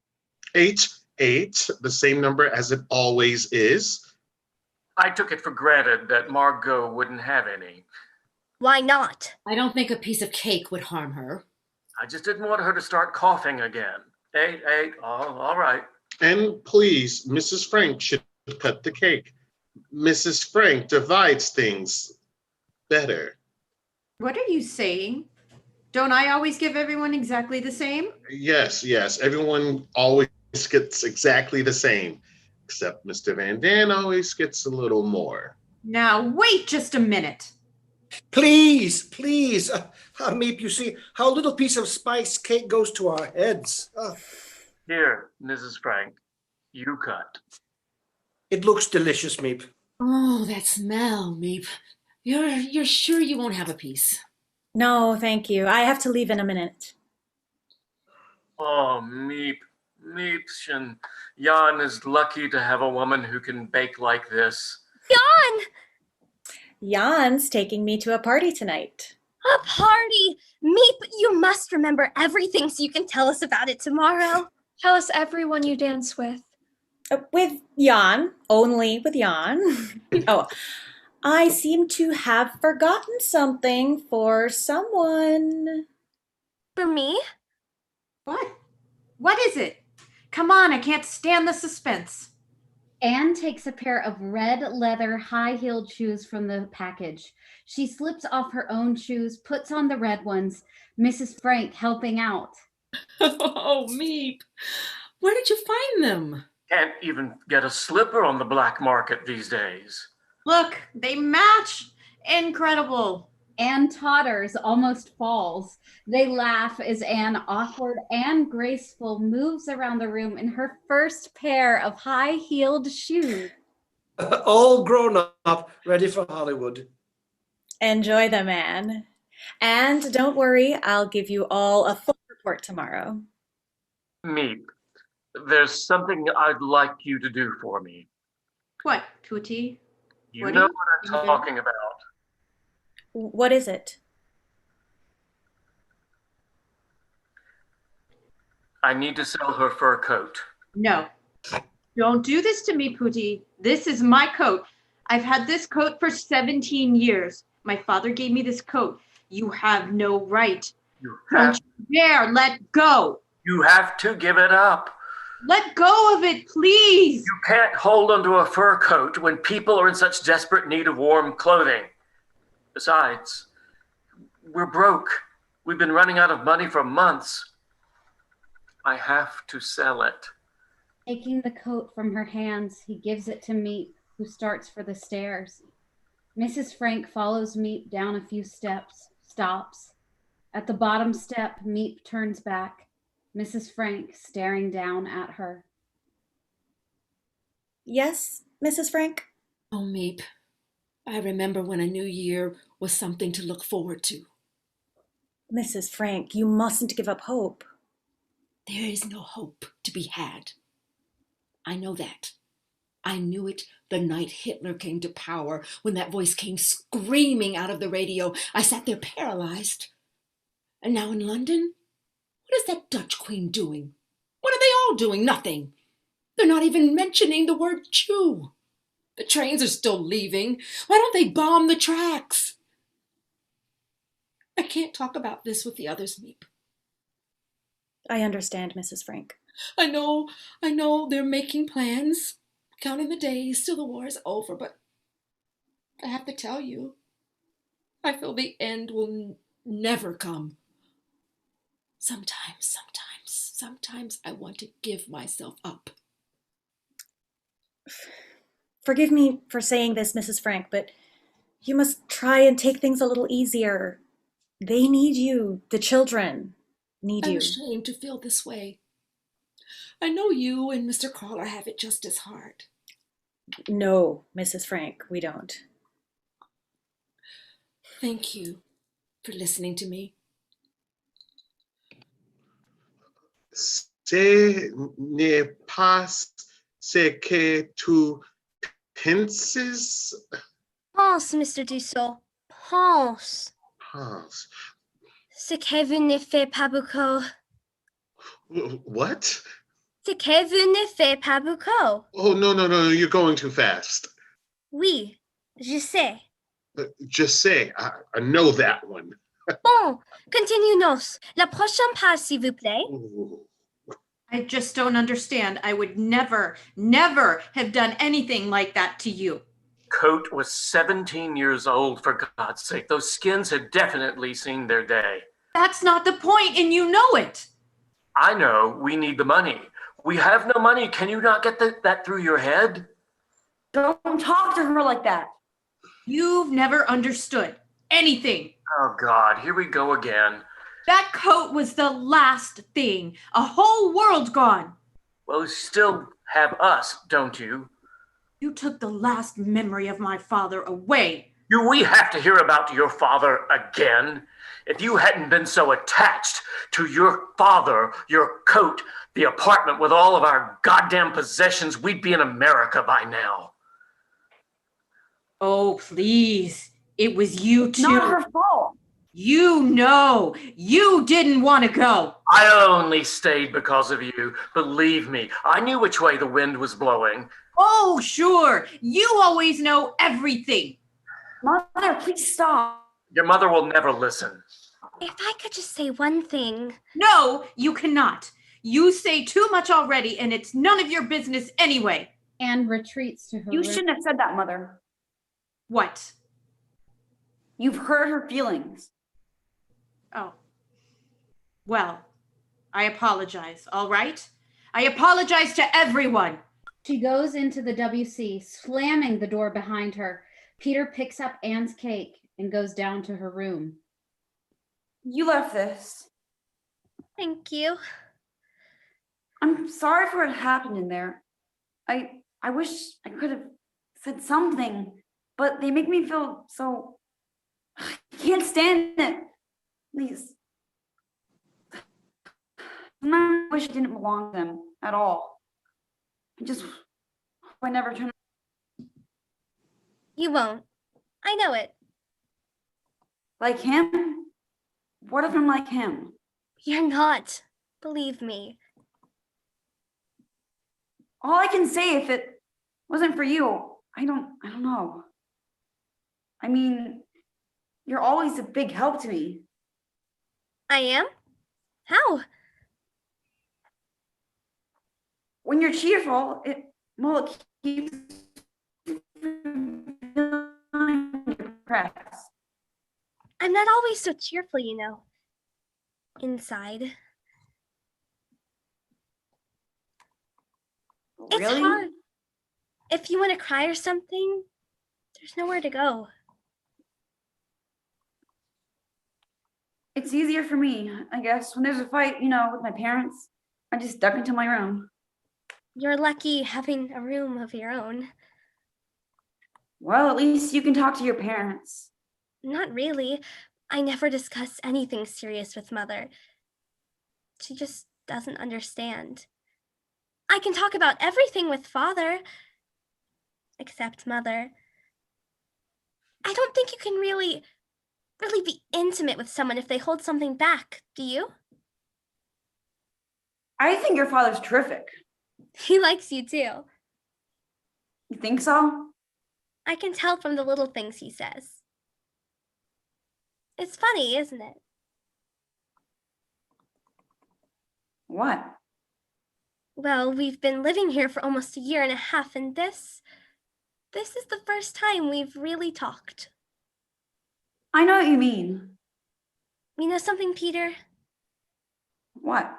[SPEAKER 4] 8, the same number as it always is.
[SPEAKER 14] I took it for granted that Margot wouldn't have any.
[SPEAKER 2] Why not?
[SPEAKER 12] I don't think a piece of cake would harm her.
[SPEAKER 14] I just didn't want her to start coughing again. 8, all right.
[SPEAKER 4] And please, Mrs. Frank should cut the cake. Mrs. Frank divides things better.
[SPEAKER 13] What are you saying? Don't I always give everyone exactly the same?
[SPEAKER 4] Yes, everyone always gets exactly the same, except Mr. Van Daan always gets a little more.
[SPEAKER 13] Now, wait just a minute.
[SPEAKER 9] Please. Meep, you see how little piece of spice cake goes to our heads.
[SPEAKER 14] Here, Mrs. Frank, you cut.
[SPEAKER 9] It looks delicious, Meep.
[SPEAKER 12] Oh, that smell, Meep. You're sure you won't have a piece?
[SPEAKER 10] No, thank you. I have to leave in a minute.
[SPEAKER 14] Oh, Meepchen. Jan is lucky to have a woman who can bake like this.
[SPEAKER 2] Jan!
[SPEAKER 10] Jan's taking me to a party tonight.
[SPEAKER 2] A party! Meep, you must remember everything so you can tell us about it tomorrow.
[SPEAKER 11] Tell us everyone you dance with.
[SPEAKER 10] With Jan, only with Jan. Oh, I seem to have forgotten something for someone.
[SPEAKER 2] For me?
[SPEAKER 13] What? What is it? Come on, I can't stand the suspense.
[SPEAKER 8] Anne takes a pair of red leather high-heeled shoes from the package. She slips off her own shoes, puts on the red ones, Mrs. Frank helping out.
[SPEAKER 12] Oh, Meep, where did you find them?
[SPEAKER 14] Can't even get a slipper on the black market these days.
[SPEAKER 13] Look, they match. Incredible.
[SPEAKER 8] Anne totters, almost falls. They laugh as Anne, awkward and graceful, moves around the room in her first pair of high-heeled shoes.
[SPEAKER 9] All grown up, ready for Hollywood.
[SPEAKER 10] Enjoy them, Anne. And don't worry, I'll give you all a full report tomorrow.
[SPEAKER 14] Meep, there's something I'd like you to do for me.
[SPEAKER 13] What, Pootie?
[SPEAKER 14] You know what I'm talking about.
[SPEAKER 10] What is it?
[SPEAKER 14] I need to sell her fur coat.
[SPEAKER 13] No. Don't do this to me, Pootie. This is my coat. I've had this coat for 17 years. My father gave me this coat. You have no right. Don't you dare let go.
[SPEAKER 14] You have to give it up.
[SPEAKER 13] Let go of it, please.
[SPEAKER 14] You can't hold onto a fur coat when people are in such desperate need of warm clothing. Besides, we're broke. We've been running out of money for months. I have to sell it.
[SPEAKER 8] Taking the coat from her hands, he gives it to Meep, who starts for the stairs. Mrs. Frank follows Meep down a few steps, stops. At the bottom step, Meep turns back, Mrs. Frank staring down at her.
[SPEAKER 10] Yes, Mrs. Frank?
[SPEAKER 12] Oh, Meep, I remember when a new year was something to look forward to.
[SPEAKER 10] Mrs. Frank, you mustn't give up hope.
[SPEAKER 12] There is no hope to be had. I know that. I knew it the night Hitler came to power, when that voice came screaming out of the radio. I sat there paralyzed. And now in London, what is that Dutch queen doing? What are they all doing? Nothing. They're not even mentioning the word Jew. The trains are still leaving. Why don't they bomb the tracks? I can't talk about this with the others, Miep.
[SPEAKER 10] I understand, Mrs. Frank.
[SPEAKER 12] I know they're making plans, counting the days till the war is over, but I have to tell you, I feel the end will never come. Sometimes I want to give myself up.
[SPEAKER 10] Forgive me for saying this, Mrs. Frank, but you must try and take things a little easier. They need you. The children need
[SPEAKER 12] I'm
[SPEAKER 10] you.
[SPEAKER 12] ashamed to feel this way. I know you and Mr. Crawler have it just as hard.
[SPEAKER 10] No, Mrs. Frank, we don't.
[SPEAKER 12] Thank you for listening to me.
[SPEAKER 4] Ce n'est pas ce que tu penses.
[SPEAKER 2] Pense, Mr. Dussault. Pense.
[SPEAKER 4] Pense.
[SPEAKER 2] Ce que vous ne faites pas beaucoup.
[SPEAKER 4] What?
[SPEAKER 2] Ce que vous ne faites pas beaucoup.
[SPEAKER 4] Oh, no, you're going too fast.
[SPEAKER 2] Oui, je sais.
[SPEAKER 4] Just say, I know that one.
[SPEAKER 2] Bon, continuons. La prochaine page, s'il vous plaît.
[SPEAKER 13] I just don't understand. I would never have done anything like that to you.
[SPEAKER 14] Coat was 17 years old, for God's sake. Those skins had definitely seen their day.
[SPEAKER 13] That's not the point, and you know it.
[SPEAKER 14] I know we need the money. We have no money. Can you not get that through your head?
[SPEAKER 15] Don't talk to her like that.
[SPEAKER 13] You've never understood anything.
[SPEAKER 14] Oh, God, here we go again.
[SPEAKER 13] That coat was the last thing. A whole world gone.
[SPEAKER 14] Well, you still have us, don't you?
[SPEAKER 13] You took the last memory of my father away.
[SPEAKER 14] Do we have to hear about your father again? If you hadn't been so attached to your father, your coat, the apartment with all of our goddamn possessions, we'd be in America by now.
[SPEAKER 13] Oh, please. It was you too.
[SPEAKER 15] Not her fault.
[SPEAKER 13] You know, you didn't want to go.
[SPEAKER 14] I only stayed because of you. Believe me, I knew which way the wind was blowing.
[SPEAKER 13] Oh, sure. You always know everything.
[SPEAKER 15] Mother, please stop.
[SPEAKER 14] Your mother will never listen.
[SPEAKER 2] If I could just say one thing.
[SPEAKER 13] No, you cannot. You say too much already, and it's none of your business anyway.
[SPEAKER 8] Anne retreats to her
[SPEAKER 15] You
[SPEAKER 8] room.
[SPEAKER 15] shouldn't have said that, Mother.
[SPEAKER 13] What?
[SPEAKER 15] You've hurt her feelings.
[SPEAKER 13] Oh. Well, I apologize, all right? I apologize to everyone.
[SPEAKER 8] She goes into the WC, slamming the door behind her. Peter picks up Anne's cake and goes down to her room.
[SPEAKER 15] You left this.
[SPEAKER 2] Thank you.
[SPEAKER 15] I'm sorry for what happened in there. I wish I could have said something, but they make me feel so... I can't stand it. Please. I wish I didn't belong to them at all. I never turn.
[SPEAKER 2] You won't. I know it.
[SPEAKER 15] Like him? What if I'm like him?
[SPEAKER 2] You're not. Believe me.
[SPEAKER 15] All I can say, if it wasn't for you, I don't know. I mean, you're always a big help to me.
[SPEAKER 2] I am? How?
[SPEAKER 15] When you're cheerful, it keeps you feeling depressed.
[SPEAKER 2] I'm not always so cheerful, you know. Inside. It's
[SPEAKER 15] Really?
[SPEAKER 2] hard. If you want to cry or something, there's nowhere to go.
[SPEAKER 15] It's easier for me, I guess. When there's a fight, with my parents, I just duck into my room.
[SPEAKER 2] You're lucky having a room of your own.
[SPEAKER 15] Well, at least you can talk to your parents.
[SPEAKER 2] Not really. I never discuss anything serious with Mother. She just doesn't understand. I can talk about everything with Father. except Mother. I don't think you can really be intimate with someone if they hold something back, do you?
[SPEAKER 15] I think your father's terrific.
[SPEAKER 2] He likes you too.
[SPEAKER 15] You think so?
[SPEAKER 2] I can tell from the little things he says. It's funny, isn't it?
[SPEAKER 15] What?
[SPEAKER 2] Well, we've been living here for almost a year and a half, and this is the first time we've really talked.
[SPEAKER 15] I know what you mean.
[SPEAKER 2] You know something, Peter?
[SPEAKER 15] What?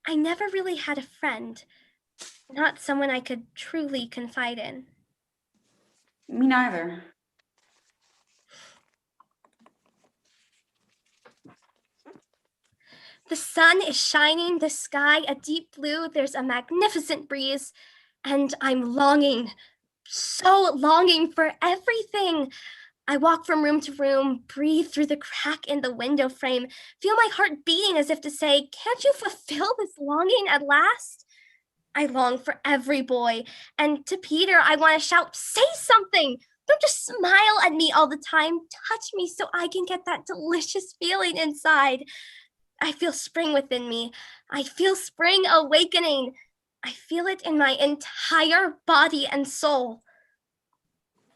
[SPEAKER 2] I never really had a friend. Not someone I could truly confide in.
[SPEAKER 15] Me neither.
[SPEAKER 2] The sun is shining, the sky a deep blue, there's a magnificent breeze, and I'm longing, so longing for everything. I walk from room to room, breathe through the crack in the window frame, feel my heart beating as if to say, can't you fulfill this longing at last? I long for every boy, and to Peter, I want to shout, say something! Don't just smile at me all the time. Touch me so I can get that delicious feeling inside. I feel spring within me. I feel spring awakening. I feel it in my entire body and soul.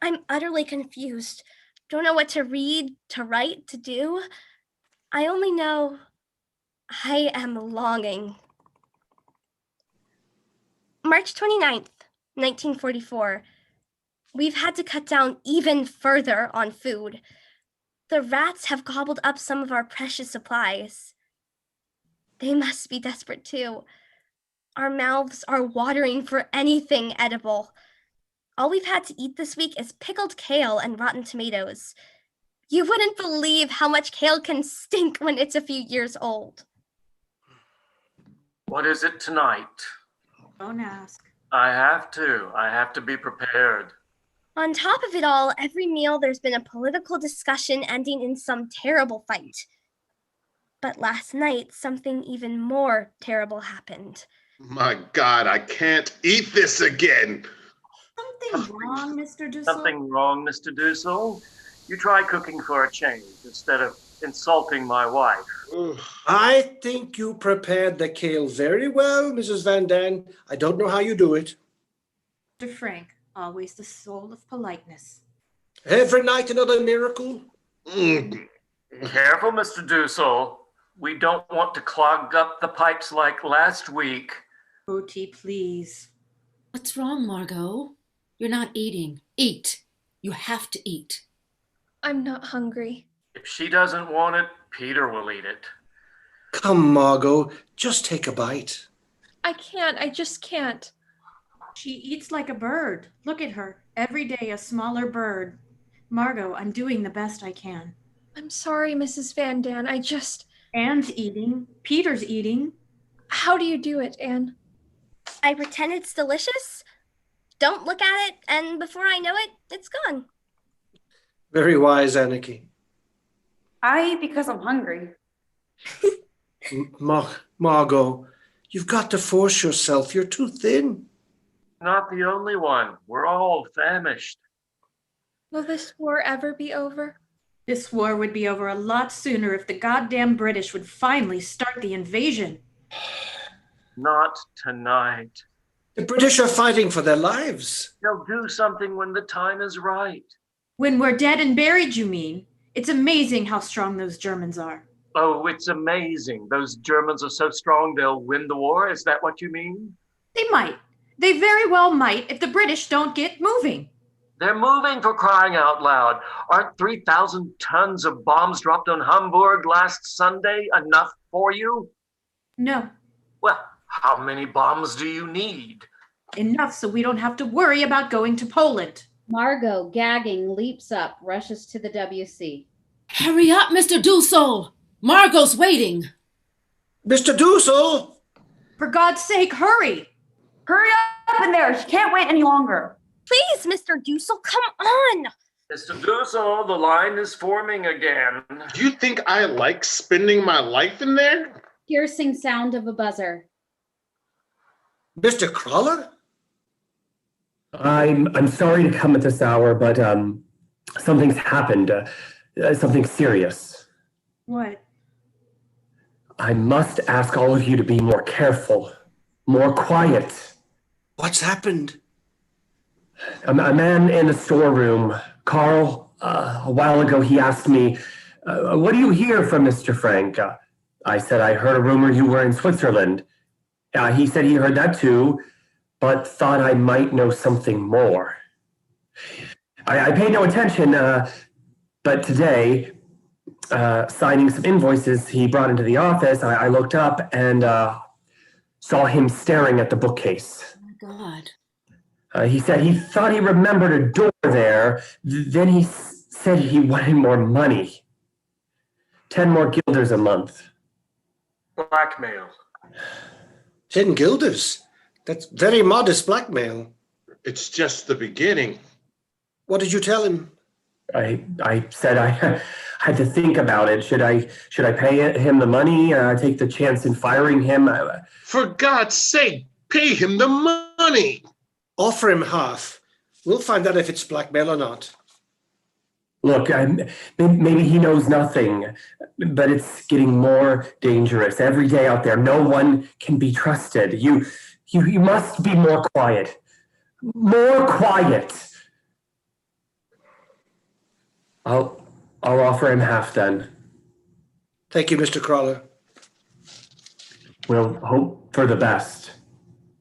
[SPEAKER 2] I'm utterly confused. Don't know what to read, to write, to do. I only know I am longing. March 29th, 1944. We've had to cut down even further on food. The rats have gobbled up some of our precious supplies. They must be desperate too. Our mouths are watering for anything edible. All we've had to eat this week is pickled kale and rotten tomatoes. You wouldn't believe how much kale can stink when it's a few years old.
[SPEAKER 14] What is it tonight?
[SPEAKER 13] Don't ask.
[SPEAKER 14] I have to be prepared.
[SPEAKER 2] On top of it all, every meal there's been a political discussion ending in some terrible fight. But last night, something even more terrible happened.
[SPEAKER 4] My God, I can't eat this again.
[SPEAKER 13] Something wrong, Mr. Dussel?
[SPEAKER 14] Something wrong, Mr. Dussel? You try cooking for a change instead of insulting my wife.
[SPEAKER 9] I think you prepared the kale very well, Mrs. Van Daan. I don't know how you do it.
[SPEAKER 13] Mr. Frank, always the soul of politeness.
[SPEAKER 9] Every night another miracle.
[SPEAKER 14] Careful, Mr. Dussel. We don't want to clog up the pipes like last week.
[SPEAKER 13] Bertie, please.
[SPEAKER 12] What's wrong, Margot? You're not eating. Eat. You have to eat.
[SPEAKER 11] I'm not hungry.
[SPEAKER 14] If she doesn't want it, Peter will eat it.
[SPEAKER 9] Come, Margot, just take a bite.
[SPEAKER 11] I can't. I just can't.
[SPEAKER 13] She eats like a bird. Look at her. Every day a smaller bird. Margot, I'm doing the best I can.
[SPEAKER 11] I'm sorry, Mrs. Van Daan.
[SPEAKER 13] Anne's eating. Peter's eating.
[SPEAKER 11] How do you do it, Anne?
[SPEAKER 2] I pretend it's delicious, don't look at it, and before I know it, it's gone.
[SPEAKER 9] Very wise, Anarchy.
[SPEAKER 15] I eat because I'm hungry.
[SPEAKER 9] Margot, you've got to force yourself. You're too thin.
[SPEAKER 14] Not the only one. We're all famished.
[SPEAKER 11] Will this war ever be over?
[SPEAKER 13] This war would be over a lot sooner if the goddamn British would finally start the invasion.
[SPEAKER 14] Not tonight.
[SPEAKER 9] The British are fighting for their lives.
[SPEAKER 14] They'll do something when the time is right.
[SPEAKER 13] When we're dead and buried, you mean? It's amazing how strong those Germans are.
[SPEAKER 14] Oh, it's amazing. Those Germans are so strong they'll win the war. Is that what you mean?
[SPEAKER 13] They might. They very well might if the British don't get moving.
[SPEAKER 14] They're moving, for crying out loud. Aren't 3,000 tons of bombs dropped on Hamburg last Sunday enough for you?
[SPEAKER 13] No.
[SPEAKER 14] Well, how many bombs do you need?
[SPEAKER 13] Enough so we don't have to worry about going to Poland.
[SPEAKER 8] Margot, gagging, leaps up, rushes to the WC.
[SPEAKER 12] Hurry up, Mr. Dussel! Margot's waiting.
[SPEAKER 9] Mr. Dussel!
[SPEAKER 13] For God's sake, hurry!
[SPEAKER 15] Hurry up in there. She can't wait any longer.
[SPEAKER 2] Please, Mr. Dussel, come on!
[SPEAKER 14] Mr. Dussel, the line is forming again.
[SPEAKER 4] Do you think I like spending my life in there?
[SPEAKER 8] Piercing sound of a buzzer.
[SPEAKER 9] Mr. Crawler?
[SPEAKER 6] I'm sorry to come at this hour, but something's happened. Something serious.
[SPEAKER 13] What?
[SPEAKER 6] I must ask all of you to be more careful, more quiet.
[SPEAKER 9] What's happened?
[SPEAKER 6] A man in the storeroom, Carl, a while ago, he asked me, what do you hear from Mr. Frank? I said, I heard a rumor you were in Switzerland. He said he heard that too, but thought I might know something more. I paid no attention, but today, signing some invoices he brought into the office, I looked up and saw him staring at the bookcase.
[SPEAKER 12] Oh my God.
[SPEAKER 6] He said he thought he remembered a door there. Then he said he wanted more money. 10 more guilders a month.
[SPEAKER 14] Blackmail.
[SPEAKER 9] 10 guilders? That's very modest blackmail.
[SPEAKER 4] It's just the beginning.
[SPEAKER 9] What did you tell him?
[SPEAKER 6] I said I had to think about it. Should I pay him the money? Take the chance in firing him?
[SPEAKER 4] For God's sake, pay him the money.
[SPEAKER 9] Offer him half. We'll find out if it's blackmail or not.
[SPEAKER 6] Look, maybe he knows nothing, but it's getting more dangerous every day out there. No one can be trusted. You must be more quiet. More quiet. I'll offer him half then.
[SPEAKER 9] Thank you, Mr. Crawler.
[SPEAKER 6] We'll hope for the best.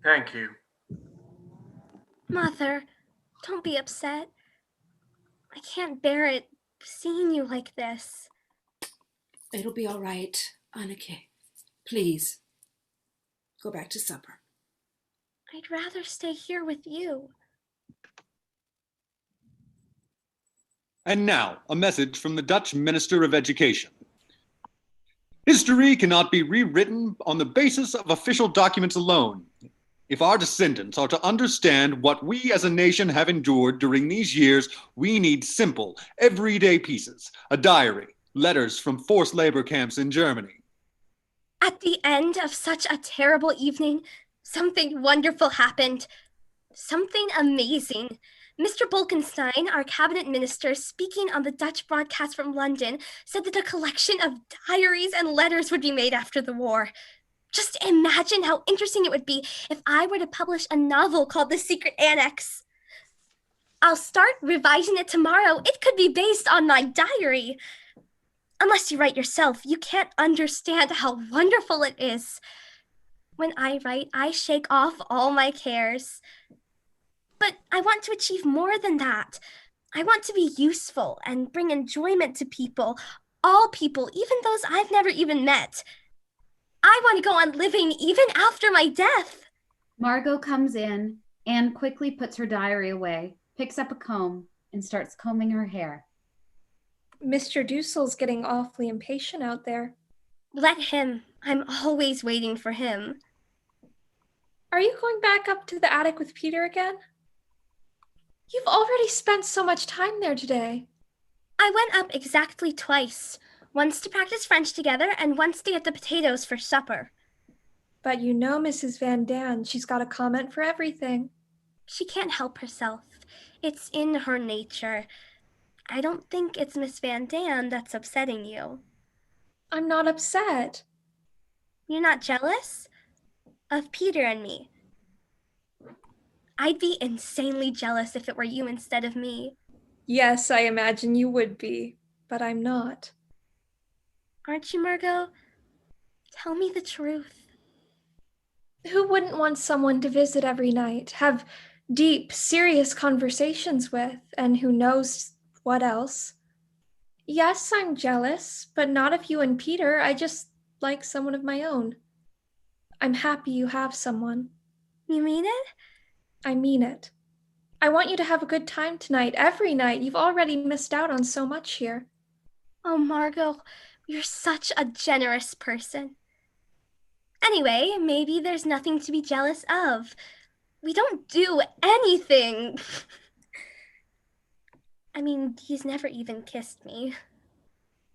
[SPEAKER 14] Thank you.
[SPEAKER 2] Mother, don't be upset. I can't bear it seeing you like this.
[SPEAKER 12] It'll be all right, Anneke. Please, go back to supper.
[SPEAKER 2] I'd rather stay here with you.
[SPEAKER 3] And now, a message from the Dutch Minister of Education. History cannot be rewritten on the basis of official documents alone. If our descendants are to understand what we as a nation have endured during these years, we need simple, everyday pieces, a diary, letters from forced labor camps in Germany.
[SPEAKER 2] At the end of such a terrible evening, something wonderful happened. Something amazing. Mr. Bolkenstein, our cabinet minister, speaking on the Dutch broadcast from London, said that a collection of diaries and letters would be made after the war. Just imagine how interesting it would be if I were to publish a novel called The Secret Annex. I'll start revising it tomorrow. It could be based on my diary. Unless you write yourself, you can't understand how wonderful it is. When I write, I shake off all my cares. But I want to achieve more than that. I want to be useful and bring enjoyment to people, all people, even those I've never even met. I want to go on living even after my death.
[SPEAKER 8] Margot comes in. Anne quickly puts her diary away, picks up a comb, and starts combing her hair.
[SPEAKER 11] Mr. Dussel's getting awfully impatient out there.
[SPEAKER 2] Let him. I'm always waiting for him.
[SPEAKER 11] Are you going back up to the attic with Peter again? You've already spent so much time there today.
[SPEAKER 2] I went up exactly twice. Once to practice French together and once to get the potatoes for supper.
[SPEAKER 11] But you know Mrs. Van Dan, she's got a comment for everything.
[SPEAKER 2] She can't help herself. It's in her nature. I don't think it's Miss Van Dan that's upsetting you.
[SPEAKER 11] I'm not upset.
[SPEAKER 2] You're not jealous? Of Peter and me? I'd be insanely jealous if it were you instead of me.
[SPEAKER 11] Yes, I imagine you would be, but I'm not.
[SPEAKER 2] Aren't you, Margot? Tell me the truth.
[SPEAKER 11] Who wouldn't want someone to visit every night, have deep, serious conversations with, and who knows what else? Yes, I'm jealous, but not of you and Peter. I just like someone of my own. I'm happy you have someone.
[SPEAKER 2] You mean it?
[SPEAKER 11] I mean it. I want you to have a good time tonight, every night. You've already missed out on so much here.
[SPEAKER 2] Oh, Margot, you're such a generous person. Anyway, maybe there's nothing to be jealous of. We don't do anything. I mean, he's never even kissed me.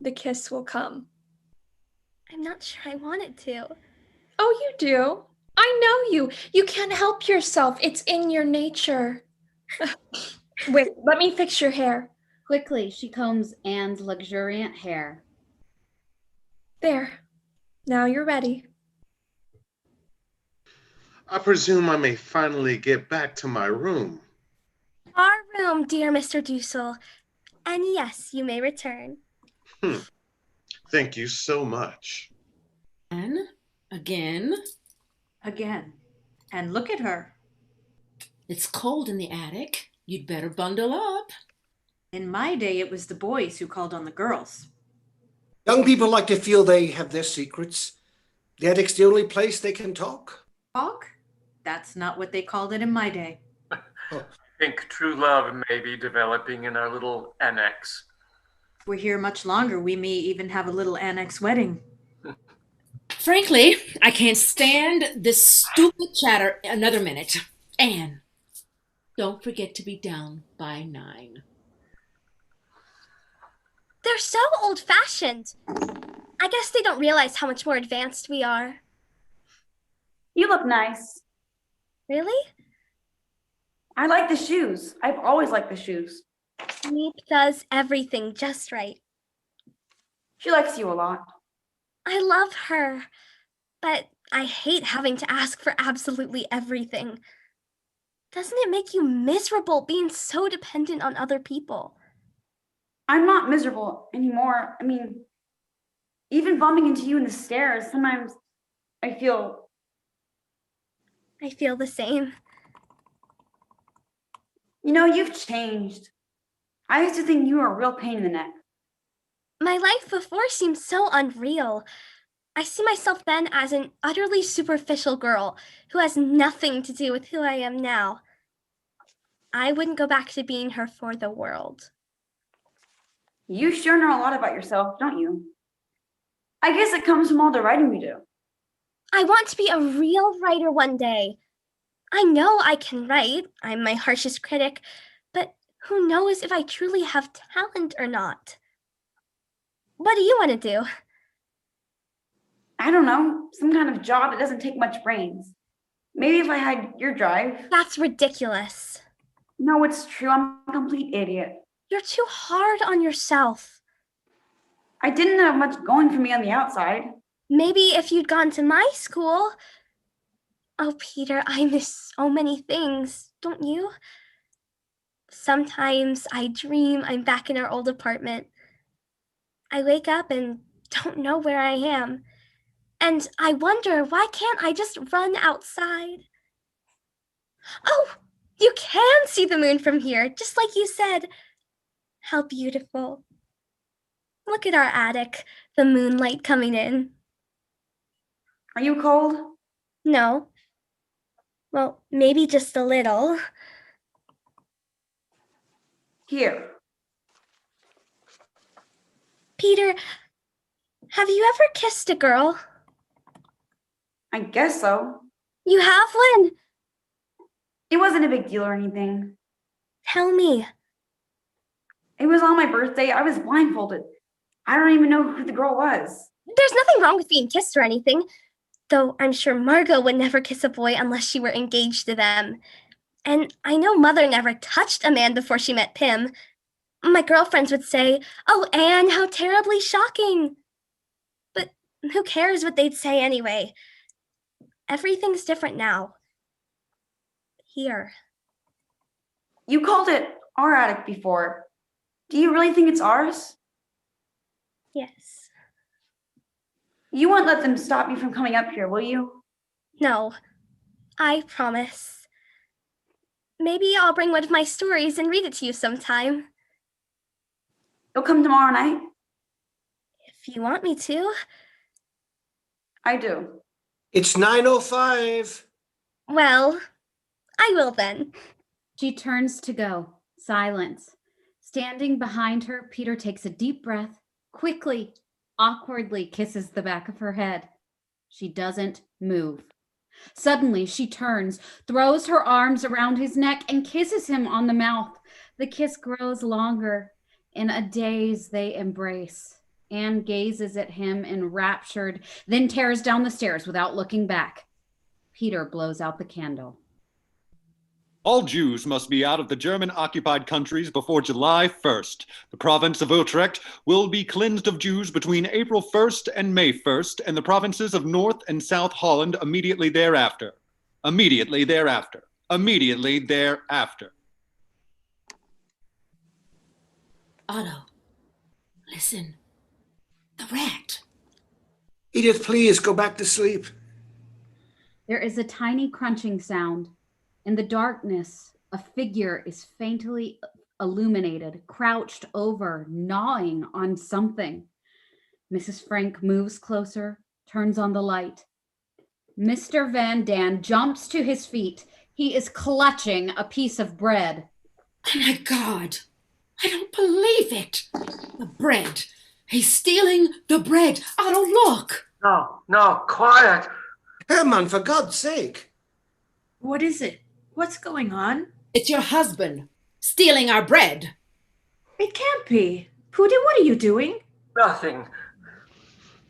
[SPEAKER 11] The kiss will come.
[SPEAKER 2] I'm not sure I want it to.
[SPEAKER 11] Oh, you do. I know you. You can't help yourself. It's in your nature. Wait, let me fix your hair.
[SPEAKER 8] Quickly, she combs Anne's luxuriant hair.
[SPEAKER 11] There. Now you're ready.
[SPEAKER 4] I presume I may finally get back to my room.
[SPEAKER 2] Our room, dear Mr. Dussel. And yes, you may return.
[SPEAKER 4] Thank you so much.
[SPEAKER 12] Anne, again.
[SPEAKER 13] Again. And look at her.
[SPEAKER 12] It's cold in the attic. You'd better bundle up.
[SPEAKER 13] In my day, it was the boys who called on the girls.
[SPEAKER 9] Young people like to feel they have their secrets. The attic's the only place they can talk.
[SPEAKER 13] Talk? That's not what they called it in my day.
[SPEAKER 14] I think true love may be developing in our little annex.
[SPEAKER 13] If we're here much longer, we may even have a little annex wedding.
[SPEAKER 12] Frankly, I can't stand this stupid chatter another minute. Anne, don't forget to be down by 9.
[SPEAKER 2] They're so old-fashioned. I guess they don't realize how much more advanced we are.
[SPEAKER 15] You look nice.
[SPEAKER 2] Really?
[SPEAKER 15] I like the shoes. I've always liked the shoes.
[SPEAKER 2] Meep does everything just right.
[SPEAKER 15] She likes you a lot.
[SPEAKER 2] I love her, but I hate having to ask for absolutely everything. Doesn't it make you miserable being so dependent on other people?
[SPEAKER 15] I'm not miserable anymore. I mean, even bumping into you in the stairs, sometimes I feel
[SPEAKER 2] the same.
[SPEAKER 15] You know, you've changed. I used to think you were a real pain in the neck.
[SPEAKER 2] My life before seemed so unreal. I see myself then as an utterly superficial girl who has nothing to do with who I am now. I wouldn't go back to being her for the world.
[SPEAKER 15] You sure know a lot about yourself, don't you? I guess it comes from all the writing we do.
[SPEAKER 2] I want to be a real writer one day. I know I can write. I'm my harshest critic, but who knows if I truly have talent or not? What do you want to do?
[SPEAKER 15] I don't know, some kind of job that doesn't take much brains. Maybe if I had your drive.
[SPEAKER 2] That's ridiculous.
[SPEAKER 15] No, it's true. I'm a complete idiot.
[SPEAKER 2] You're too hard on yourself.
[SPEAKER 15] I didn't have much going for me on the outside.
[SPEAKER 2] Maybe if you'd gone to my school. Oh, Peter, I miss so many things, don't you? Sometimes I dream I'm back in our old apartment. I wake up and don't know where I am. And I wonder, why can't I just run outside? Oh, you can see the moon from here, just like you said. How beautiful. Look at our attic, the moonlight coming in.
[SPEAKER 15] Are you cold?
[SPEAKER 2] No. Well, maybe just a little.
[SPEAKER 15] Here.
[SPEAKER 2] Peter, have you ever kissed a girl?
[SPEAKER 15] I guess so.
[SPEAKER 2] You have one?
[SPEAKER 15] It wasn't a big deal or anything.
[SPEAKER 2] Tell me.
[SPEAKER 15] It was on my birthday. I was blindfolded. I don't even know who the girl was.
[SPEAKER 2] There's nothing wrong with being kissed or anything. Though I'm sure Margot would never kiss a boy unless she were engaged to them. And I know Mother never touched a man before she met Pim. My girlfriends would say, "Oh, Anne, how terribly shocking." But who cares what they'd say anyway? Everything's different now. Here.
[SPEAKER 15] You called it our attic before. Do you really think it's ours?
[SPEAKER 2] Yes.
[SPEAKER 15] You won't let them stop me from coming up here, will you?
[SPEAKER 2] No, I promise. Maybe I'll bring one of my stories and read it to you sometime.
[SPEAKER 15] You'll come tomorrow night?
[SPEAKER 2] If you want me to.
[SPEAKER 15] I do.
[SPEAKER 9] It's 9:05.
[SPEAKER 2] Well, I will then.
[SPEAKER 8] She turns to go. Silence. Standing behind her, Peter takes a deep breath, quickly, awkwardly kisses the back of her head. She doesn't move. Suddenly, she turns, throws her arms around his neck, and kisses him on the mouth. The kiss grows longer. In a daze, they embrace. Anne gazes at him enraptured, then tears down the stairs without looking back. Peter blows out the candle.
[SPEAKER 3] All Jews must be out of the German-occupied countries before July 1st. The province of Utrecht will be cleansed of Jews between April 1st and May 1st, and the provinces of North and South Holland immediately thereafter. Immediately thereafter. Immediately thereafter.
[SPEAKER 12] Otto, listen. The rat.
[SPEAKER 9] Edith, please go back to sleep.
[SPEAKER 8] There is a tiny crunching sound. In the darkness, a figure is faintly illuminated, crouched over, gnawing on something. Mrs. Frank moves closer, turns on the light. Mr. Van Daan jumps to his feet. He is clutching a piece of bread.
[SPEAKER 12] Oh my God, I don't believe it. The bread. He's stealing the bread. Otto, look.
[SPEAKER 14] No, quiet.
[SPEAKER 9] Herman, for God's sake.
[SPEAKER 13] What is it? What's going on?
[SPEAKER 12] It's your husband stealing our bread.
[SPEAKER 13] It can't be. Putin, what are you doing?
[SPEAKER 14] Nothing.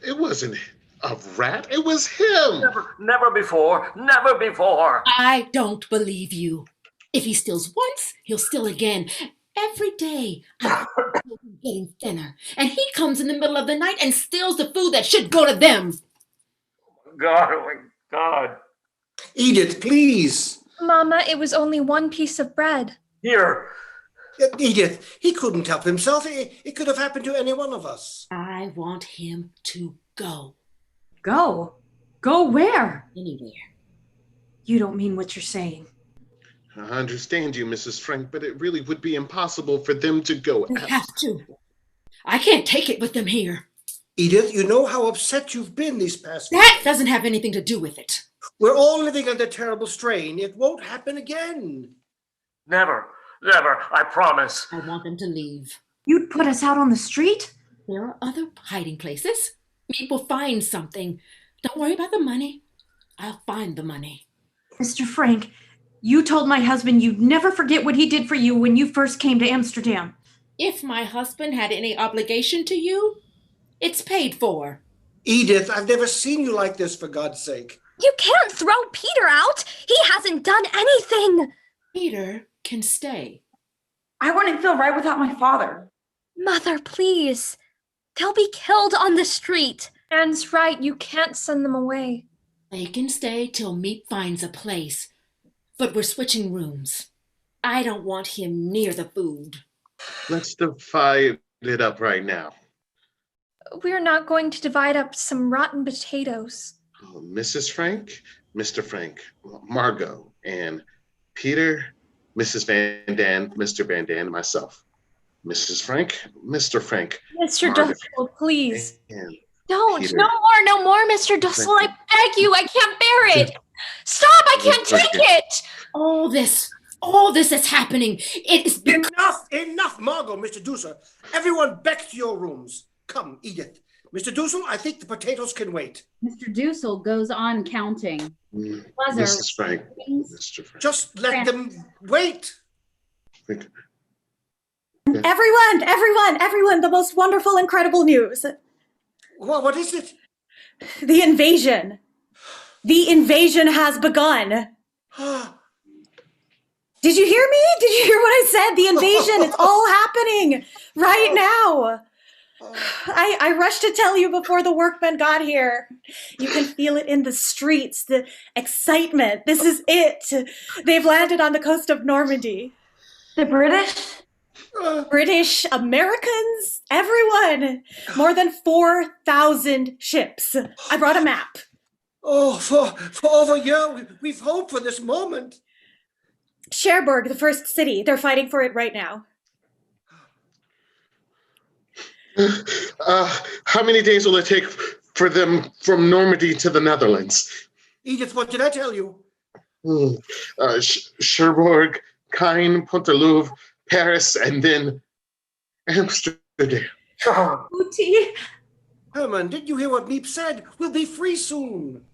[SPEAKER 4] It wasn't a rat. It was him.
[SPEAKER 14] Never before. Never before.
[SPEAKER 12] I don't believe you. If he steals once, he'll steal again. Every day, I'm getting thinner. And he comes in the middle of the night and steals the food that should go to them.
[SPEAKER 14] God, oh my God.
[SPEAKER 9] Edith, please.
[SPEAKER 11] Mama, it was only one piece of bread.
[SPEAKER 14] Here.
[SPEAKER 9] Edith, he couldn't help himself. It could have happened to any one of us.
[SPEAKER 12] I want him to go.
[SPEAKER 13] Go? Go where?
[SPEAKER 12] Anywhere.
[SPEAKER 13] You don't mean what you're saying.
[SPEAKER 4] I understand you, Mrs. Frank, but it really would be impossible for them to go.
[SPEAKER 12] They have to. I can't take it with them here.
[SPEAKER 9] Edith, you know how upset you've been these past
[SPEAKER 12] That doesn't have anything to do with it.
[SPEAKER 9] We're all living under terrible strain. It won't happen again.
[SPEAKER 14] Never, I promise.
[SPEAKER 12] I want them to leave.
[SPEAKER 13] You'd put us out on the street?
[SPEAKER 12] There are other hiding places. Meep will find something. Don't worry about the money. I'll find the money.
[SPEAKER 13] Mr. Frank, you told my husband you'd never forget what he did for you when you first came to Amsterdam.
[SPEAKER 12] If my husband had any obligation to you, it's paid for.
[SPEAKER 9] Edith, I've never seen you like this, for God's sake.
[SPEAKER 2] You can't throw Peter out. He hasn't done anything.
[SPEAKER 12] Peter can stay.
[SPEAKER 15] I wouldn't feel right without my father.
[SPEAKER 2] Mother, please. They'll be killed on the street.
[SPEAKER 11] Anne's right. You can't send them away.
[SPEAKER 12] They can stay till Meep finds a place. But we're switching rooms. I don't want him near the food.
[SPEAKER 4] Let's divide it up right now.
[SPEAKER 11] We're not going to divide up some rotten potatoes.
[SPEAKER 4] Mrs. Frank, Mr. Frank, Margot, and Peter, Mrs. Van Daan, Mr. Van Daan, and myself. Mrs. Frank, Mr. Frank.
[SPEAKER 11] Mr. Dussel, please.
[SPEAKER 4] And
[SPEAKER 2] Don't.
[SPEAKER 4] Peter.
[SPEAKER 2] No more, Mr. Dussel. I beg you. I can't bear it. Stop. I can't take it.
[SPEAKER 12] All this is happening. It is
[SPEAKER 9] Enough, Margot, Mr. Dussel. Everyone back to your rooms. Come, Edith. Mr. Dussel, I think the potatoes can wait.
[SPEAKER 8] Mr. Dussel goes on counting.
[SPEAKER 4] Mrs. Frank, Mr. Frank.
[SPEAKER 9] Just let them wait.
[SPEAKER 10] Everyone, the most wonderful, incredible news.
[SPEAKER 9] What is it?
[SPEAKER 10] The invasion. The invasion has begun. Did you hear me? Did you hear what I said? The invasion, it's all happening right now. I rushed to tell you before the workmen got here. You can feel it in the streets, the excitement. This is it. They've landed on the coast of Normandy.
[SPEAKER 15] The British?
[SPEAKER 10] British, Americans, everyone. More than 4,000 ships. I brought a map.
[SPEAKER 9] Oh, for over a year, we've hoped for this moment.
[SPEAKER 10] Cherbourg, the first city. They're fighting for it right now.
[SPEAKER 4] How many days will it take for them from Normandy to the Netherlands?
[SPEAKER 9] Edith, what did I tell you?
[SPEAKER 4] Cherbourg, Caen, Pont-à-Louvre, Paris, and then Amsterdam.
[SPEAKER 10] Uti.
[SPEAKER 9] Herman, did you hear what Meep said? We'll be free soon.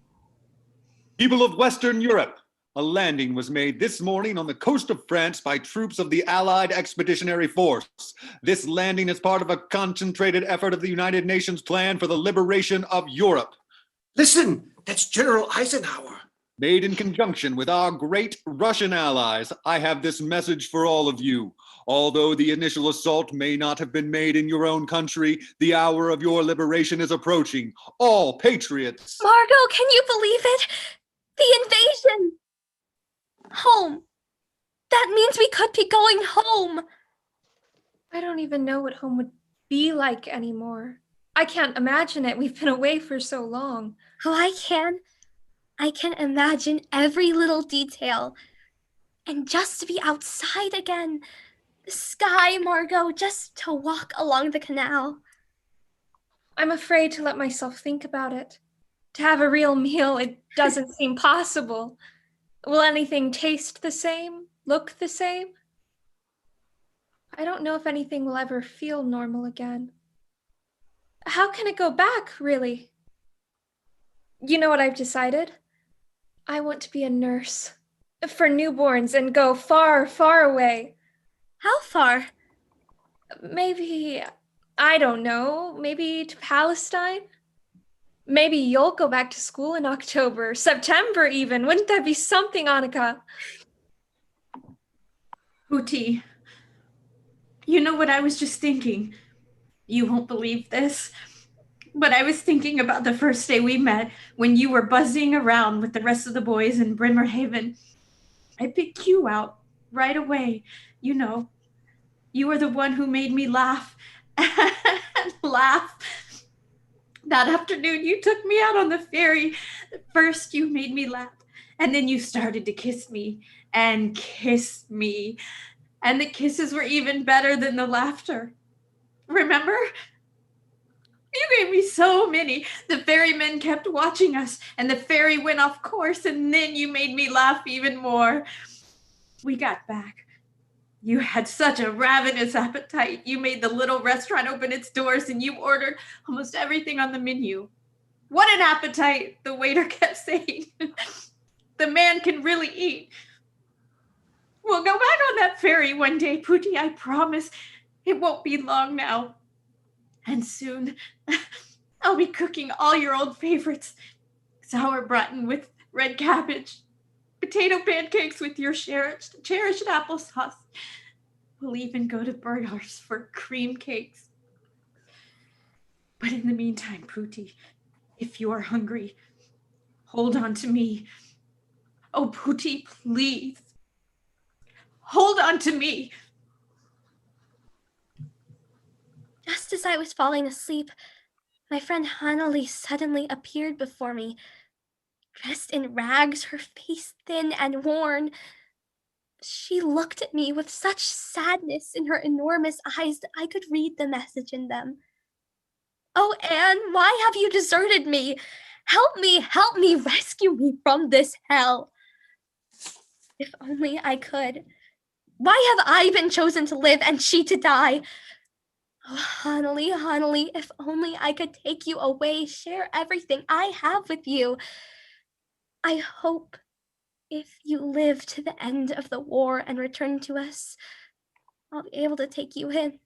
[SPEAKER 3] People of Western Europe, a landing was made this morning on the coast of France by troops of the Allied Expeditionary Force. This landing is part of a concentrated effort of the United Nations plan for the liberation of Europe.
[SPEAKER 9] Listen, that's General Eisenhower.
[SPEAKER 3] made in conjunction with our great Russian allies, I have this message for all of you. Although the initial assault may not have been made in your own country, the hour of your liberation is approaching. All patriots.
[SPEAKER 2] Margot, can you believe it? The invasion! Home. That means we could be going home.
[SPEAKER 11] I don't even know what home would be like anymore. I can't imagine it. We've been away for so long.
[SPEAKER 2] Oh, I can. I can imagine every little detail. And just to be outside again. The sky, Margot, just to walk along the canal.
[SPEAKER 11] I'm afraid to let myself think about it. To have a real meal, it doesn't seem possible. Will anything taste the same? Look the same? I don't know if anything will ever feel normal again. How can it go back, really? You know what I've decided? I want to be a nurse for newborns and go far, far away.
[SPEAKER 2] How far?
[SPEAKER 11] Maybe, I don't know, maybe to Palestine? Maybe you'll go back to school in October, September even. Wouldn't that be something, Annika?
[SPEAKER 13] Pootie, you know what I was just thinking? You won't believe this, but I was thinking about the first day we met when you were buzzing around with the rest of the boys in Bremerhaven. I picked you out right away. You know, you were the one who made me laugh and laugh. That afternoon, you took me out on the ferry. First, you made me laugh, and then you started to kiss me and kiss me. And the kisses were even better than the laughter. Remember? You gave me so many. The ferrymen kept watching us, and the ferry went off course, and then you made me laugh even more. We got back. You had such a ravenous appetite. You made the little restaurant open its doors, and you ordered almost everything on the menu. What an appetite, the waiter kept saying. The man can really eat. We'll go back on that ferry one day, Pootie, I promise. It won't be long now. And soon, I'll be cooking all your old favorites. Sauerbraten with red cabbage, potato pancakes with your cherished applesauce. We'll even go to Bernard's for cream cakes. But in the meantime, Pootie, if you're hungry, hold on to me. Oh, Pootie, please. Hold on to me.
[SPEAKER 2] Just as I was falling asleep, my friend Hanali suddenly appeared before me, dressed in rags, her face thin and worn. She looked at me with such sadness in her enormous eyes that I could read the message in them. Oh, Anne, why have you deserted me? Help me, rescue me from this hell. If only I could. Why have I been chosen to live and she to die? Oh, Hanali, if only I could take you away, share everything I have with you. I hope if you live to the end of the war and return to us, I'll be able to take you in.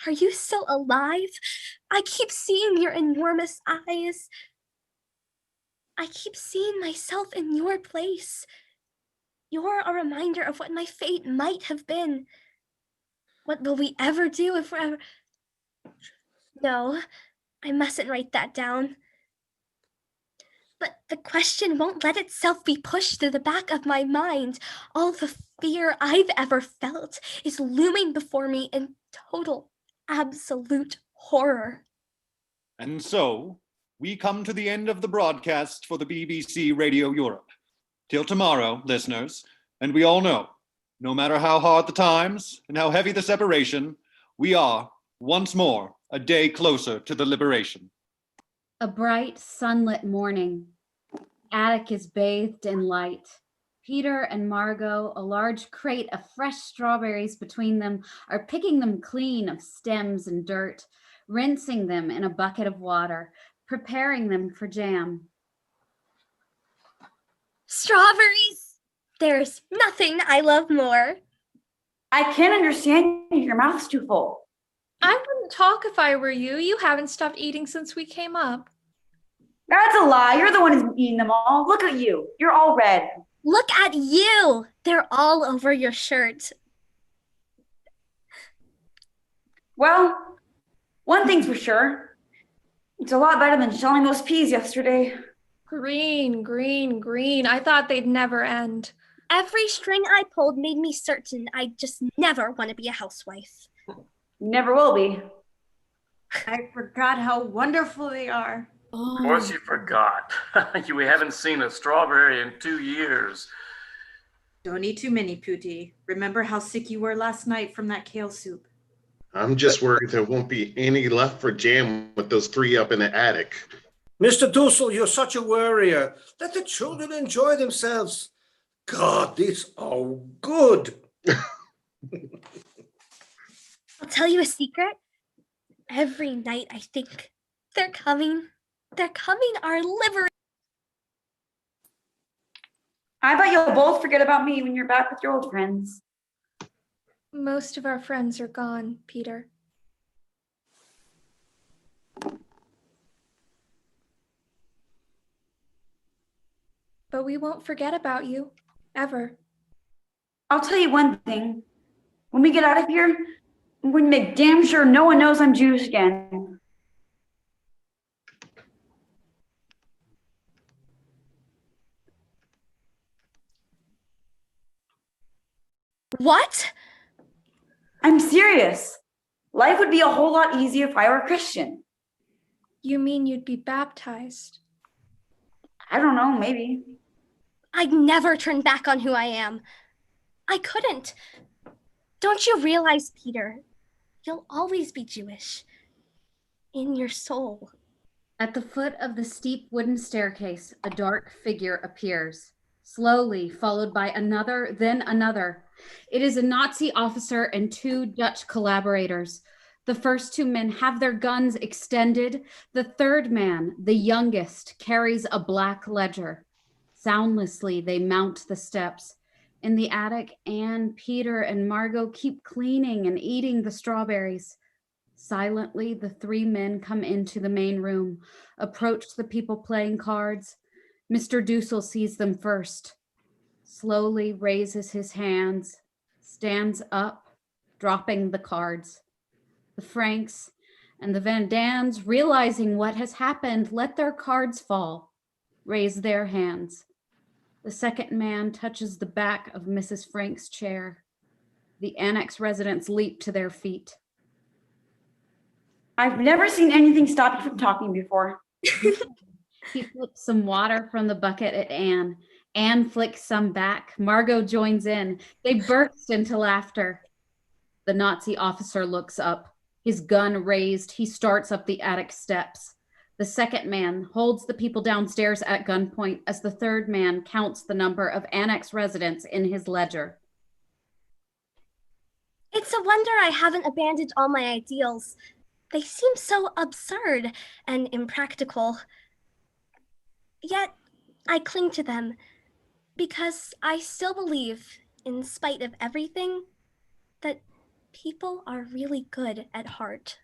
[SPEAKER 2] Are you still alive? I keep seeing your enormous eyes. I keep seeing myself in your place. You're a reminder of what my fate might have been. What will we ever do if we're ever... No, I mustn't write that down. But the question won't let itself be pushed to the back of my mind. All the fear I've ever felt is looming before me in total, absolute horror.
[SPEAKER 3] And so, we come to the end of the broadcast for the BBC Radio Europe. Till tomorrow, listeners, and we all know, no matter how hard the times and how heavy the separation, we are, once more, a day closer to the liberation.
[SPEAKER 8] A bright, sunlit morning. Attic is bathed in light. Peter and Margot, a large crate of fresh strawberries between them, are picking them clean of stems and dirt, rinsing them in a bucket of water, preparing them for jam.
[SPEAKER 2] Strawberries! There's nothing I love more.
[SPEAKER 15] I can't understand you. Your mouth's too full.
[SPEAKER 11] I wouldn't talk if I were you. You haven't stopped eating since we came up.
[SPEAKER 15] That's a lie. You're the one who's eating them all. Look at you. You're all red.
[SPEAKER 2] Look at you! They're all over your shirt.
[SPEAKER 15] Well, one thing's for sure. It's a lot better than shelling those peas yesterday.
[SPEAKER 11] Green, green, green. I thought they'd never end.
[SPEAKER 2] Every string I pulled made me certain I just never want to be a housewife.
[SPEAKER 15] Never will be.
[SPEAKER 13] I forgot how wonderful they are.
[SPEAKER 14] Of course you forgot. We haven't seen a strawberry in 2 years.
[SPEAKER 13] Don't eat too many, Pootie. Remember how sick you were last night from that kale soup?
[SPEAKER 4] I'm just worried there won't be any left for jam with those 3 up in the attic.
[SPEAKER 9] Mr. Dussel, you're such a worrier. Let the children enjoy themselves. God, these are good.
[SPEAKER 2] I'll tell you a secret. Every night I think, they're coming our livery.
[SPEAKER 15] I bet you'll both forget about me when you're back with your old friends.
[SPEAKER 11] Most of our friends are gone, Peter. But we won't forget about you, ever.
[SPEAKER 15] I'll tell you one thing. When we get out of here, I'm going to make damn sure no one knows I'm Jewish again.
[SPEAKER 2] What?
[SPEAKER 15] I'm serious. Life would be a whole lot easier if I were a Christian.
[SPEAKER 11] You mean you'd be baptized?
[SPEAKER 15] I don't know, maybe.
[SPEAKER 2] I'd never turn back on who I am. I couldn't. Don't you realize, Peter? You'll always be Jewish. In your soul.
[SPEAKER 8] At the foot of the steep wooden staircase, a dark figure appears, slowly followed by another, then another. It is a Nazi officer and 2 Dutch collaborators. The first 2 men have their guns extended. The third man, the youngest, carries a black ledger. Soundlessly, they mount the steps. In the attic, Anne, Peter, and Margot keep cleaning and eating the strawberries. Silently, the 3 men come into the main room, approach the people playing cards. Mr. Dussel sees them first, slowly raises his hands, stands up, dropping the cards. The Franks and the Van Dans, realizing what has happened, let their cards fall, raise their hands. The second man touches the back of Mrs. Frank's chair. The annex residents leap to their feet.
[SPEAKER 15] I've never seen anything stop you from talking before.
[SPEAKER 8] He flips some water from the bucket at Anne. Anne flicks some back. Margot joins in. They burst into laughter. The Nazi officer looks up. His gun raised, he starts up the attic steps. The second man holds the people downstairs at gunpoint as the third man counts the number of annex residents in his ledger.
[SPEAKER 2] It's a wonder I haven't abandoned all my ideals. They seem so absurd and impractical. Yet, I cling to them because I still believe, in spite of everything, that people are really good at heart.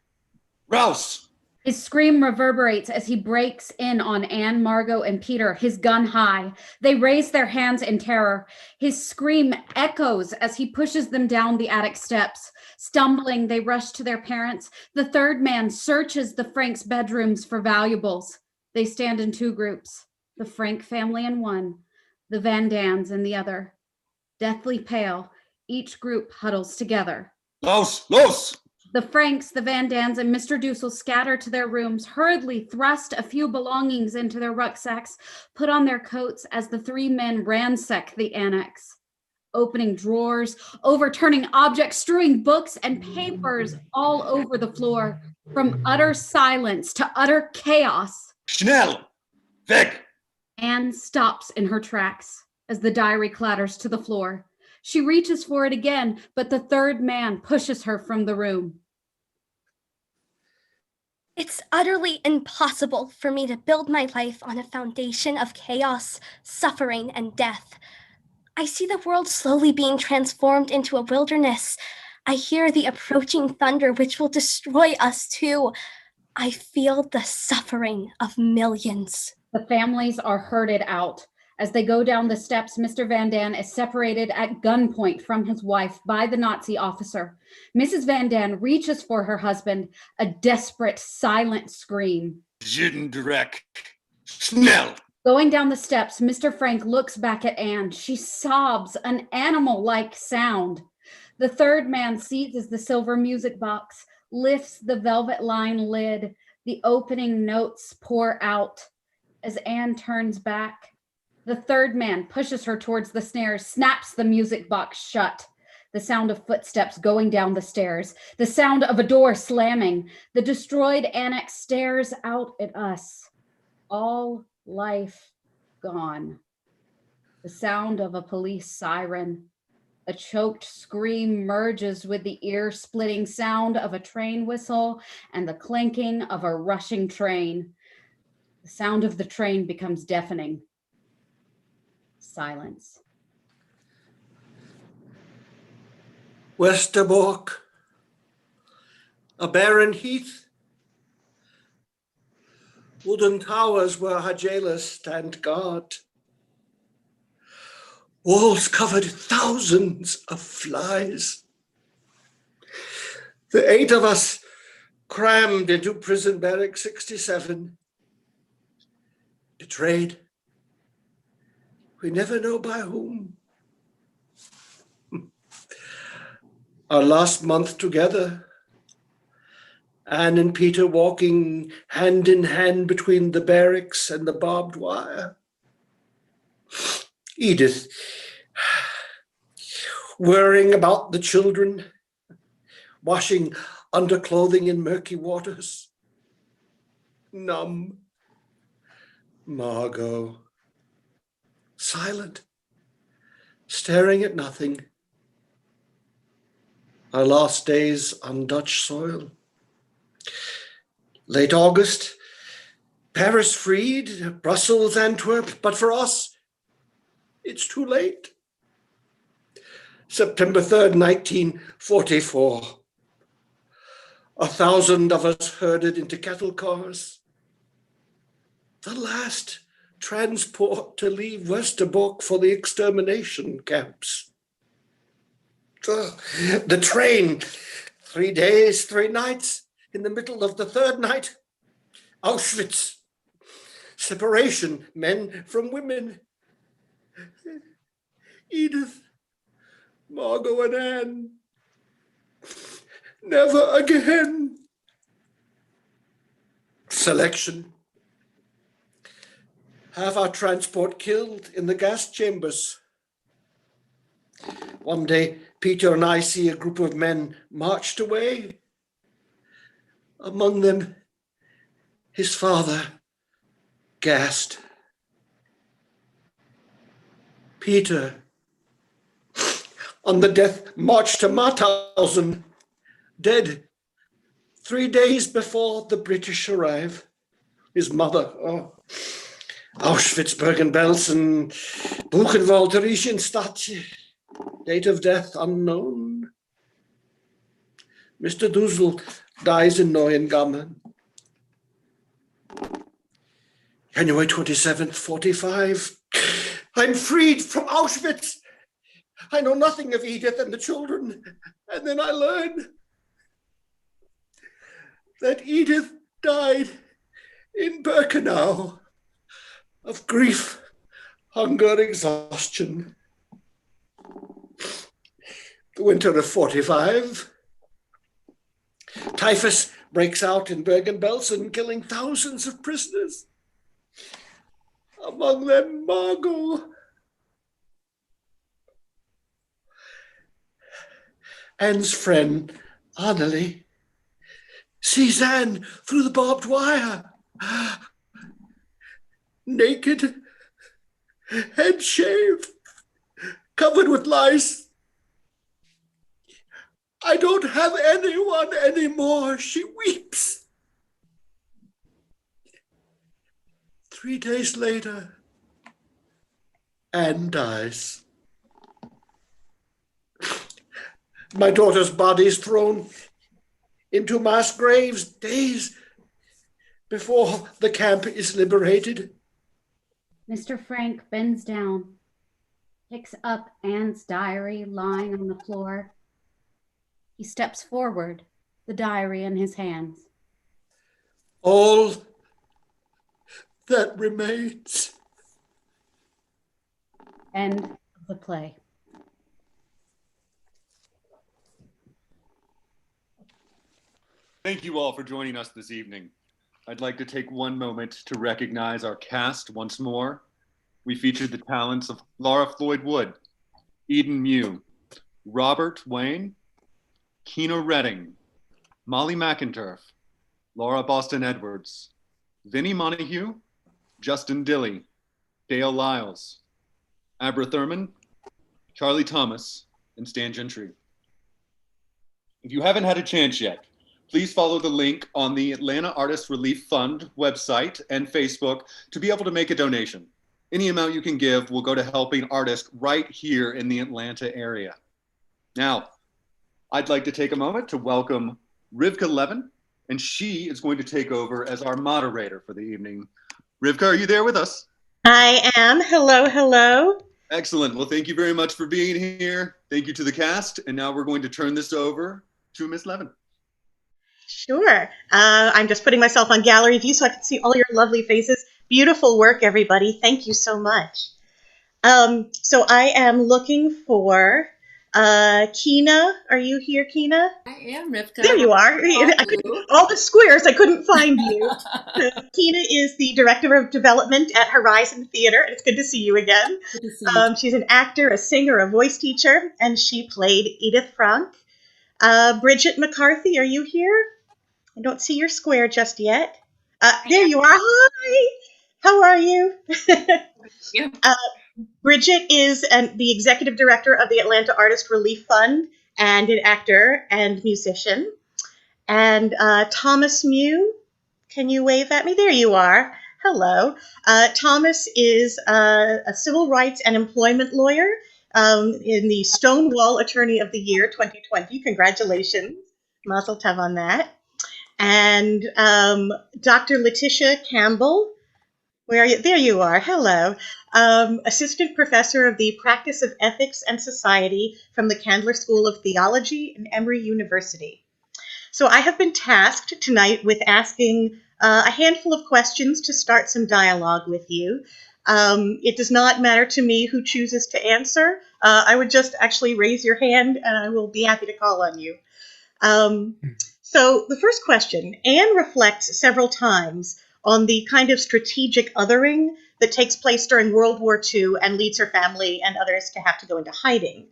[SPEAKER 3] Rouse!
[SPEAKER 8] His scream reverberates as he breaks in on Anne, Margot, and Peter, his gun high. They raise their hands in terror. His scream echoes as he pushes them down the attic steps. Stumbling, they rush to their parents. The third man searches the Franks' bedrooms for valuables. They stand in 2 groups, the Frank family in one, the Van Dans in the other. Deathly pale, each group huddles together.
[SPEAKER 3] Los!
[SPEAKER 8] The Franks, the Van Dans, and Mr. Dussel scatter to their rooms, hurriedly thrust a few belongings into their rucksacks, put on their coats as the 3 men ransack the annex, opening drawers, overturning objects, strewing books and papers all over the floor, from utter silence to utter chaos.
[SPEAKER 3] Schnell! Weg!
[SPEAKER 8] Anne stops in her tracks as the diary clatters to the floor. She reaches for it again, but the third man pushes her from the room.
[SPEAKER 2] It's utterly impossible for me to build my life on a foundation of chaos, suffering, and death. I see the world slowly being transformed into a wilderness. I hear the approaching thunder which will destroy us too. I feel the suffering of millions.
[SPEAKER 8] The families are herded out. As they go down the steps, Mr. Van Daan is separated at gunpoint from his wife by the Nazi officer. Mrs. Van Daan reaches for her husband, a desperate, silent scream.
[SPEAKER 3] Direct. Schnell.
[SPEAKER 8] Going down the steps, Mr. Frank looks back at Anne. She sobs, an animal-like sound. The third man seizes the silver music box, lifts the velvet-lined lid. The opening notes pour out. As Anne turns back, the third man pushes her towards the stairs, snaps the music box shut. The sound of footsteps going down the stairs, the sound of a door slamming. The destroyed annex stares out at us. All life gone. The sound of a police siren. A choked scream merges with the ear-splitting sound of a train whistle and the clanking of a rushing train. The sound of the train becomes deafening. Silence.
[SPEAKER 9] Westerbork, a barren heath, wooden towers where her jailers stand guard, walls covered with thousands of flies. The 8 of us crammed into prison barrack 67, betrayed. We never know by whom. Our last month together, Anne and Peter walking hand in hand between the barracks and the barbed wire. Edith worrying about the children, washing underclothing in murky waters. Numb. Margot, silent, staring at nothing. Our last days on Dutch soil. Late August, Paris freed, Brussels, Antwerp, but for us, it's too late. September 3rd, 1944. 1,000 of us herded into cattle cars. The last transport to leave Westerbork for the extermination camps. The train, 3 days, 3 nights. In the middle of the 3rd night, Auschwitz. Separation, men from women. Edith, Margot and Anne. Never again. Selection. Have our transport killed in the gas chambers. One day, Peter and I see a group of men marched away. Among them, his father, gassed. Peter, on the death march to Mauthausen, dead 3 days before the British arrive. His mother, Auschwitz, Bergen-Belsen, Buchenwald, Theresienstadt, date of death unknown. Mr. Dussel dies in Neuengamme. January 27th, 45. I'm freed from Auschwitz. I know nothing of Edith and the children. And then I learn that Edith died in Birkenau of grief, hunger, exhaustion. The winter of 45. Typhus breaks out in Bergen-Belsen, killing thousands of prisoners. Among them, Margot. Anne's friend, Annelie, sees Anne through the barbed wire. Naked, head shaved, covered with lice. I don't have anyone anymore, she weeps. 3 days later, Anne dies. My daughter's body is thrown into mass graves. Days before the camp is liberated?
[SPEAKER 8] Mr. Frank bends down, picks up Anne's diary lying on the floor. He steps forward, the diary in his hands.
[SPEAKER 9] All that remains.
[SPEAKER 8] End of the play.
[SPEAKER 3] Thank you all for joining us this evening. I'd like to take one moment to recognize our cast once more. We featured the talents of Laura Floyd Wood, Eden Mew, Robert Wayne, Keena Redding, Molly McInturf, Laura Boston Edwards, Vinnie Montague, Justin Dilley, Dale Lyles, Abra Thurman, Charlie Thomas, and Stan Gentry. If you haven't had a chance yet, please follow the link on the Atlanta Artist Relief Fund website and Facebook to be able to make a donation. Any amount you can give will go to helping artists right here in the Atlanta area. Now, I'd like to take a moment to welcome Rivka Levin, and she is going to take over as our moderator for the evening. Rivka, are you there with us?
[SPEAKER 16] I am. Hello, hello.
[SPEAKER 3] Excellent. Well, thank you very much for being here. Thank you to the cast. And now we're going to turn this over to Miss Levin.
[SPEAKER 16] Sure. I'm just putting myself on gallery view so I can see all your lovely faces. Beautiful work, everybody. Thank you so much. So I am looking for Keena. Are you here, Keena?
[SPEAKER 12] I am, Rivka.
[SPEAKER 16] There you are. All the squares, I couldn't find you. Keena is the Director of Development at Horizon Theater. It's good to see you again.
[SPEAKER 12] Good to see you.
[SPEAKER 16] She's an actor, a singer, a voice teacher, and she played Edith Frank. Bridget McCarthy, are you here? I don't see your square just yet. There you are. Hi. How are you?
[SPEAKER 7] Yeah.
[SPEAKER 16] Bridget is the executive director of the Atlanta Artist Relief Fund and an actor and musician. And Thomas Mew, can you wave at me? There you are. Hello. Thomas is a civil rights and employment lawyer in the Stonewall Attorney of the Year 2020. Congratulations. Mazel tov on that. And Dr. Letitia Campbell, where are you? There you are. Hello. Assistant Professor of the Practice of Ethics and Society from the Candler School of Theology and Emory University. So I have been tasked tonight with asking a handful of questions to start some dialogue with you. It does not matter to me who chooses to answer. I would just actually raise your hand and I will be happy to call on you. So the first question, Anne reflects several times on the kind of strategic othering that takes place during World War II and leads her family and others to have to go into hiding.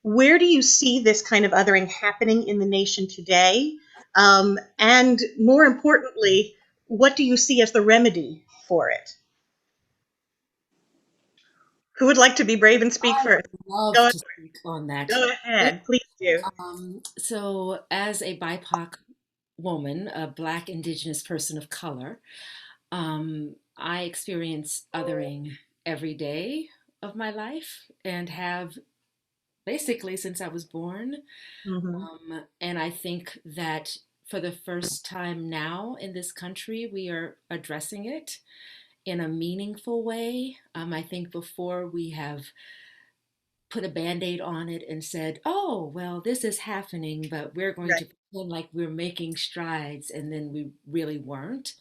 [SPEAKER 16] Where do you see this kind of othering happening in the nation today? And more importantly, what do you see as the remedy for it? Who would like to be brave and speak first?
[SPEAKER 12] Love
[SPEAKER 16] Go
[SPEAKER 12] to speak on that.
[SPEAKER 16] Go ahead, please do.
[SPEAKER 12] So as a BIPOC woman, a Black Indigenous person of color, I experience othering every day of my life and have basically since I was born. And I think that for the first time now in this country, we are addressing it in a meaningful way. I think before we have put a Band-Aid on it and said, oh, well, this is happening, but we're going to pretend like we're making strides, and then we really weren't.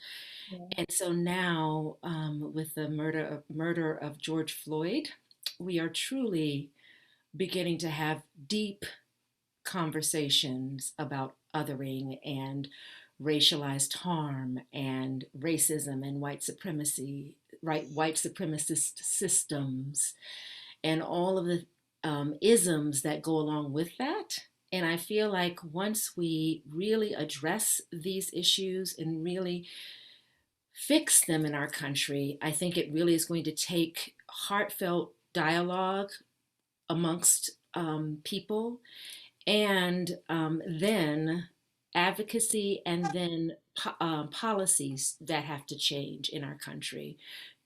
[SPEAKER 12] And so now, with the murder of George Floyd, we are truly beginning to have deep conversations about othering and racialized harm and racism and white supremacy, white supremacist systems, and all of the isms that go along with that. And I feel like once we really address these issues and really fix them in our country, I think it really is going to take heartfelt dialogue amongst people, and then advocacy, and then policies that have to change in our country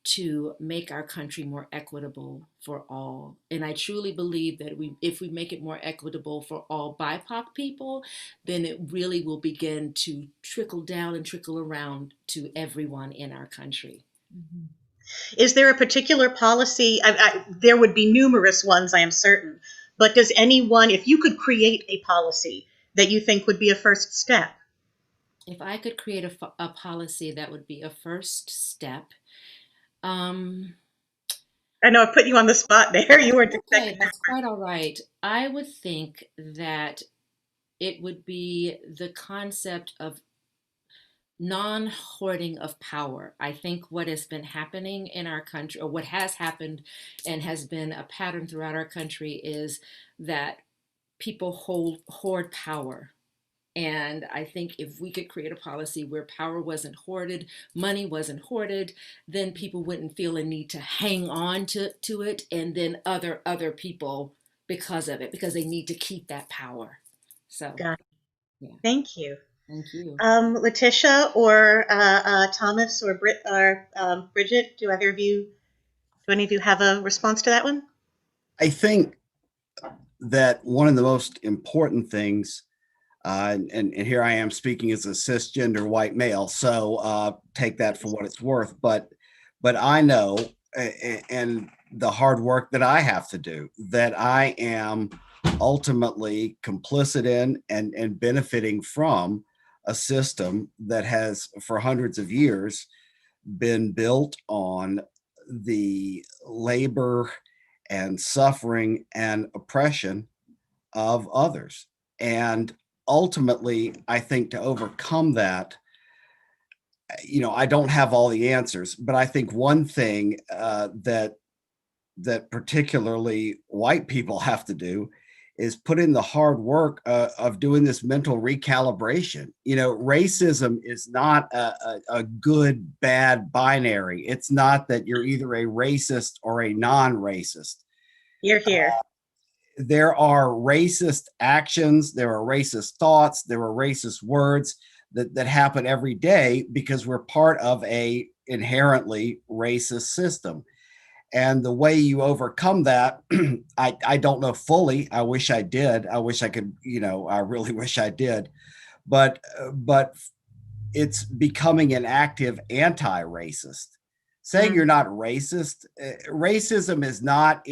[SPEAKER 12] to make our country more equitable for all. And I truly believe that if we make it more equitable for all BIPOC people, then it really will begin to trickle down and trickle around to everyone in our country.
[SPEAKER 16] Is there a particular policy? There would be numerous ones, I am certain. But does anyone, if you could create a policy that you think would be a first step?
[SPEAKER 12] If I could create a policy that would be a first step, I
[SPEAKER 16] know I put you on the spot there. You weren't expecting
[SPEAKER 12] that. That's quite all right. I would think that it would be the concept of non-hoarding of power. I think what has been happening in our country, or what has happened and has been a pattern throughout our country, is that people hoard power. And I think if we could create a policy where power wasn't hoarded, money wasn't hoarded, then people wouldn't feel a need to hang on to it, and then other people because of it, because they need to keep that power. So,
[SPEAKER 16] got it.
[SPEAKER 12] Yeah.
[SPEAKER 16] Thank you.
[SPEAKER 12] Thank you.
[SPEAKER 16] Letitia or Thomas or Bridget, do any of you have a response to that one?
[SPEAKER 17] I think that one of the most important things, and here I am speaking as a cisgender white male, so take that for what it's worth. But I know, and the hard work that I have to do, that I am ultimately complicit in and benefiting from a system that has for hundreds of years been built on the labor and suffering and oppression of others. And ultimately, I think to overcome that, I don't have all the answers, but I think one thing that particularly white people have to do is put in the hard work of doing this mental recalibration. Racism is not a good, bad binary. It's not that you're either a racist or a non-racist.
[SPEAKER 16] You're here.
[SPEAKER 17] There are racist actions, there are racist thoughts, there are racist words that happen every day because we're part of a inherently racist system. And the way you overcome that, I don't know fully. I wish I did. I wish I could, I really wish I did. But it's becoming an active anti-racist. Saying you're not racist, racism is not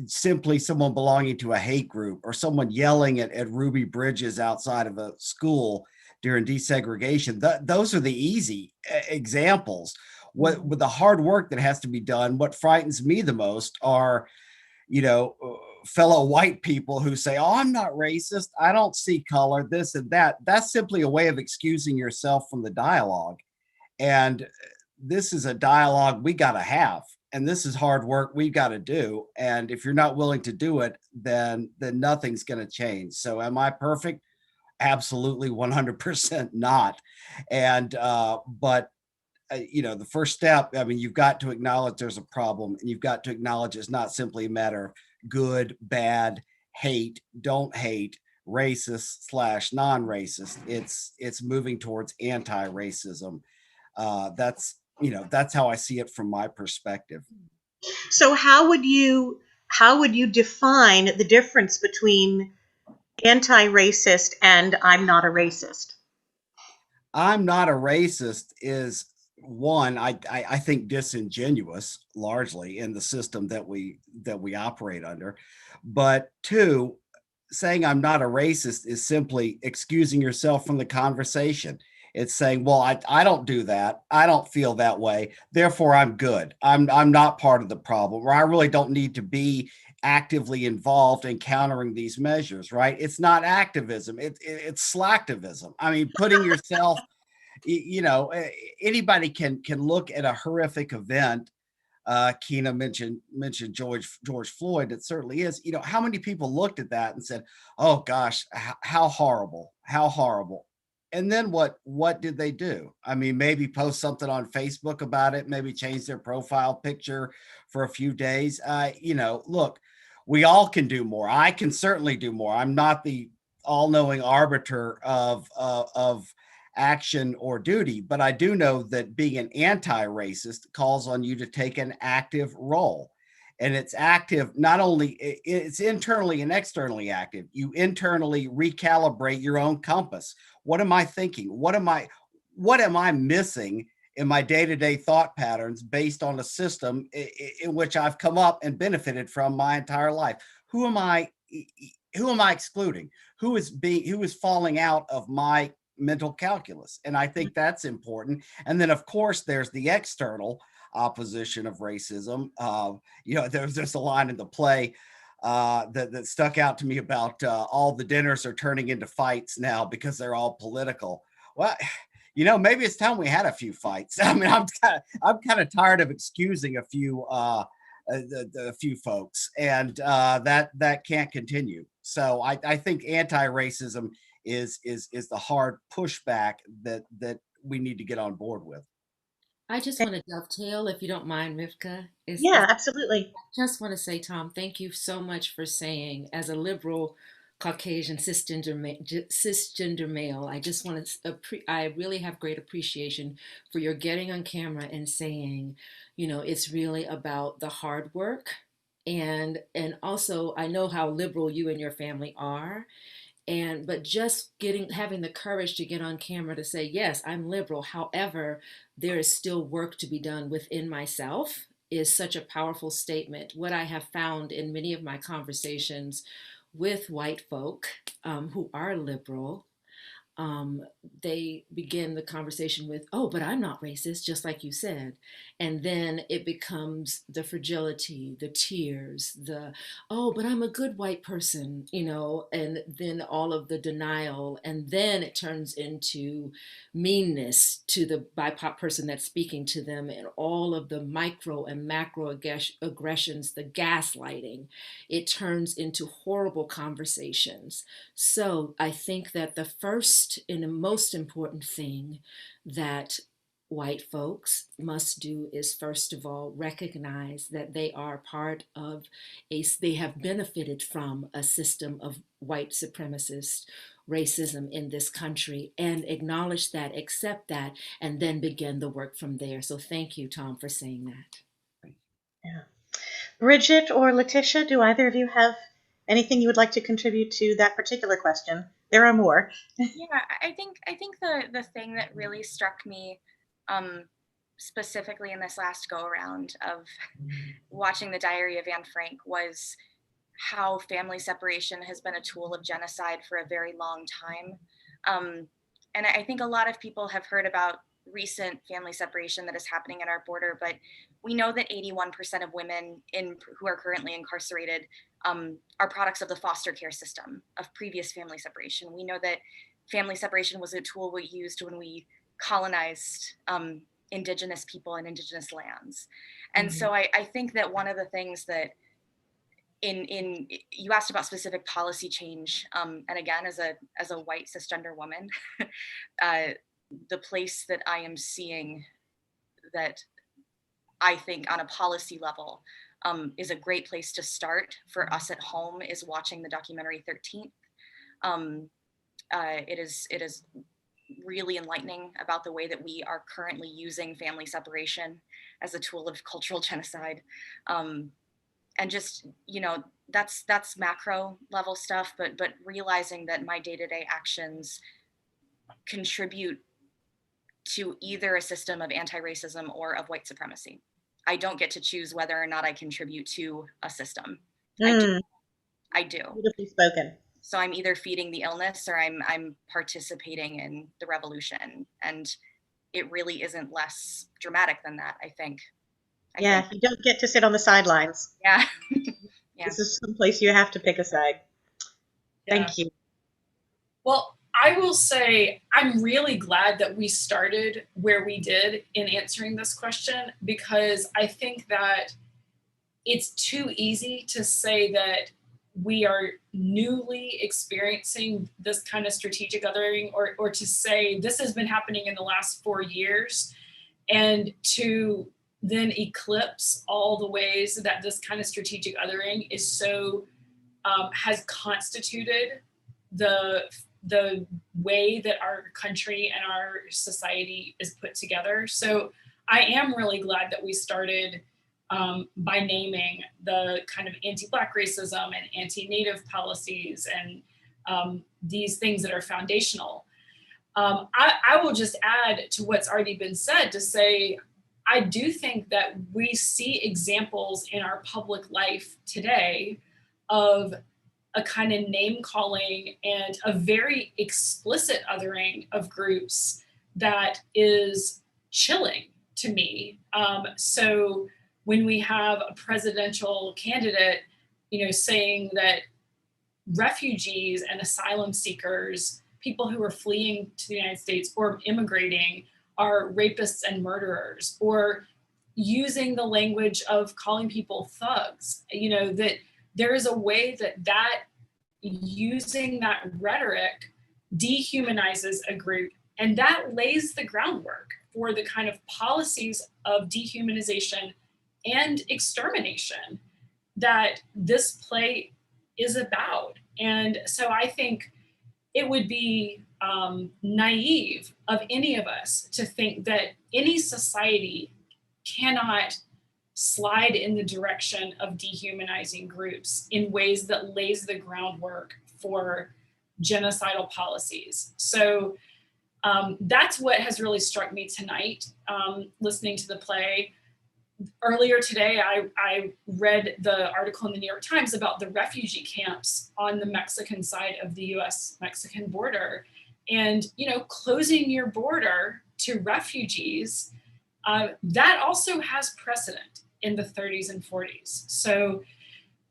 [SPEAKER 17] simply someone belonging to a hate group or someone yelling at Ruby Bridges outside of a school during desegregation. Those are the easy examples. What with the hard work that has to be done, what frightens me the most are, fellow white people who say, "Oh, I'm not racist. I don't see color, this and that." That's simply a way of excusing yourself from the dialogue. And this is a dialogue we got to have. And this is hard work we got to do. And if you're not willing to do it, then nothing's going to change. So am I perfect? Absolutely 100% not. And, but the first step, you've got to acknowledge there's a problem, and you've got to acknowledge it's not simply a matter of good, bad, hate, don't hate, racist / non-racist. It's moving towards anti-racism. That's how I see it from my perspective.
[SPEAKER 16] So how would you define the difference between anti-racist and I'm not a racist?
[SPEAKER 17] I'm not a racist is one, I think disingenuous largely in the system that we operate under. But two, saying I'm not a racist is simply excusing yourself from the conversation. It's saying, well, I don't do that. I don't feel that way. Therefore, I'm good. I'm not part of the problem, or I really don't need to be actively involved in countering these measures, right? It's not activism. It's slacktivism. Putting yourself, anybody can look at a horrific event. Keena mentioned George Floyd. It certainly is. How many people looked at that and said, "Oh gosh, how horrible, how horrible." And then what did they do? Maybe post something on Facebook about it, maybe change their profile picture for a few days. Look, we all can do more. I can certainly do more. I'm not the all-knowing arbiter of action or duty, but I do know that being an anti-racist calls on you to take an active role. And it's active, not only it's internally and externally active. You internally recalibrate your own compass. What am I thinking? What am I missing in my day-to-day thought patterns based on a system in which I've come up and benefited from my entire life? Who am I excluding? Who is falling out of my mental calculus? And I think that's important. And then of course there's the external opposition of racism. There's just a line in the play that stuck out to me about all the dinners are turning into fights now because they're all political. Well, maybe it's time we had a few fights. I mean, I'm kind of tired of excusing a few folks, and that can't continue. So I think anti-racism is the hard pushback that we need to get on board with.
[SPEAKER 12] I just want to dovetail, if you don't mind, Rivka.
[SPEAKER 16] Yeah, absolutely.
[SPEAKER 12] I just want to say, Tom, thank you so much for saying, as a liberal Caucasian cisgender male, I just want to, I really have great appreciation for your getting on camera and saying, it's really about the hard work. And also, I know how liberal you and your family are. But just having the courage to get on camera to say, yes, I'm liberal. However, there is still work to be done within myself is such a powerful statement. What I have found in many of my conversations with white folk who are liberal, they begin the conversation with, oh, but I'm not racist, just like you said. And then it becomes the fragility, the tears, oh, but I'm a good white person, and then all of the denial. And then it turns into meanness to the BIPOC person that's speaking to them, and all of the micro and macro aggressions, the gaslighting. It turns into horrible conversations. So I think that the first and the most important thing that white folks must do is, first of all, recognize that they are part of they have benefited from a system of white supremacist racism in this country, and acknowledge that, accept that, and then begin the work from there. So thank you, Tom, for saying that.
[SPEAKER 16] Yeah. Bridget or Letitia, do either of you have anything you would like to contribute to that particular question? There are more.
[SPEAKER 1] Yeah, I think the thing that really struck me specifically in this last go around of watching the Diary of Anne Frank was how family separation has been a tool of genocide for a very long time. And I think a lot of people have heard about recent family separation that is happening at our border, but we know that 81% of women who are currently incarcerated are products of the foster care system of previous family separation. We know that family separation was a tool we used when we colonized indigenous people and indigenous lands. And so I think that one of the things that you asked about specific policy change, and again, as a white cisgender woman, the place that I am seeing that I think on a policy level is a great place to start for us at home is watching the documentary 13th. It is really enlightening about the way that we are currently using family separation as a tool of cultural genocide. And just, that's macro level stuff, but realizing that my day-to-day actions contribute to either a system of anti-racism or of white supremacy. I don't get to choose whether or not I contribute to a system. I do.
[SPEAKER 16] Beautifully spoken.
[SPEAKER 1] So I'm either feeding the illness or I'm participating in the revolution. And it really isn't less dramatic than that, I think.
[SPEAKER 16] I think. You don't get to sit on the sidelines.
[SPEAKER 1] Yeah.
[SPEAKER 16] Yeah. This is someplace you have to pick a side. Thank you.
[SPEAKER 7] Well, I will say I'm really glad that we started where we did in answering this question, because I think that it's too easy to say that we are newly experiencing this kind of strategic othering, or to say this has been happening in the last 4 years, and to then eclipse all the ways that this kind of strategic othering is so has constituted the way that our country and our society is put together. So I am really glad that we started by naming the kind of anti-Black racism and anti-Native policies and these things that are foundational. I will just add to what's already been said to say, I do think that we see examples in our public life today of a kind of name calling and a very explicit othering of groups that is chilling to me. So when we have a presidential candidate, saying that refugees and asylum seekers, people who are fleeing to the United States or immigrating, are rapists and murderers, or using the language of calling people thugs, that there is a way that using that rhetoric dehumanizes a group, and that lays the groundwork for the kind of policies of dehumanization and extermination that this play is about. And so I think it would be naive of any of us to think that any society cannot slide in the direction of dehumanizing groups in ways that lays the groundwork for genocidal policies. So that's what has really struck me tonight, listening to the play. Earlier today, I read the article in the New York Times about the refugee camps on the Mexican side of the US-Mexican border. And, closing your border to refugees, that also has precedent in the 30s and 40s. So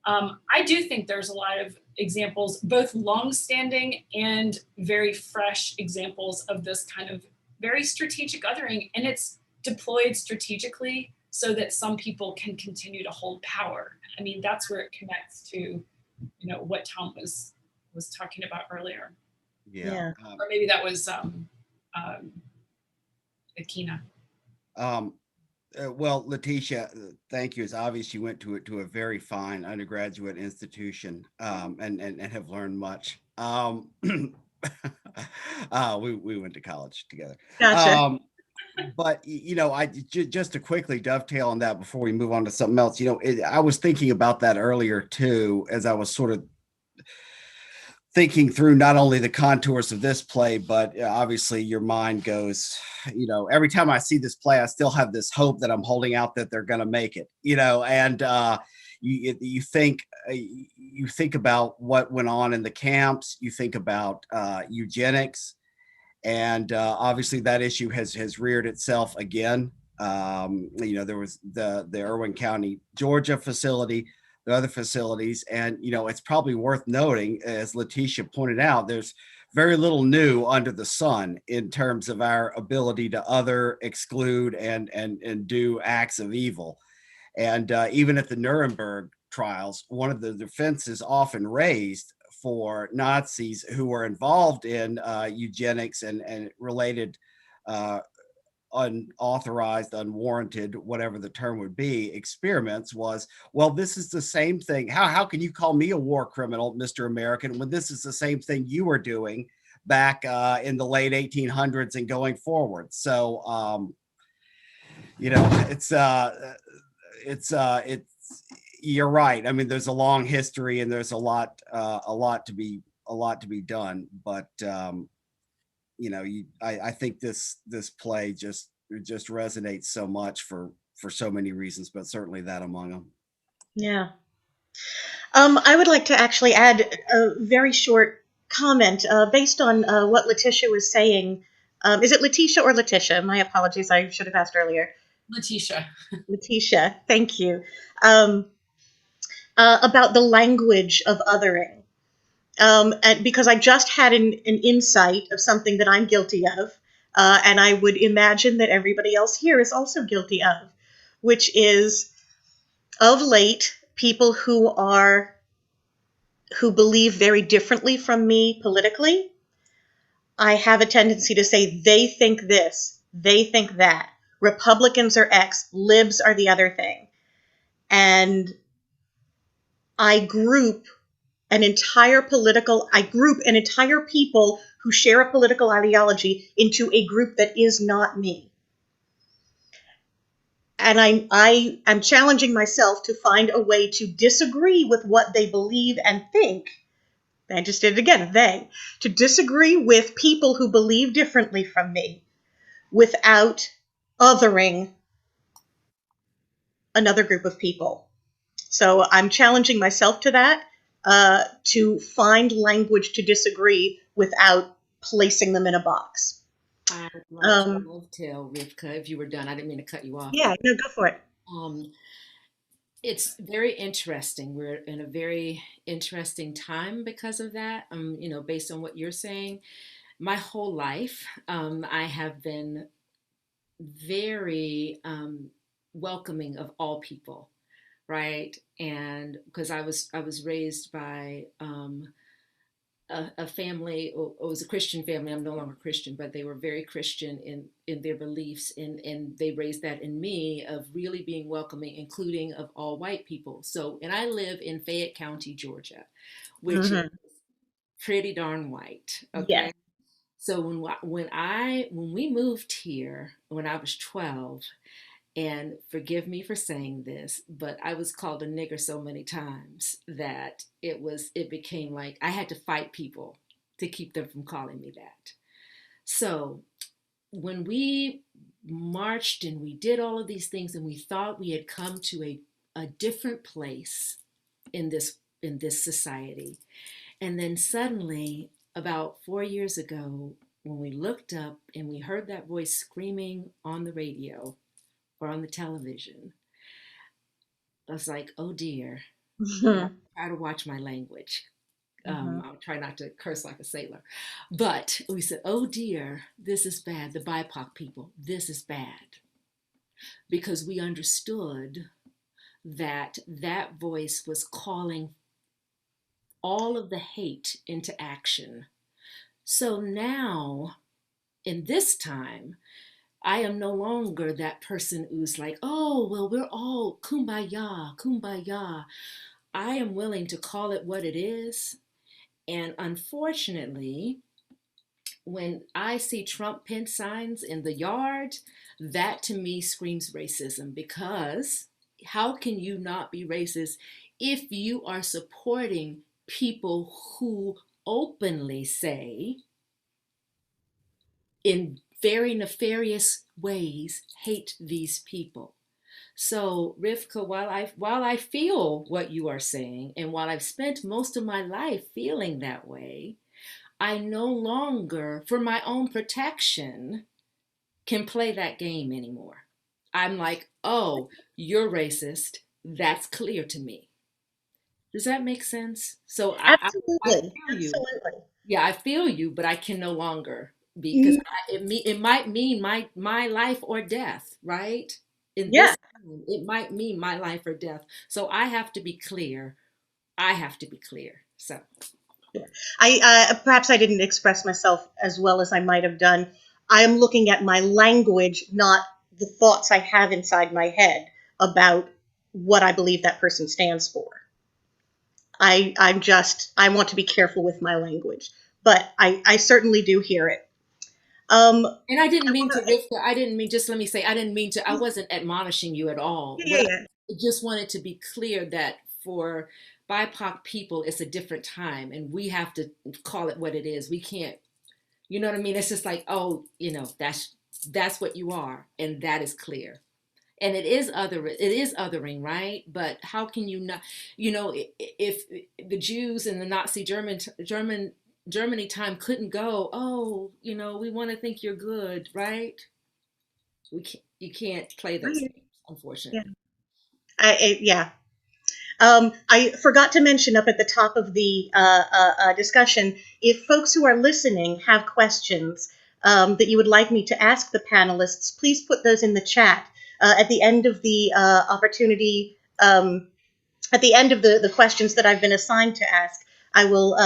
[SPEAKER 7] I do think there's a lot of examples, both longstanding and very fresh examples of this kind of very strategic othering, and it's deployed strategically so that some people can continue to hold power. I mean, that's where it connects to, what Tom was talking about earlier.
[SPEAKER 17] Yeah.
[SPEAKER 7] Or maybe that was Akina.
[SPEAKER 17] Well, Letitia, thank you. It's obvious you went to a very fine undergraduate institution and have learned much. We went to college together.
[SPEAKER 16] Gotcha.
[SPEAKER 17] But just to quickly dovetail on that before we move on to something else, I was thinking about that earlier too, as I was sort of thinking through not only the contours of this play, but obviously your mind goes, every time I see this play, I still have this hope that I'm holding out that they're going to make it, and you think about what went on in the camps, you think about eugenics, and obviously that issue has reared itself again. There was the Irwin County, Georgia facility, the other facilities. And, it's probably worth noting, as Letitia pointed out, there's very little new under the sun in terms of our ability to other, exclude, and do acts of evil. And even at the Nuremberg trials, one of the defenses often raised for Nazis who were involved in eugenics and related unauthorized, unwarranted, whatever the term would be, experiments was, well, this is the same thing. How can you call me a war criminal, Mr. American, when this is the same thing you were doing back in the late 1800s and going forward? So, you're right. I mean, there's a long history and there's a lot to be done, but I think this play just resonates so much for so many reasons, but certainly that among them.
[SPEAKER 16] Yeah. I would like to actually add a very short comment based on what Letitia was saying. Is it Letitia or Letitia? My apologies. I should have asked earlier.
[SPEAKER 7] Letitia.
[SPEAKER 16] Letitia, thank you. About the language of othering. And because I just had an insight of something that I'm guilty of, and I would imagine that everybody else here is also guilty of, which is, of late, people who believe very differently from me politically, I have a tendency to say they think this, they think that. Republicans are X, libs are the other thing. And I group I group an entire people who share a political ideology into a group that is not me. And I am challenging myself to find a way to disagree with what they believe and think. I just did it again, to disagree with people who believe differently from me without othering another group of people. So I'm challenging myself to that, to find language to disagree without placing them in a box.
[SPEAKER 12] I'd love to tell Rivka, if you were done. I didn't mean to cut you off.
[SPEAKER 16] Yeah, no, go for it.
[SPEAKER 12] It's very interesting. We're in a very interesting time because of that. Based on what you're saying, my whole life, I have been very welcoming of all people, right? And because I was raised by a family, it was a Christian family. I'm no longer Christian, but they were very Christian in their beliefs, and they raised that in me of really being welcoming, including of all white people. So, and I live in Fayette County, Georgia, which is pretty darn white. Okay.
[SPEAKER 16] Yes.
[SPEAKER 12] So when we moved here when I was 12, and forgive me for saying this, but I was called a nigger so many times that it became like I had to fight people to keep them from calling me that. So when we marched and we did all of these things and we thought we had come to a different place in this society, and then suddenly about 4 years ago, when we looked up and we heard that voice screaming on the radio or on the television, I was like, oh dear. I'll try to watch my language. I'll try not to curse like a sailor. But we said, oh dear, this is bad. The BIPOC people, this is bad. Because we understood that that voice was calling all of the hate into action. So now, in this time, I am no longer that person who's like, oh, well, we're all kumbaya, kumbaya. I am willing to call it what it is. And unfortunately, when I see Trump pin signs in the yard, that to me screams racism, because how can you not be racist if you are supporting people who openly say, in very nefarious ways, hate these people? So Rivka, while I feel what you are saying, and while I've spent most of my life feeling that way, I no longer, for my own protection, can play that game anymore. I'm like, oh, you're racist. That's clear to me. Does that make sense? So
[SPEAKER 16] Absolutely.
[SPEAKER 12] I feel you.
[SPEAKER 16] Absolutely.
[SPEAKER 12] Yeah, I feel you, but I can no longer, because it might mean my life or death, right? In this time, it might mean my life or death. So I have to be clear. So
[SPEAKER 16] I perhaps I didn't express myself as well as I might have done. I am looking at my language, not the thoughts I have inside my head about what I believe that person stands for. I want to be careful with my language, but I certainly do hear it.
[SPEAKER 12] And I didn't mean to, Rivka, I didn't mean to, I wasn't admonishing you at all. I just wanted to be clear that for BIPOC people, it's a different time, and we have to call it what it is. We can't, you know what I mean? It's just like, oh, that's what you are, and that is clear. And it is othering, right? But how can you not, if the Jews in the Nazi Germany time couldn't go, oh, we want to think you're good, right? You can't play those games, unfortunately.
[SPEAKER 16] I forgot to mention up at the top of the discussion, if folks who are listening have questions that you would like me to ask the panelists, please put those in the chat. At the end of the opportunity, at the end of the questions that I've been assigned to ask, I will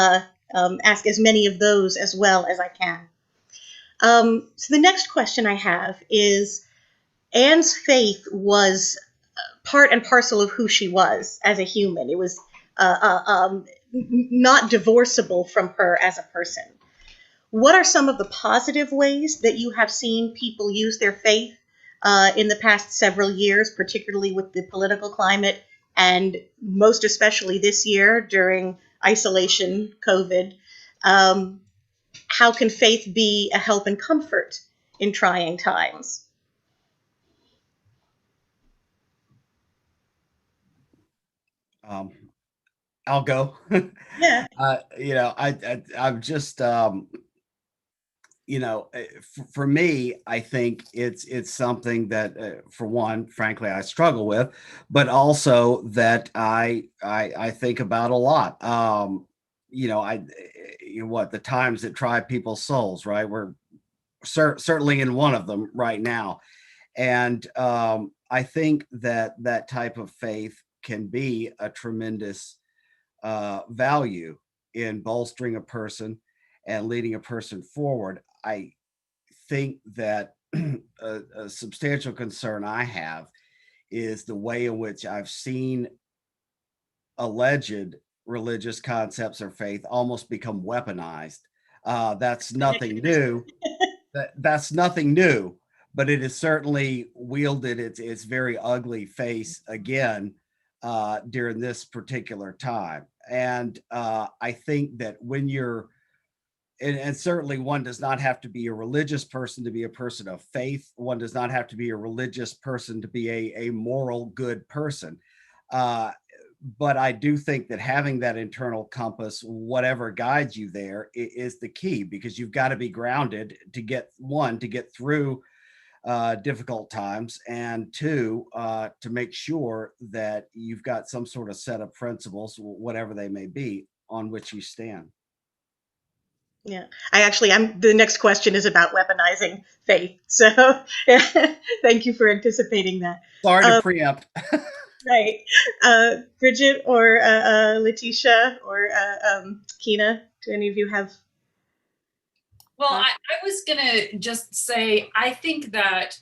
[SPEAKER 16] ask as many of those as well as I can. So the next question I have is, Anne's faith was part and parcel of who she was as a human. It was not divorceable from her as a person. What are some of the positive ways that you have seen people use their faith in the past several years, particularly with the political climate, and most especially this year during isolation, COVID? How can faith be a help and comfort in trying times?
[SPEAKER 17] I'll go.
[SPEAKER 16] Yeah.
[SPEAKER 17] I'm just, for me, I think it's something that, for one, frankly, I struggle with, but also that I think about a lot. The times that try people's souls, right? We're certainly in one of them right now, and I think that type of faith can be a tremendous value in bolstering a person and leading a person forward. I think that a substantial concern I have is the way in which I've seen alleged religious concepts or faith almost become weaponized. That's nothing new. That's nothing new, but it has certainly wielded its very ugly face again during this particular time. And I think that when you're, and certainly one does not have to be a religious person to be a person of faith. One does not have to be a religious person to be a moral good person. But I do think that having that internal compass, whatever guides you there, is the key, because you've got to be grounded to get through difficult times, and two, to make sure that you've got some sort of set of principles, whatever they may be, on which you stand.
[SPEAKER 16] Yeah, the next question is about weaponizing faith. So thank you for anticipating that.
[SPEAKER 17] Sorry to preempt.
[SPEAKER 16] Right. Bridget or Letitia or Kina, do any of you have?
[SPEAKER 7] Well, I was going to just say, I think that,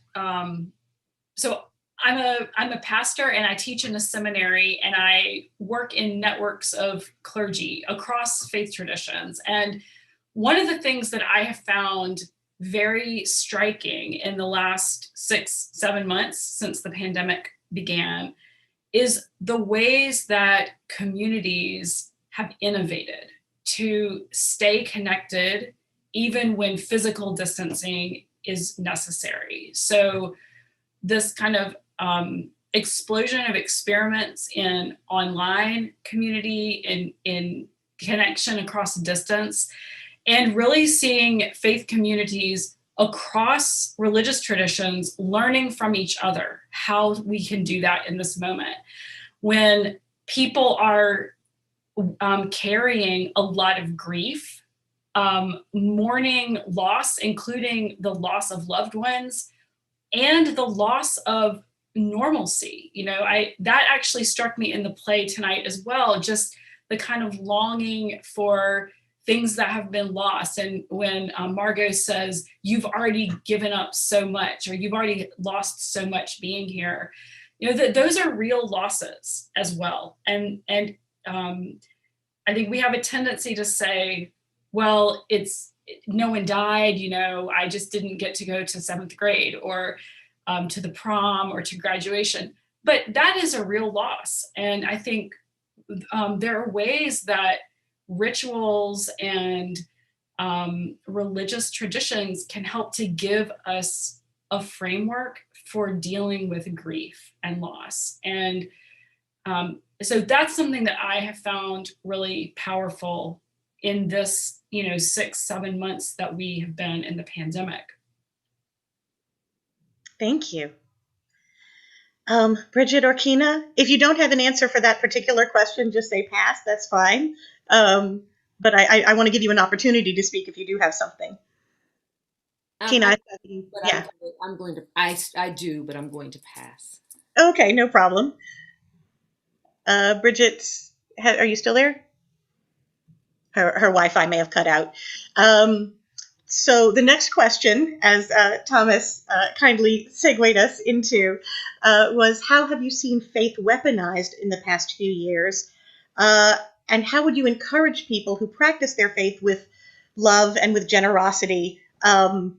[SPEAKER 7] so I'm a pastor and I teach in a seminary and I work in networks of clergy across faith traditions. And one of the things that I have found very striking in the last 6-7 months since the pandemic began is the ways that communities have innovated to stay connected even when physical distancing is necessary. So this kind of explosion of experiments in online community, in connection across distance, and really seeing faith communities across religious traditions learning from each other how we can do that in this moment. When people are carrying a lot of grief, mourning loss, including the loss of loved ones and the loss of normalcy. That actually struck me in the play tonight as well, just the kind of longing for things that have been lost. And when Margot says, you've already given up so much, or you've already lost so much being here, those are real losses as well. And I think we have a tendency to say, well, no one died, I just didn't get to go to 7th grade or to the prom or to graduation. But that is a real loss. And I think there are ways that rituals and religious traditions can help to give us a framework for dealing with grief and loss. And so that's something that I have found really powerful in this, 6-7 months that we have been in the pandemic.
[SPEAKER 16] Thank you. Bridget or Kina, if you don't have an answer for that particular question, just say pass, that's fine. But I want to give you an opportunity to speak if you do have something. Kina, yeah.
[SPEAKER 12] I'm going to, I do, but I'm going to pass.
[SPEAKER 16] Okay, no problem. Bridget, are you still there? Her Wi-Fi may have cut out. So the next question, as Thomas kindly segued us into, was how have you seen faith weaponized in the past few years? And how would you encourage people who practice their faith with love and with generosity? How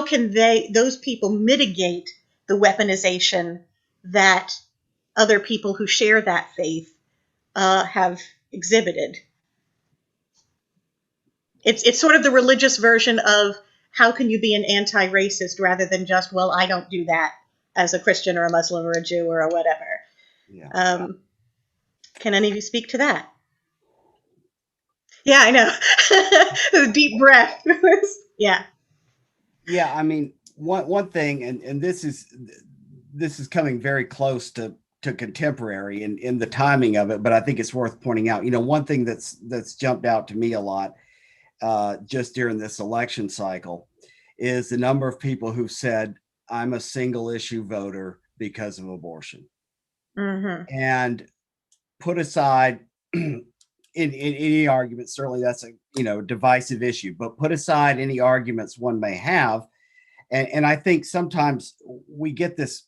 [SPEAKER 16] can those people mitigate the weaponization that other people who share that faith have exhibited? It's sort of the religious version of how can you be an anti-racist rather than just, well, I don't do that as a Christian or a Muslim or a Jew or a whatever.
[SPEAKER 17] Yeah.
[SPEAKER 16] Can any of you speak to that? Yeah, I know. The deep breath. Yeah.
[SPEAKER 17] Yeah, I mean, one thing, and this is coming very close to contemporary in the timing of it, but I think it's worth pointing out. One thing that's jumped out to me a lot just during this election cycle is the number of people who've said, I'm a single issue voter because of abortion.
[SPEAKER 16] Mm-hmm.
[SPEAKER 17] And put aside in any argument, certainly that's a divisive issue, but put aside any arguments one may have. And I think sometimes we get this,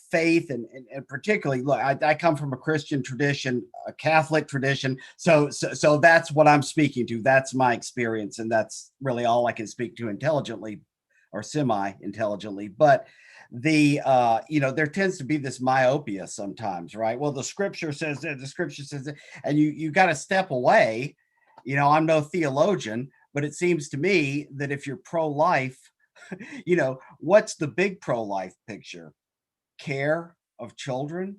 [SPEAKER 17] faith and particularly, look, I come from a Christian tradition, a Catholic tradition. So that's what I'm speaking to. That's my experience. And that's really all I can speak to intelligently or semi-intelligently. But there tends to be this myopia sometimes, right? Well, the scripture says that, the scripture says that, and you got to step away. I'm no theologian, but it seems to me that if you're pro-life, what's the big pro-life picture? Care of children,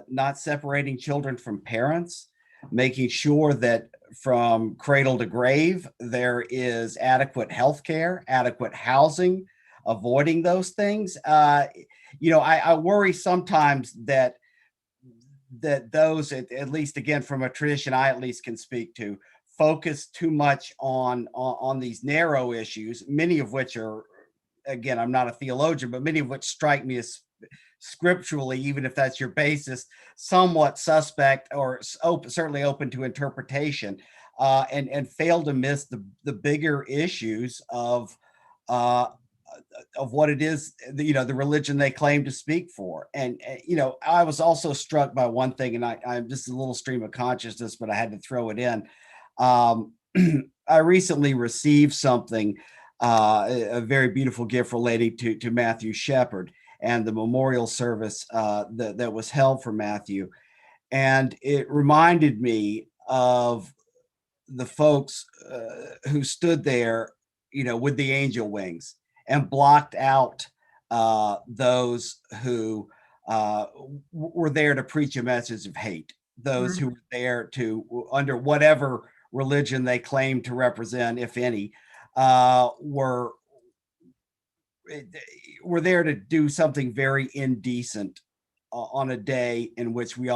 [SPEAKER 17] not separating children from parents, making sure that from cradle to grave, there is adequate health care, adequate housing, avoiding those things. I worry sometimes that those, at least again, from a tradition I at least can speak to, focus too much on these narrow issues, many of which are, again, I'm not a theologian, but many of which strike me as scripturally, even if that's your basis, somewhat suspect or certainly open to interpretation, and fail to miss the bigger issues of what it is, the religion they claim to speak for. And I was also struck by one thing, and I'm just a little stream of consciousness, but I had to throw it in. I recently received something, a very beautiful gift relating to Matthew Shepard and the memorial service that was held for Matthew. And it reminded me of the folks who stood there, with the angel wings and blocked out those who were there to preach a message of hate, those who were there to, under whatever religion they claim to represent, if any, were there to do something very indecent on a day in which we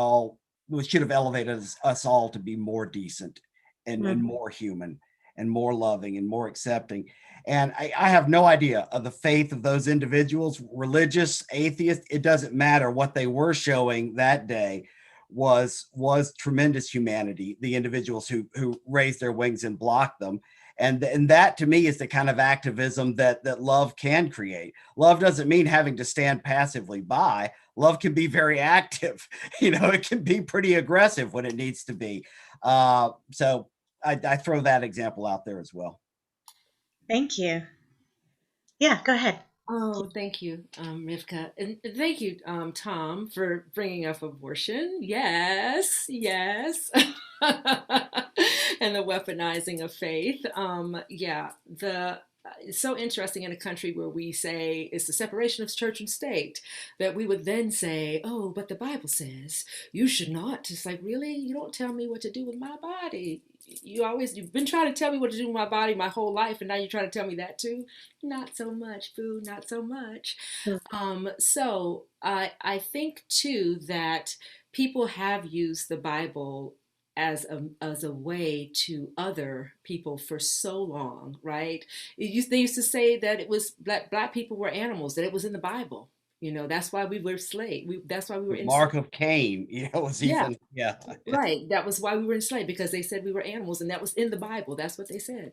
[SPEAKER 17] should have elevated us all to be more decent and more human and more loving and more accepting. And I have no idea of the faith of those individuals, religious, atheist, it doesn't matter. What they were showing that day was tremendous humanity, the individuals who raised their wings and blocked them. And that to me is the kind of activism that love can create. Love doesn't mean having to stand passively by. Love can be very active. It can be pretty aggressive when it needs to be. So I throw that example out there as well.
[SPEAKER 16] Thank you. Yeah, go ahead.
[SPEAKER 12] Oh, thank you, Rivka. And thank you, Tom, for bringing up abortion. Yes, yes. And the weaponizing of faith. It's so interesting in a country where we say it's the separation of church and state, that we would then say, oh, but the Bible says you should not. It's like, really? You don't tell me what to do with my body. You've been trying to tell me what to do with my body my whole life, and now you're trying to tell me that too? Not so much, boo, not so much. So I think too that people have used the Bible as a way to other people for so long, right? They used to say that it was black people were animals, that it was in the Bible. That's why we were slaves. That's why we were
[SPEAKER 17] Mark of Cain, was even, yeah.
[SPEAKER 12] Right. That was why we were enslaved, because they said we were animals, and that was in the Bible. That's what they said.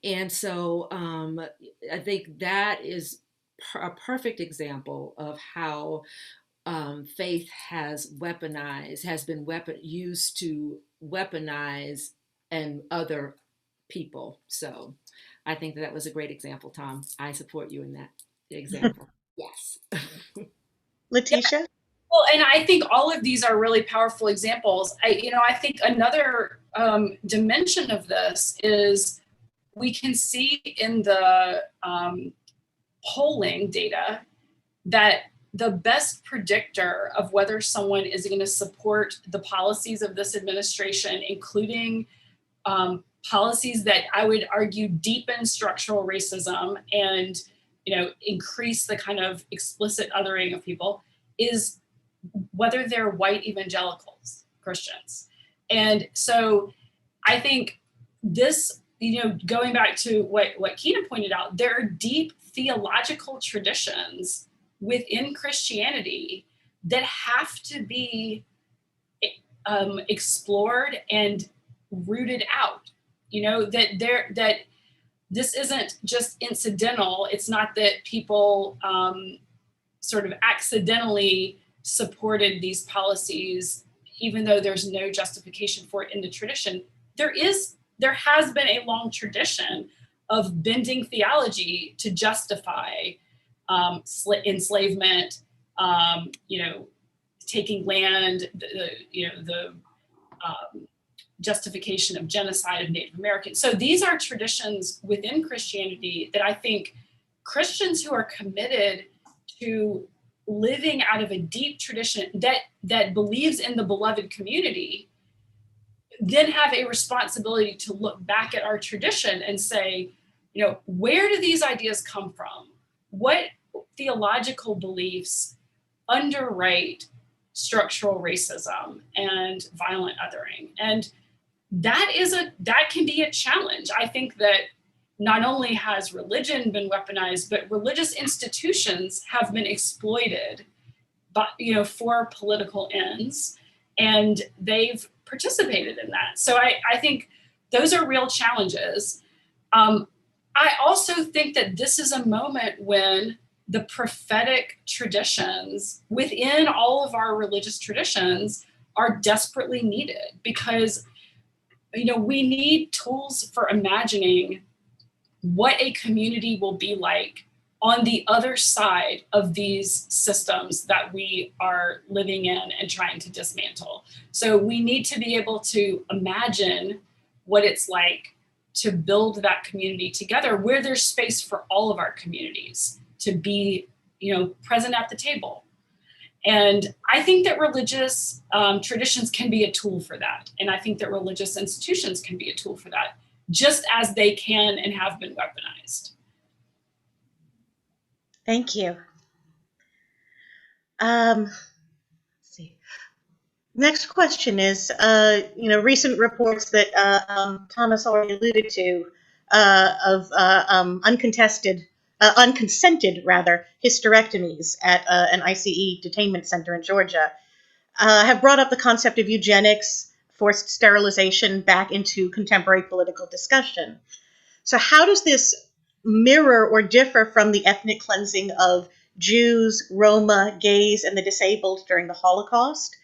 [SPEAKER 12] And so I think that is a perfect example of how faith has been used to weaponize and other people. So I think that was a great example, Tom. I support you in that example. Yes.
[SPEAKER 16] Letitia?
[SPEAKER 7] Well, and I think all of these are really powerful examples. I think another dimension of this is we can see in the polling data that the best predictor of whether someone is going to support the policies of this administration, including policies that I would argue deepen structural racism and, increase the kind of explicit othering of people, is whether they're white evangelicals, Christians. And so I think this, going back to what Keena pointed out, there are deep theological traditions within Christianity that have to be explored and rooted out. That this isn't just incidental. It's not that people sort of accidentally supported these policies, even though there's no justification for it in the tradition. There has been a long tradition of bending theology to justify enslavement, taking land, the justification of genocide of Native Americans. So these are traditions within Christianity that I think Christians who are committed to living out of a deep tradition that believes in the beloved community then have a responsibility to look back at our tradition and say, where do these ideas come from? What theological beliefs underwrite structural racism and violent othering? And that can be a challenge. I think that not only has religion been weaponized, but religious institutions have been exploited, for political ends, and they've participated in that. So I think those are real challenges. I also think that this is a moment when the prophetic traditions within all of our religious traditions are desperately needed, because we need tools for imagining what a community will be like on the other side of these systems that we are living in and trying to dismantle. So we need to be able to imagine what it's like to build that community together, where there's space for all of our communities to be, present at the table. And I think that religious traditions can be a tool for that. And I think that religious institutions can be a tool for that, just as they can and have been weaponized.
[SPEAKER 16] Thank you. Let's see. Next question is, recent reports that Thomas already alluded to of unconsented hysterectomies at an ICE detainment center in Georgia have brought up the concept of eugenics, forced sterilization back into contemporary political discussion. So how does this mirror or differ from the ethnic cleansing of Jews, Roma, gays, and the disabled during the Holocaust,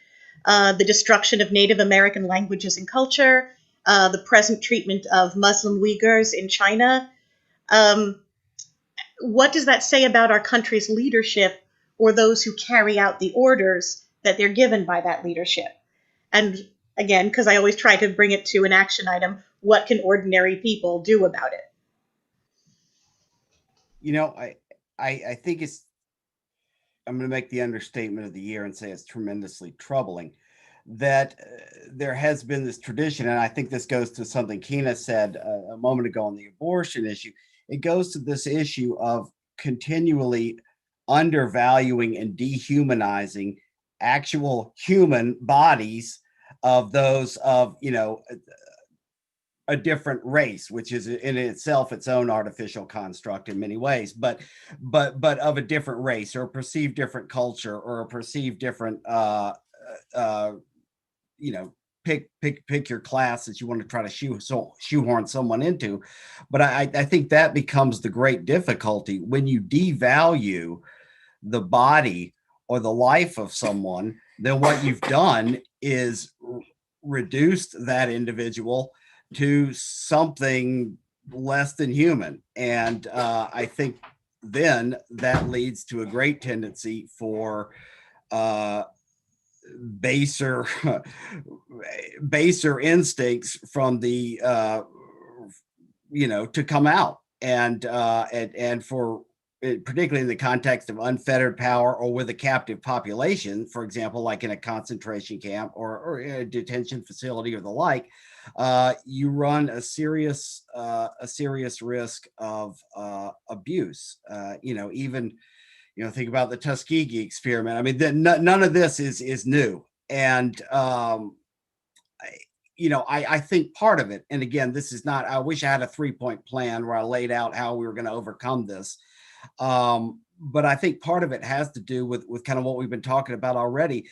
[SPEAKER 16] the destruction of Native American languages and culture, the present treatment of Muslim Uyghurs in China? What does that say about our country's leadership or those who carry out the orders that they're given by that leadership? And again, because I always try to bring it to an action item, what can ordinary people do about it?
[SPEAKER 17] I think I'm going to make the understatement of the year and say it's tremendously troubling that there has been this tradition, and I think this goes to something Keena said a moment ago on the abortion issue. It goes to this issue of continually undervaluing and dehumanizing actual human bodies of those of, a different race, which is in itself its own artificial construct in many ways, but of a different race or a perceived different culture or a perceived different, pick your class that you want to try to shoehorn someone into. But I think that becomes the great difficulty when you devalue the body or the life of someone, then what you've done is reduced that individual to something less than human. And I think then that leads to a great tendency for baser instincts from the to come out, and for particularly in the context of unfettered power or with a captive population, for example, like in a concentration camp or in a detention facility or the like, you run a serious risk of abuse. Even think about the Tuskegee experiment. I mean, none of this is new, and I think part of it, and again, this is not, I wish I had a 3-point plan where I laid out how we were going to overcome this. But I think part of it has to do with kind of what we've been talking about already.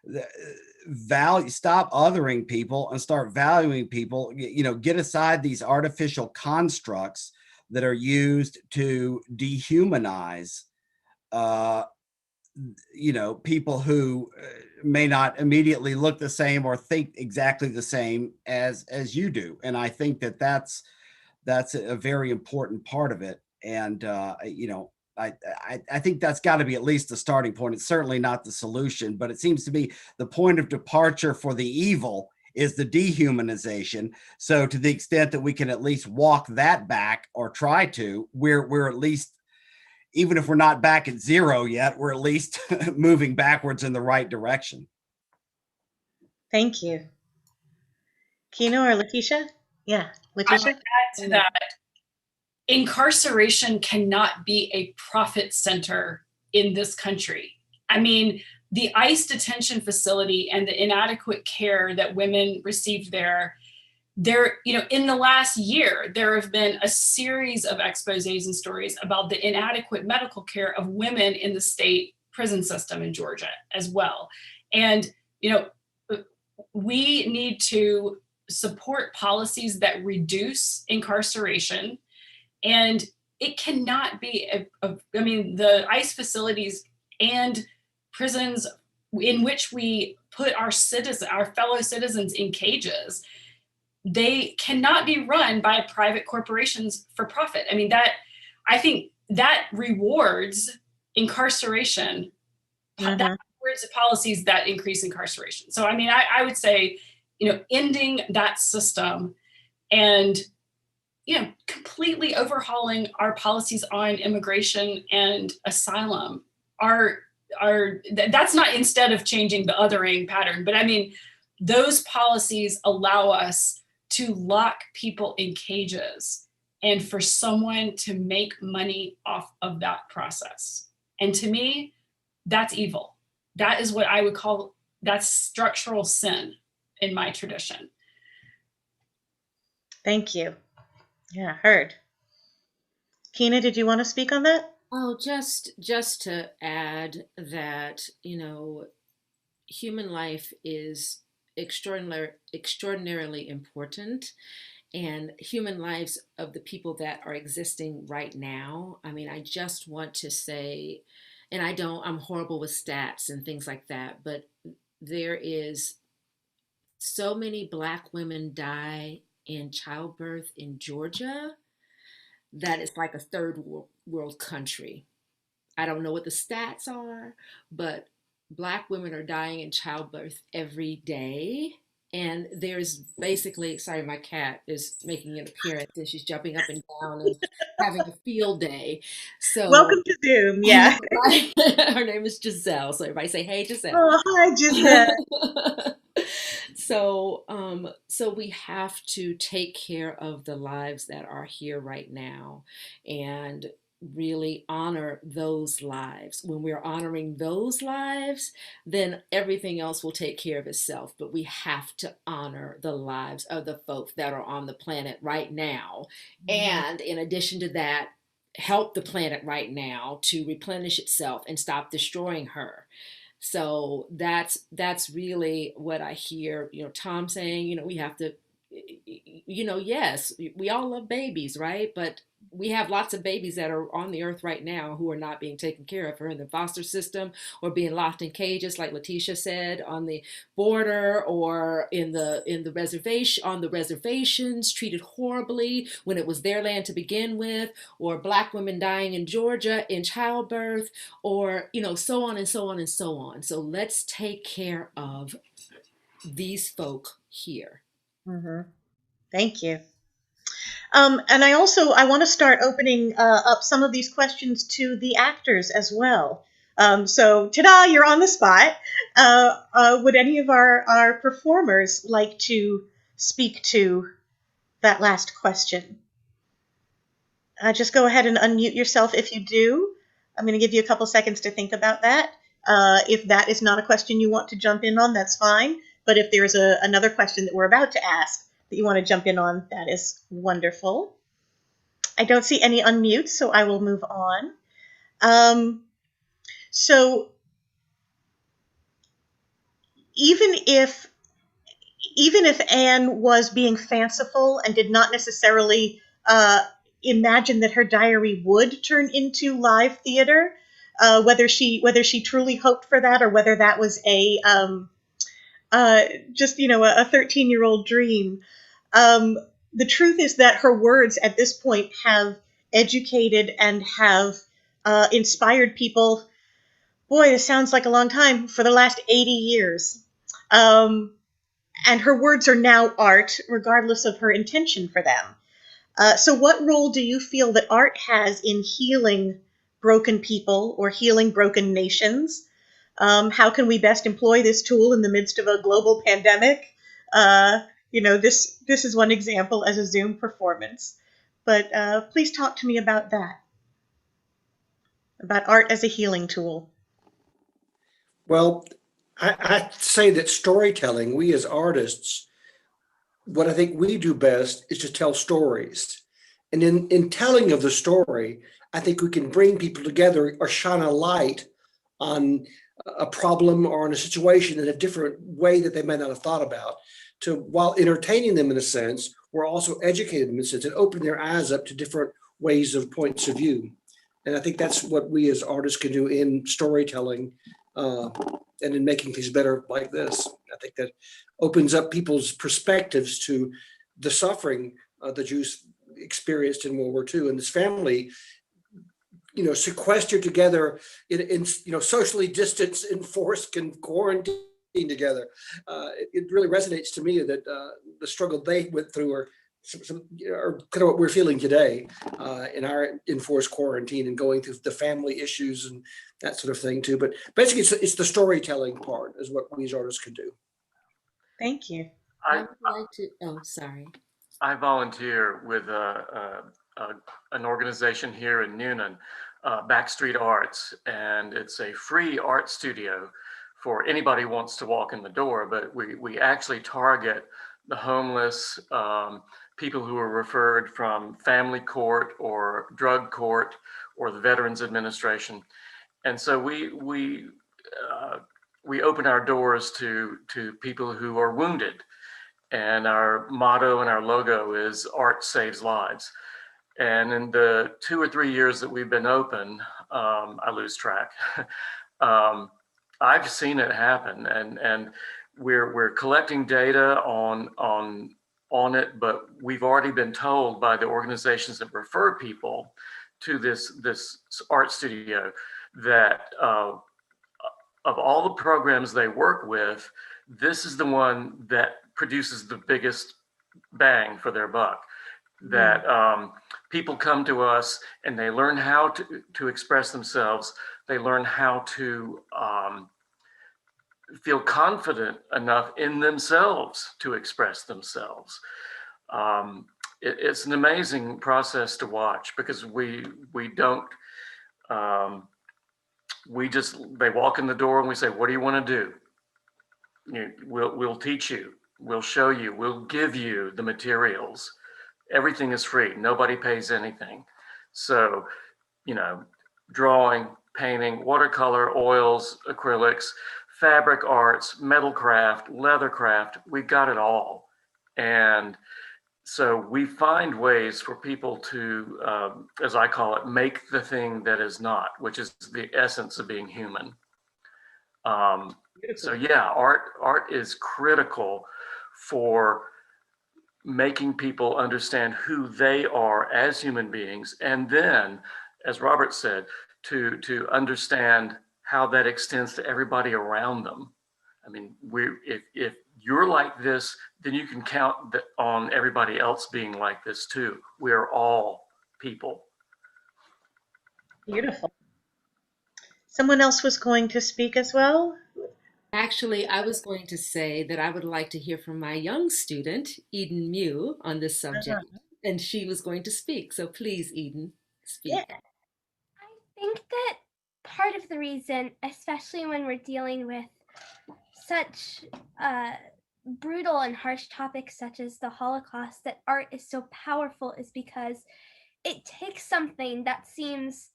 [SPEAKER 17] Stop othering people and start valuing people, get aside these artificial constructs that are used to dehumanize people who may not immediately look the same or think exactly the same as you do. And I think that's a very important part of it. And I think that's got to be at least the starting point. It's certainly not the solution, but it seems to be the point of departure for the evil is the dehumanization. So to the extent that we can at least walk that back or try to, we're at least, even if we're not back at zero yet, we're at least moving backwards in the right direction.
[SPEAKER 16] Thank you. Kino or Letitia? Yeah,
[SPEAKER 7] I
[SPEAKER 16] Letitia?
[SPEAKER 7] would add to that, incarceration cannot be a profit center in this country. I mean, the ICE detention facility and the inadequate care that women received there, in the last year, there have been a series of exposés and stories about the inadequate medical care of women in the state prison system in Georgia as well. And, we need to support policies that reduce incarceration. And it cannot be, the ICE facilities and prisons in which we put our fellow citizens in cages, they cannot be run by private corporations for profit. I think that rewards incarceration. That rewards the policies that increase incarceration. So, I would say, ending that system and, completely overhauling our policies on immigration and asylum that's not instead of changing the othering pattern, but those policies allow us to lock people in cages and for someone to make money off of that process. And to me, that's evil. That is what I would call, that's structural sin in my tradition.
[SPEAKER 16] Thank you. Yeah, heard. Kina, did you want to speak on that?
[SPEAKER 12] Oh, just to add that, human life is extraordinarily important, and human lives of the people that are existing right now. I just want to say, and I'm horrible with stats and things like that, but there is so many Black women die in childbirth in Georgia that it's like a third world country. I don't know what the stats are, but Black women are dying in childbirth every day. And there's basically, sorry, my cat is making an appearance and she's jumping up and down and having a field day. So
[SPEAKER 16] welcome to Zoom. Yeah.
[SPEAKER 12] Her name is Giselle. So everybody say, hey, Giselle.
[SPEAKER 16] Oh, hi, Giselle.
[SPEAKER 12] So we have to take care of the lives that are here right now and really honor those lives. When we're honoring those lives, then everything else will take care of itself. But we have to honor the lives of the folks that are on the planet right now. And in addition to that, help the planet right now to replenish itself and stop destroying her. So that's really what I hear, Tom saying, we have to, yes, we all love babies, right? But
[SPEAKER 18] we have lots of babies that are on the earth right now who are not being taken care of, or in the foster system, or being locked in cages, like Letitia said, on the border, or in the reservation, on the reservations, treated horribly when it was their land to begin with, or Black women dying in Georgia in childbirth, or so on and so on and so on. So let's take care of these folk here.
[SPEAKER 16] Thank you. And I want to start opening up some of these questions to the actors as well. So, ta-da, you're on the spot. Would any of our performers like to speak to that last question? Just go ahead and unmute yourself if you do. I'm going to give you a couple seconds to think about that. If that is not a question you want to jump in on, that's fine. But if there's another question that we're about to ask that you want to jump in on, that is wonderful. I don't see any unmutes, so I will move on. So even if Anne was being fanciful and did not necessarily imagine that her diary would turn into live theater, whether she truly hoped for that, or whether that was a 13-year-old dream. The truth is that her words at this point have educated and have inspired people. Boy, this sounds like a long time, for the last 80 years. And her words are now art, regardless of her intention for them. So what role do you feel that art has in healing broken people or healing broken nations? How can we best employ this tool in the midst of a global pandemic? This is one example as a Zoom performance. But please talk to me about that, about art as a healing tool.
[SPEAKER 9] Well, I say that storytelling, we as artists, what I think we do best is to tell stories. And in telling of the story, I think we can bring people together or shine a light on a problem or on a situation in a different way that they may not have thought about. While entertaining them in a sense, we're also educating them in a sense and opening their eyes up to different ways of points of view. And I think that's what we as artists can do in storytelling and in making things better like this. I think that opens up people's perspectives to the suffering the Jews experienced in World War II. And this family, sequestered together in socially distanced, enforced, and quarantined together. It really resonates to me that the struggle they went through are kind of what we're feeling today in our enforced quarantine and going through the family issues and that sort of thing too. But basically, it's the storytelling part is what we as artists can do.
[SPEAKER 16] Thank you.
[SPEAKER 18] I would like to. Oh, sorry.
[SPEAKER 14] I volunteer with an organization here in Newnan, Backstreet Arts, and it's a free art studio for anybody who wants to walk in the door. But we actually target the homeless, people who are referred from family court or drug court or the Veterans Administration. And so we open our doors to people who are wounded. And our motto and our logo is Art Saves Lives. And in the 2 or 3 years that we've been open, I lose track. I've seen it happen, and we're collecting data on it, but we've already been told by the organizations that refer people to this art studio that of all the programs they work with, this is the one that produces the biggest bang for their buck. That people come to us and they learn how to express themselves. They learn how to feel confident enough in themselves to express themselves. It's an amazing process to watch because they walk in the door and we say, what do you want to do? We'll teach you, we'll show you, we'll give you the materials. Everything is free. Nobody pays anything. So, drawing, painting, watercolor, oils, acrylics, fabric arts, metal craft, leather craft, we've got it all. And So we find ways for people to, as I call it, make the thing that is not, which is the essence of being human. So yeah, art is critical for making people understand who they are as human beings, and then, as Robert said, to understand how that extends to everybody around them. I mean, if you're like this, then you can count on everybody else being like this too. We're all people.
[SPEAKER 16] Beautiful. Someone else was going to speak as well.
[SPEAKER 18] Actually, I was going to say that I would like to hear from my young student, Eden Mew, on this subject, and she was going to speak. So please, Eden, speak.
[SPEAKER 2] I think that part of the reason, especially when we're dealing with such brutal and harsh topics such as the Holocaust, that art is so powerful is because it takes something that seems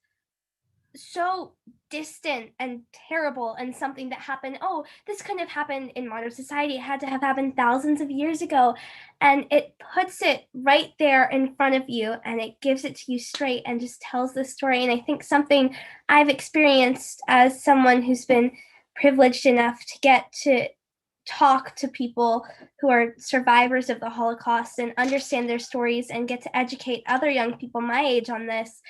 [SPEAKER 2] so distant and terrible and something that happened, oh, this couldn't have happened in modern society, it had to have happened thousands of years ago, and it puts it right there in front of you and it gives it to you straight and just tells the story. And I think something I've experienced as someone who's been privileged enough to get to talk to people who are survivors of the Holocaust and understand their stories and get to educate other young people my age on this,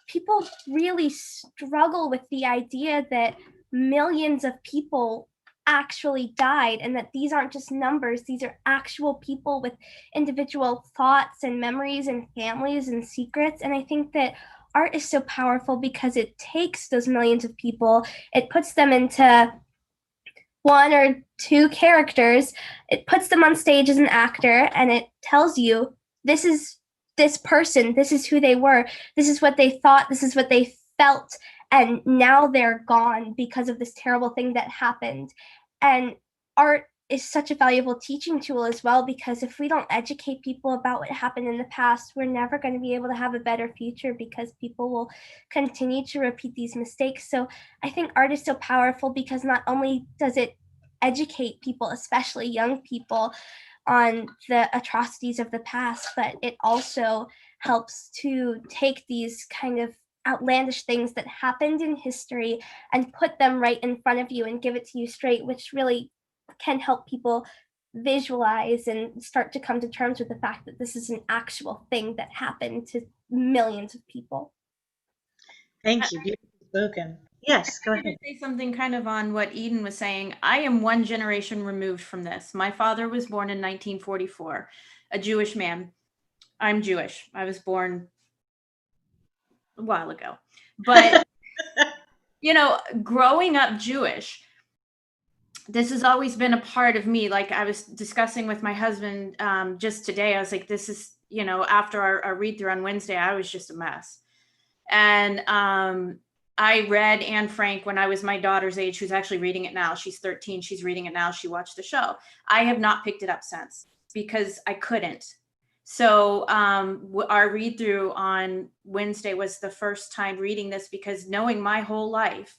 [SPEAKER 2] people really struggle with the idea that millions of people actually died and that these aren't just numbers, these are actual people with individual thoughts and memories and families and secrets. And I think that art is so powerful because it takes those millions of people, it puts them into one or two characters, it puts them on stage as an actor, and it tells you this is this person, this is who they were, this is what they thought, this is what they felt, and now they're gone because of this terrible thing that happened. And art is such a valuable teaching tool as well, because if we don't educate people about what happened in the past, we're never going to be able to have a better future because people will continue to repeat these mistakes. So I think art is so powerful because not only does it educate people, especially young people, on the atrocities of the past, but it also helps to take these kind of outlandish things that happened in history and put them right in front of you and give it to you straight, which really can help people visualize and start to come to terms with the fact that this is an actual thing that happened to millions of people.
[SPEAKER 16] Thank you. Beautifully spoken. Yes, go ahead.
[SPEAKER 13] To say something kind of on what Eden was saying. I am one generation removed from this. My father was born in 1944, a Jewish man. I'm Jewish. I was born a while ago. But, you know, growing up Jewish, this has always been a part of me. Like I was discussing with my husband just today, I was like, this is, you know, after our read through on Wednesday, I was just a mess. And I read Anne Frank when I was my daughter's age, who's actually reading it now. She's 13. She's reading it now. She watched the show. I have not picked it up since because I couldn't. So our read through on Wednesday was the first time reading this, because knowing my whole life,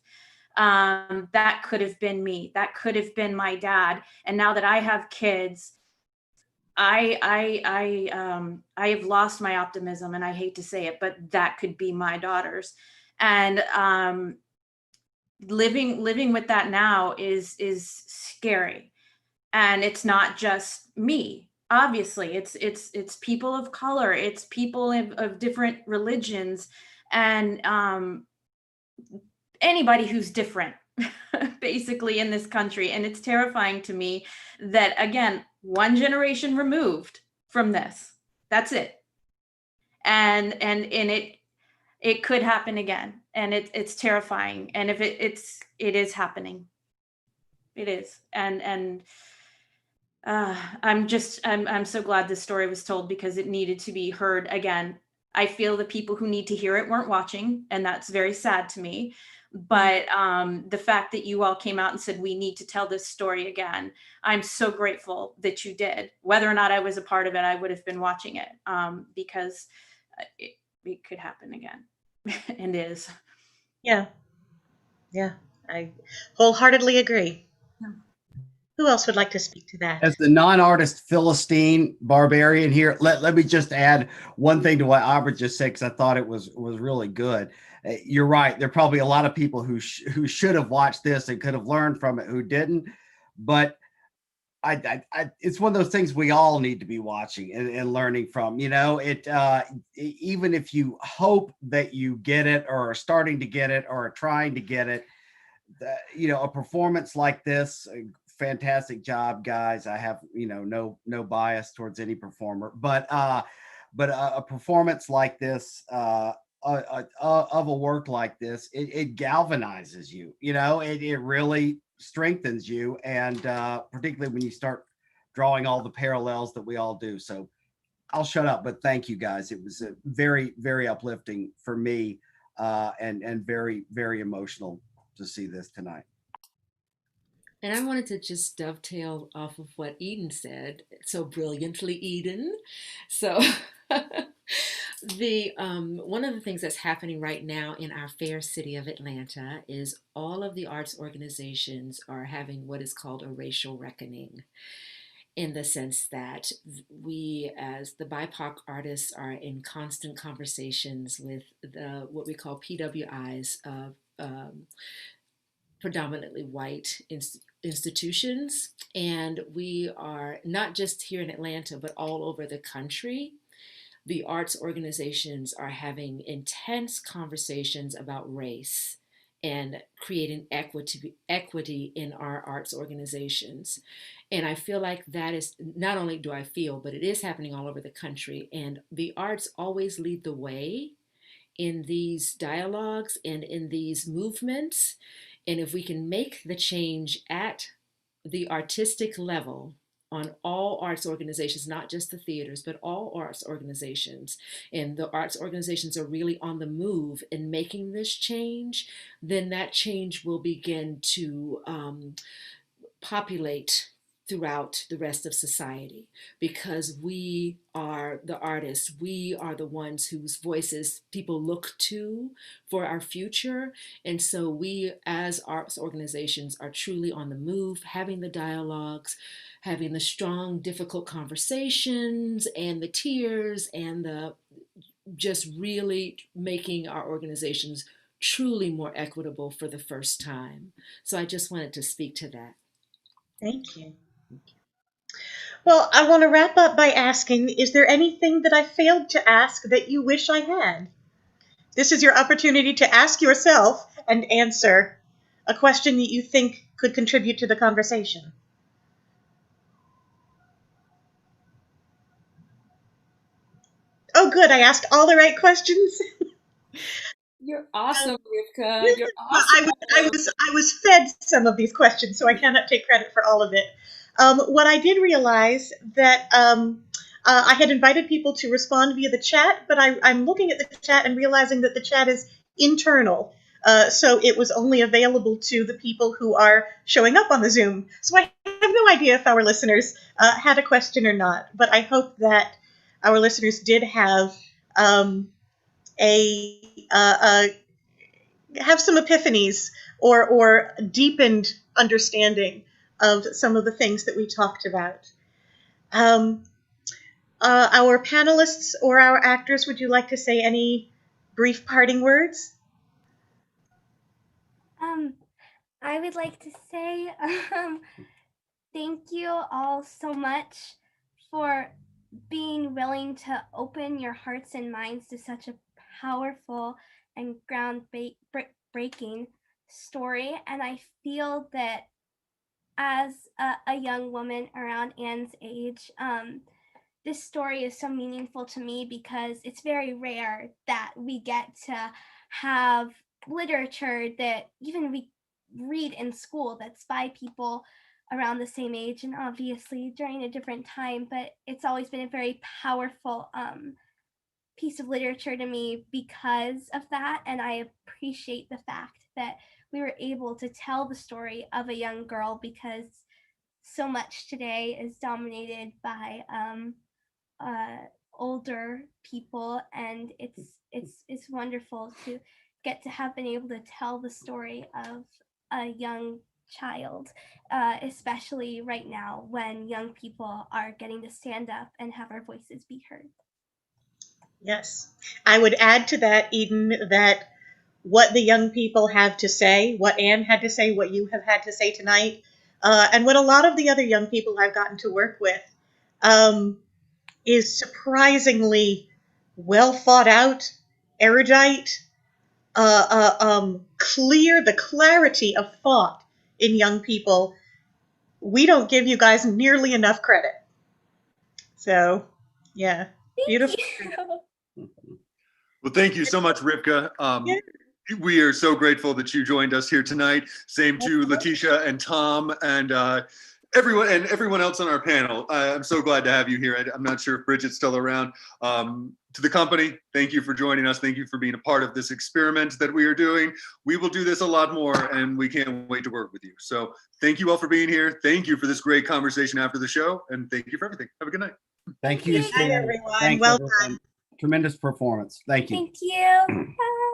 [SPEAKER 13] that could have been me. That could have been my dad. And now that I have kids, I have lost my optimism, and I hate to say it, but that could be my daughters. And living with that now is scary. And it's not just me. Obviously, it's people of color, it's people of different religions, and anybody who's different, basically, in this country. And it's terrifying to me that, again, one generation removed from this. That's it. And it could happen again, and it's terrifying. And if it is happening, it is. And I'm so glad this story was told, because it needed to be heard again. I feel the people who need to hear it weren't watching, and that's very sad to me. But the fact that you all came out and said, we need to tell this story again, I'm so grateful that you did. Whether or not I was a part of it, I would have been watching it, because it could happen again. And is.
[SPEAKER 16] Yeah. I wholeheartedly agree. Who else would like to speak to that?
[SPEAKER 17] As the non-artist Philistine barbarian here, let me just add one thing to what Aubrey just said, because I thought it was really good. You're right. There are probably a lot of people who should have watched this and could have learned from it who didn't. But it's one of those things we all need to be watching and learning from. You know, even if you hope that you get it or are starting to get it or are trying to get it, you know, a performance like this, fantastic job, guys. I have, you know, no bias towards any performer, but a performance like this, of a work like this, it galvanizes you. You know, it really strengthens you, and particularly when you start drawing all the parallels that we all do. So I'll shut up, but thank you, guys. It was very, very uplifting for me, and very, very emotional to see this tonight.
[SPEAKER 18] And I wanted to just dovetail off of what Eden said so brilliantly, Eden. So one of the things that's happening right now in our fair city of Atlanta is all of the arts organizations are having what is called a racial reckoning, in the sense that we, as the BIPOC artists, are in constant conversations with what we call PWIs of predominantly white institutions. And we are not just here in Atlanta, but all over the country. The arts organizations are having intense conversations about race and creating equity in our arts organizations. And I feel like that is, not only do I feel, but it is happening all over the country. And the arts always lead the way in these dialogues and in these movements. And if we can make the change at the artistic level on all arts organizations, not just the theaters, but all arts organizations, and the arts organizations are really on the move in making this change, then that change will begin to populate throughout the rest of society, because we are the artists, we are the ones whose voices people look to for our future. And so we as arts organizations are truly on the move, having the dialogues, having the strong, difficult conversations and the tears and the just really making our organizations truly more equitable for the first time. So I just wanted to speak to that.
[SPEAKER 16] Thank you. Well, I want to wrap up by asking, is there anything that I failed to ask that you wish I had? This is your opportunity to ask yourself and answer a question that you think could contribute to the conversation. Oh, good. I asked all the right questions.
[SPEAKER 18] You're awesome, Rivka. You're awesome.
[SPEAKER 16] I was fed some of these questions, so I cannot take credit for all of it. What I did realize that I had invited people to respond via the chat, but I'm looking at the chat and realizing that the chat is internal. So it was only available to the people who are showing up on the Zoom. So I have no idea if our listeners had a question or not, but I hope that our listeners did have have some epiphanies or deepened understanding of some of the things that we talked about. Our panelists or our actors, would you like to say any brief parting words?
[SPEAKER 2] I would like to say thank you all so much for being willing to open your hearts and minds to such a powerful and groundbreaking story. And I feel that as a young woman around Anne's age, this story is so meaningful to me because it's very rare that we get to have literature that even we read in school that's by people around the same age and obviously during a different time, but it's always been a very powerful piece of literature to me because of that. And I appreciate the fact that we were able to tell the story of a young girl, because so much today is dominated by older people, and it's wonderful to get to have been able to tell the story of a young child, especially right now when young people are getting to stand up and have our voices be heard.
[SPEAKER 16] Yes. I would add to that, Eden, that what the young people have to say, what Anne had to say, what you have had to say tonight, and what a lot of the other young people I've gotten to work with, is surprisingly well thought out, erudite, clear, the clarity of thought in young people. We don't give you guys nearly enough credit. So, yeah, beautiful.
[SPEAKER 3] Well, thank you so much, Rivka. We are so grateful that you joined us here tonight. Same to Letitia and Tom and everyone else on our panel. I'm so glad to have you here. I'm not sure if Bridget's still around. To the company, thank you for joining us. Thank you for being a part of this experiment that we are doing. We will do this a lot more, and we can't wait to work with you. So thank you all for being here. Thank you for this great conversation after the show, and thank you for everything. Have a good night.
[SPEAKER 17] Thank you,
[SPEAKER 16] Good night,
[SPEAKER 17] Stan.
[SPEAKER 16] everyone.
[SPEAKER 17] Thank
[SPEAKER 16] Well
[SPEAKER 17] everyone. Tremendous performance. Thank you.
[SPEAKER 2] Thank you. Bye.